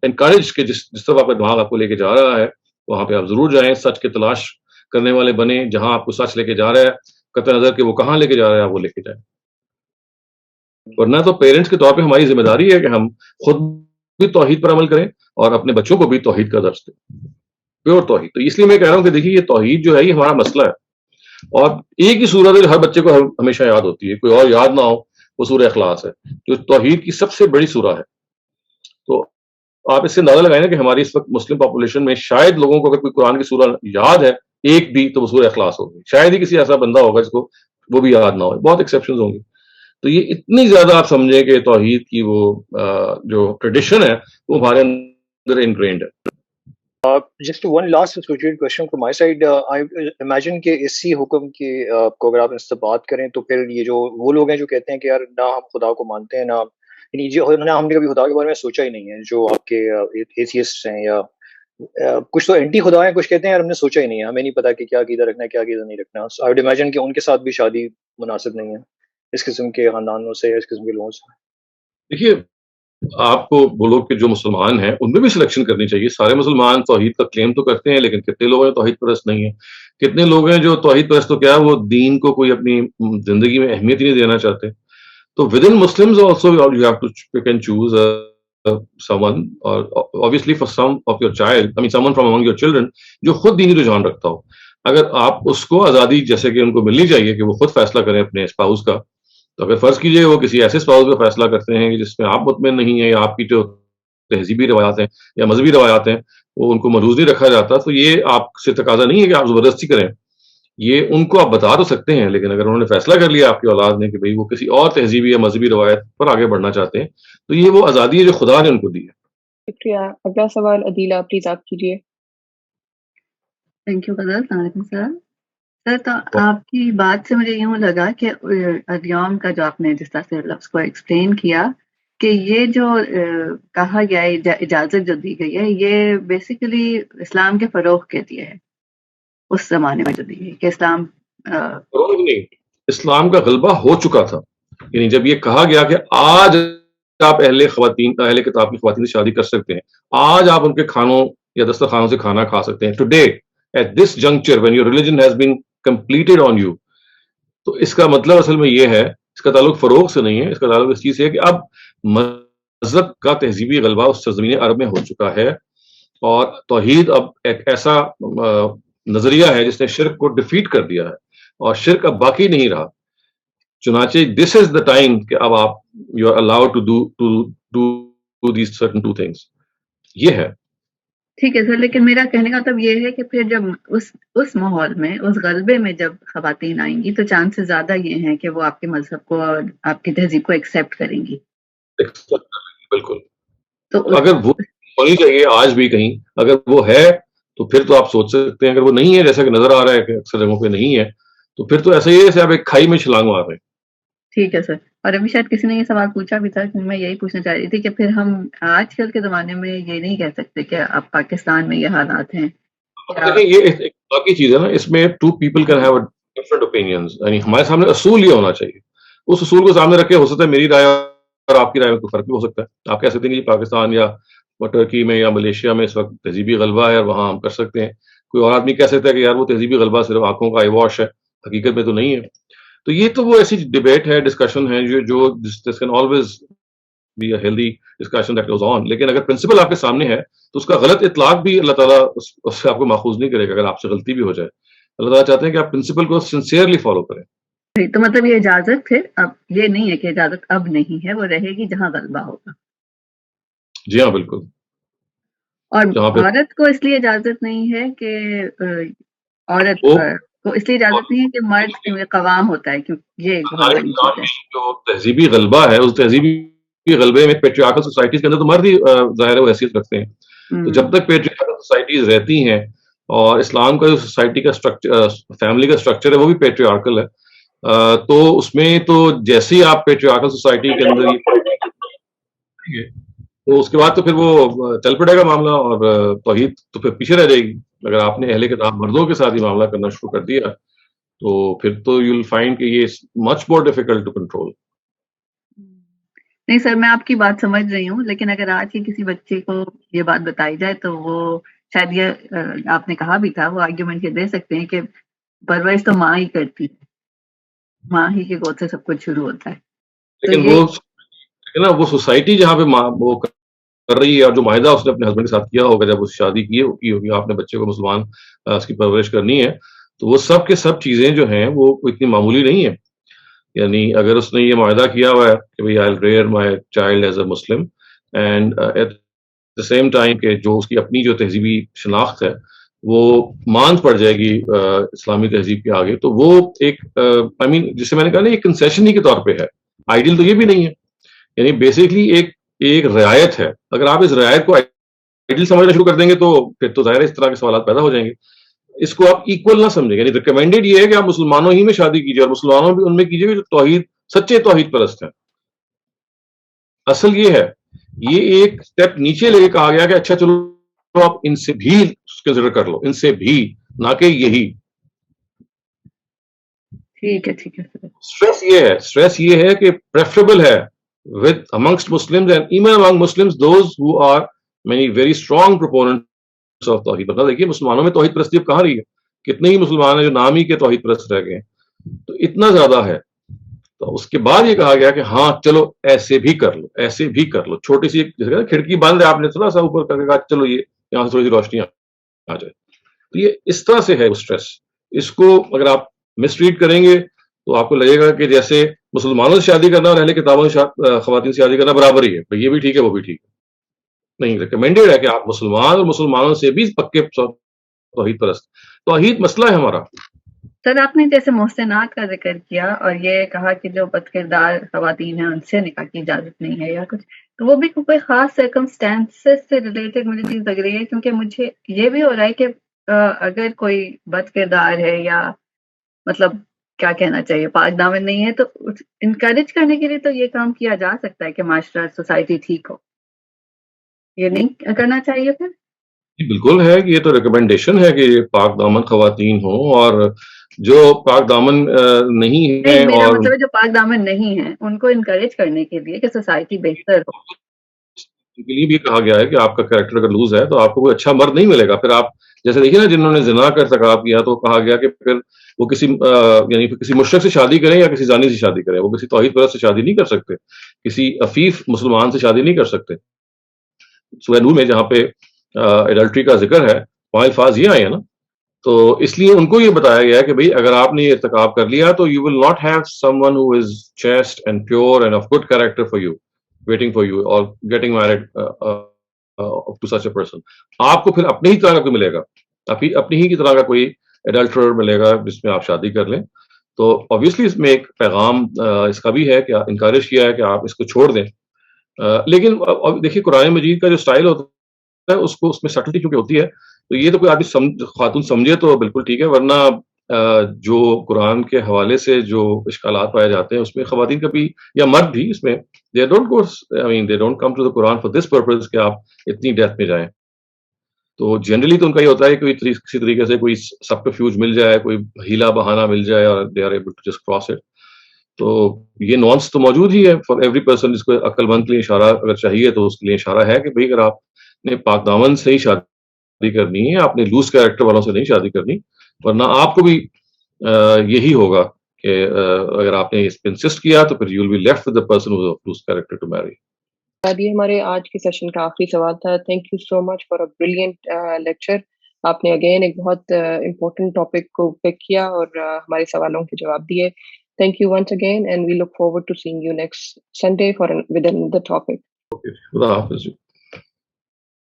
انکریج کہ جس طرح آپ کا دماغ آپ کو لے کے جا رہا ہے وہاں پہ آپ ضرور جائیں, سچ کی تلاش کرنے والے بنیں. جہاں آپ کو سچ لے کے جا رہا ہے, قطع نظر کہ وہ کہاں لے کے جا رہا ہے, آپ وہ لے کے جائیں. ورنہ تو پیرنٹس کے طور پہ ہماری ذمہ داری ہے کہ ہم خود بھی توحید پر عمل کریں اور اپنے بچوں کو بھی توحید کا درس دیں, پیور توحید. تو اس لیے میں کہہ رہا ہوں کہ دیکھیے یہ توحید جو ہے یہ ہمارا مسئلہ ہے, اور ایک ہی سورت ہے جو ہر بچے کو ہمیشہ یاد ہوتی ہے, کوئی اور یاد نہ ہو, وہ سورہ اخلاص ہے جو توحید کی سب سے بڑی سورہ ہے. تو آپ اس سے اندازہ لگائیں نا کہ ہماری اس وقت مسلم پاپولیشن میں شاید لوگوں کو اگر کوئی قرآن کی سورہ یاد ہے ایک بھی, تو وہ سورہ اخلاص ہوگی. شاید ہی کسی ایسا بندہ ہوگا جس کو وہ بھی یاد نہ ہو, بہت ایکسیپشنز ہوں گی. تو یہ اتنی زیادہ آپ سمجھیں کہ توحید کی وہ جو ٹریڈیشن ہے وہ ہمارے اندر انگرینڈ ہے. Just one last associated question from my side. I imagine کہ اسی حکم کی کو اگر آپ استباط کریں تو پھر یہ جو وہ لوگ ہیں جو کہتے ہیں کہ یار نہ ہم خدا کو مانتے ہیں, نہ ہم نے کبھی خدا کے بارے میں سوچا ہی نہیں ہے, جو آپ کے ایتھیسٹ ہیں یا کچھ تو اینٹی خدا ہیں, کچھ کہتے ہیں یار ہم نے سوچا ہی نہیں ہے, ہمیں نہیں پتا کہ کیا عقیدہ رکھنا ہے کیا عقیدہ نہیں رکھنا. I would imagine کہ ان کے ساتھ بھی شادی مناسب نہیں ہے اس قسم کے خاندانوں سے یا اس قسم کے لوگوں سے. دیکھیے آپ کو وہ لوگ جو مسلمان ہیں ان میں بھی سلیکشن کرنی چاہیے. سارے مسلمان توحید کا کلیم تو کرتے ہیں, لیکن کتنے لوگ ہیں توحید پرست نہیں ہیں. کتنے لوگ ہیں جو توحید پرست تو کیا وہ دین کو کوئی اپنی زندگی میں اہمیت ہی نہیں دینا چاہتے. تو with in Muslims also you have to pick and choose someone, or obviously for some of your child, I mean someone from among your children جو خود دینی رجحان رکھتا ہو. اگر آپ اس کو آزادی جیسے کہ ان کو ملنی چاہیے کہ وہ خود فیصلہ کریں اپنے اسپاؤس کا, تو اگر فرض کیجئے وہ کسی ایسے اسپاؤس کا فیصلہ کرتے ہیں جس میں آپ مطمئن نہیں ہیں, یا آپ کی جو تہذیبی روایات ہیں یا مذہبی روایات ہیں وہ ان کو ملحوظ نہیں رکھا جاتا, تو یہ آپ سے تقاضا نہیں ہے کہ آپ زبردستی کریں. یہ ان کو آپ بتا تو سکتے ہیں, لیکن اگر انہوں نے فیصلہ کر لیا آپ کی اولاد نے کہ بھئی وہ کسی اور تہذیبی یا مذہبی روایت پر آگے بڑھنا چاہتے ہیں, تو یہ وہ آزادی ہے جو خدا نے ان کو دی ہے. شکریہ. اگلا سوال عدیلہ پلیز آپ کیجیے. تھینک یو قدر. السلام علیکم سر. سر تو آپ کی بات سے مجھے یوں لگا کہ ادیوم کا جو آپ نے جس طرح سے لفظ کو ایکسپلین کیا کہ یہ جو کہا گیا ہے اجازت جو دی گئی ہے یہ بیسیکلی اسلام کے فروغ کے لیے ہے, اس زمانے میں جو دی گئی کہ اسلام نہیں, اسلام کا غلبہ ہو چکا تھا. یعنی جب یہ کہا گیا کہ آج آپ اہل کتاب کی خواتین سے شادی کر سکتے ہیں, آج آپ ان کے کھانوں یا دسترخوانوں سے کھانا کھا سکتے ہیں, today at this juncture when your religion has been completed on you, تو اس کا مطلب اصل میں یہ ہے, اس کا تعلق فروغ سے نہیں ہے, اس کا تعلق اس چیز سے ہے کہ اب مذہب کا تہذیبی غلبہ اس سرزمین عرب میں ہو چکا ہے, اور توحید اب ایک ایسا نظریہ ہے جس نے شرک کو ڈیفیٹ کر دیا ہے, اور شرک اب باقی نہیں رہا. چنانچہ دس از دا ٹائم کہ اب آپ you are allowed to do these certain two things. یہ ہے. ٹھیک ہے سر, لیکن میرا کہنے کا مطلب یہ ہے کہ پھر جب اس ماحول میں, اس غلبے میں جب خواتین آئیں گی تو چانسز زیادہ یہ ہیں کہ وہ آپ کے مذہب کو اور آپ کی تہذیب کو ایکسیپٹ کریں گی. بالکل. تو اگر وہ ہونی چاہیے آج بھی کہیں, اگر وہ ہے تو پھر تو آپ سوچ سکتے ہیں. اگر وہ نہیں ہے, جیسا کہ نظر آ رہا ہے کہ اکثر جگہوں پہ نہیں ہے, تو پھر تو ایسا ہی ہے جیسے آپ ایک کھائی میں چھلانگ مار رہے ہیں. ٹھیک ہے سر. اور ابھی شاید کسی نے یہ سوال پوچھا بھی تھا کہ میں یہی پوچھنا چاہ رہی تھی کہ پھر ہم آج کل کے زمانے میں یہ نہیں کہہ سکتے کہ اب پاکستان میں یہ حالات ہیں. دیکھیں یہ ایک باقی چیز ہے نا, اس میں two people can have different opinions, یعنی ہمارے سامنے اصول یہ ہونا چاہیے, اس اصول کو سامنے رکھ کے ہو سکتا ہے میری رائے اور آپ کی رائے میں کوئی فرق بھی ہو سکتا ہے. آپ کہہ سکتے ہیں کہ پاکستان یا ٹرکی میں یا ملیشیا میں اس وقت تہذیبی غلبہ ہے اور وہاں ہم کر سکتے ہیں. کوئی اور آدمی کہہ سکتا ہے کہ یار وہ تہذیبی غلبہ صرف آنکھوں کا آئی واش ہے, حقیقت میں تو نہیں ہے. تو یہ تو وہ ایسی ڈبیٹ ہے, ڈسکشن ہے جو this can always be a healthy discussion that goes on. لیکن اگر پرنسپل آپ کے سامنے ہے تو اس کا غلط اطلاق بھی اللہ تعالیٰ اس سے آپ کو ماخوذ نہیں کرے گا. اگر آپ سے غلطی بھی ہو جائے, اللہ تعالیٰ چاہتے ہیں کہ آپ پرنسپل کو سنسیئرلی فالو کریں. تو مطلب یہ اجازت پھر اب یہ نہیں ہے کہ اجازت اب نہیں ہے, وہ رہے گی جہاں غلبہ ہوگا. جی ہاں بالکل. اور عورت کو اس لیے اجازت نہیں ہے کہ عورت کو اس لیے اجازت نہیں ہے کہ مرد کیونکہ قوام ہوتا ہے, کیونکہ یہ بہت بڑی چیز ہے. جو تہذیبی غلبہ ہے اس تہذیبی غلبے میں پیٹریارکل سوسائٹیز کے اندر تو مرد ہی ظاہر و حیثیت رکھتے ہیں. تو جب تک پیٹریارکل سوسائٹیز رہتی ہیں اور اسلام کا جو سوسائٹی کا اسٹرکچر, فیملی کا اسٹرکچر ہے وہ بھی پیٹریارکل ہے, تو اس میں تو جیسے ہی آپ پیٹریارکل سوسائٹی کے اندر تو اس کے بعد تو پھر وہ چل پڑے گا معاملہ, اور توحید تو پھر پیچھے رہ جائے گی. اگر آپ نے اہل کتاب مردوں کے ساتھ ہی معاملہ کرنا شروع کر دیا تو پھر تو یو ول فائنڈ کہ یہ مچ مور ڈیفیکلٹ ٹو کنٹرول. نہیں سر, میں آپ کی بات سمجھ رہی ہوں, لیکن اگر آج کے کسی بچے کو یہ بات بتائی جائے تو وہ شاید یہ آپ نے کہا بھی تھا, وہ آرگیومنٹ یہ دے سکتے ہیں کہ پرورش تو ماں ہی کرتی ہے, ماں ہی کے گود سے سب کچھ شروع ہوتا ہے. لیکن وہ سوسائٹی جہاں پہ وہ کر رہی ہے, اور جو معاہدہ اس نے اپنے ہسبینڈ کے ساتھ کیا ہوگا جب اس شادی کی ہوگی, آپ نے بچے کو مسلمان اس کی پرورش کرنی ہے, تو وہ سب کے سب چیزیں جو ہیں وہ اتنی معمولی نہیں ہے. یعنی اگر اس نے یہ معاہدہ کیا ہوا ہے کہ بھائی I will rear my child as a Muslim, and at the same time کہ جو اس کی اپنی جو تہذیبی شناخت ہے وہ ماند پڑ جائے گی اسلامی تہذیب کے آگے, تو وہ ایک آئی مین جسے میں نے کہا نا ایک کنسیشن ہی کے طور پہ ہے. آئیڈیل تو یہ بھی نہیں ہے, یعنی بیسکلی ایک رعایت ہے. اگر آپ اس رعایت کو آئیڈیل سمجھنا شروع کر دیں گے تو پھر تو ظاہر اس طرح کے سوالات پیدا ہو جائیں گے. اس کو آپ ایکول نہ سمجھیں, یعنی ریکمینڈیڈ یہ ہے کہ آپ مسلمانوں ہی میں شادی کیجیے, اور مسلمانوں بھی ان میں کیجیے جو توحید سچے توحید پرست ہیں. اصل یہ ہے, یہ ایک اسٹیپ نیچے لے کے کہا گیا کہ اچھا چلو آپ ان سے بھی کنسیڈر کر لو, ان سے بھی, نہ کہ یہی. ٹھیک ہے. اسٹریس یہ ہے کہ پریفریبل ہے with amongst Muslims and even among Muslims those who are many very strong proponents of توحید. بتا دیکھیے مسلمانوں میں توحید پرستی اب کہاں رہی ہے, کتنے ہی مسلمان ہیں جو نام ہی کے توحید پرست رہ گئے ہیں, تو اتنا زیادہ ہے. تو اس کے بعد یہ کہا گیا کہ ہاں چلو ایسے بھی کر لو, ایسے بھی کر لو. چھوٹی سی کھڑکی بند ہے, آپ نے تھوڑا سا اوپر کر کے کہا چلو یہ یہاں سے تھوڑی سی روشنی آ جائے. تو یہ اس طرح سے ہے وہ اسٹریس. اس کو اگر آپ مس ریڈ کریں گے تو آپ کو لگے گا کہ جیسے مسلمانوں سے شادی کرنا اور اہل کتابوں سے خواتین سے شادی کرنا برابر ہی ہے, یہ بھی ٹھیک ہے وہ بھی ٹھیک ہے. نہیں, ریکمینڈیڈ ہے کہ آپ مسلمان اور مسلمانوں سے بھی پکے توحید پرست. توحید مسئلہ ہے ہمارا. سر آپ نے جیسے محسنات کا ذکر کیا اور یہ کہا کہ جو بد کردار خواتین ہیں ان سے نکاح کی اجازت نہیں ہے یا کچھ, تو وہ بھی کوئی خاص سرکمسٹانسز سے ریلیٹڈ مجھے چیز لگ رہی ہے, کیونکہ مجھے یہ بھی ہو رہا ہے کہ اگر کوئی بد کردار ہے یا مطلب کیا کہنا چاہیے پاک دامن نہیں ہے, تو انکریج کرنے کے لیے تو یہ کام کیا جا سکتا ہے کہ معاشرہ سوسائٹی ٹھیک ہو. یہ نہیں کرنا چاہیے پھر؟ بالکل ہے کہ یہ تو ریکمینڈیشن ہے کہ پاک دامن خواتین ہوں, اور جو پاک دامن نہیں ہے, میرا اور مطلب جو پاک دامن نہیں ہے ان کو انکریج کرنے کے لیے کہ سوسائٹی بہتر ہو. کے لیے بھی کہا گیا ہے کہ آپ کا کریکٹر اگر لوز ہے تو آپ کو کوئی اچھا مرد نہیں ملے گا. پھر آپ جیسے دیکھیے نا جنہوں نے زنا کا ارتکاب کیا تو کہا گیا کہ پھر وہ یعنی کسی مشرک سے شادی کریں یا کسی زانی سے شادی کریں, وہ کسی توحید پرست سے شادی نہیں کر سکتے, کسی عفیف مسلمان سے شادی نہیں کر سکتے. سورہ نور میں جہاں پہ ایڈلٹری کا ذکر ہے وہاں الفاظ یہ آئے ہیں نا, تو اس لیے ان کو یہ بتایا گیا کہ بھئی اگر آپ نے یہ ارتکاب کر لیا تو you will not have some one who is chest and pure and of good character for you waiting for you or getting married to such a person. آپ کو پھر اپنے ہی طرح کا کوئی ملے گا, اپنی ہی کی طرح کا کوئی ایڈلٹرر ملے گا جس میں آپ شادی کر لیں. تو obviously اس میں ایک پیغام اس کا بھی ہے کہ انکریج کیا ہے کہ آپ اس کو چھوڑ دیں. لیکن دیکھیے قرآن مجید کا جو سٹائل ہوتا ہے اس میں سٹلٹی چونکہ ہوتی ہے, تو یہ تو کوئی آدمی خاتون سمجھے تو بالکل ٹھیک ہے, ورنہ جو قرآن کے حوالے سے جو اشکالات پائے جاتے ہیں اس میں خواتین کا بھی یا مرد بھی اس میں they don't come to the Quran for this purpose کہ آپ اتنی ڈیتھ میں جائیں. تو جنرلی تو ان کا یہ ہوتا ہے کہ کسی طریقے سے کوئی سبٹرفیوج مل جائے, کوئی ہیلا بہانہ مل جائے اور they are able to just cross it. تو یہ نوانس تو موجود ہی ہے فار ایوری پرسن جس کو عقل مند کے لیے اشارہ اگر چاہیے تو اس کے لیے اشارہ ہے کہ بھائی اگر آپ نے پاک دامن سے ہی شادی کرنی ہے, آپ نے لوز کیریکٹر والوں سے نہیں شادی کرنی, ورنہ آپ کو بھی یہی ہوگا کہ اگر آپ نے اس پہ انسسٹ کیا تو پھر you will be left with the person who lose character to marry. یہ ہمارے آج کے سیشن کا آخری سوال تھا. Thank you so much for a brilliant lecture. آپ نے اگین ایک بہت امپورٹنٹ ٹاپک کو پک کیا اور ہمارے سوالوں کے جواب دیے. Thank you once again and we look forward to seeing you next Sunday with another topic. Okay. خدا حافظ.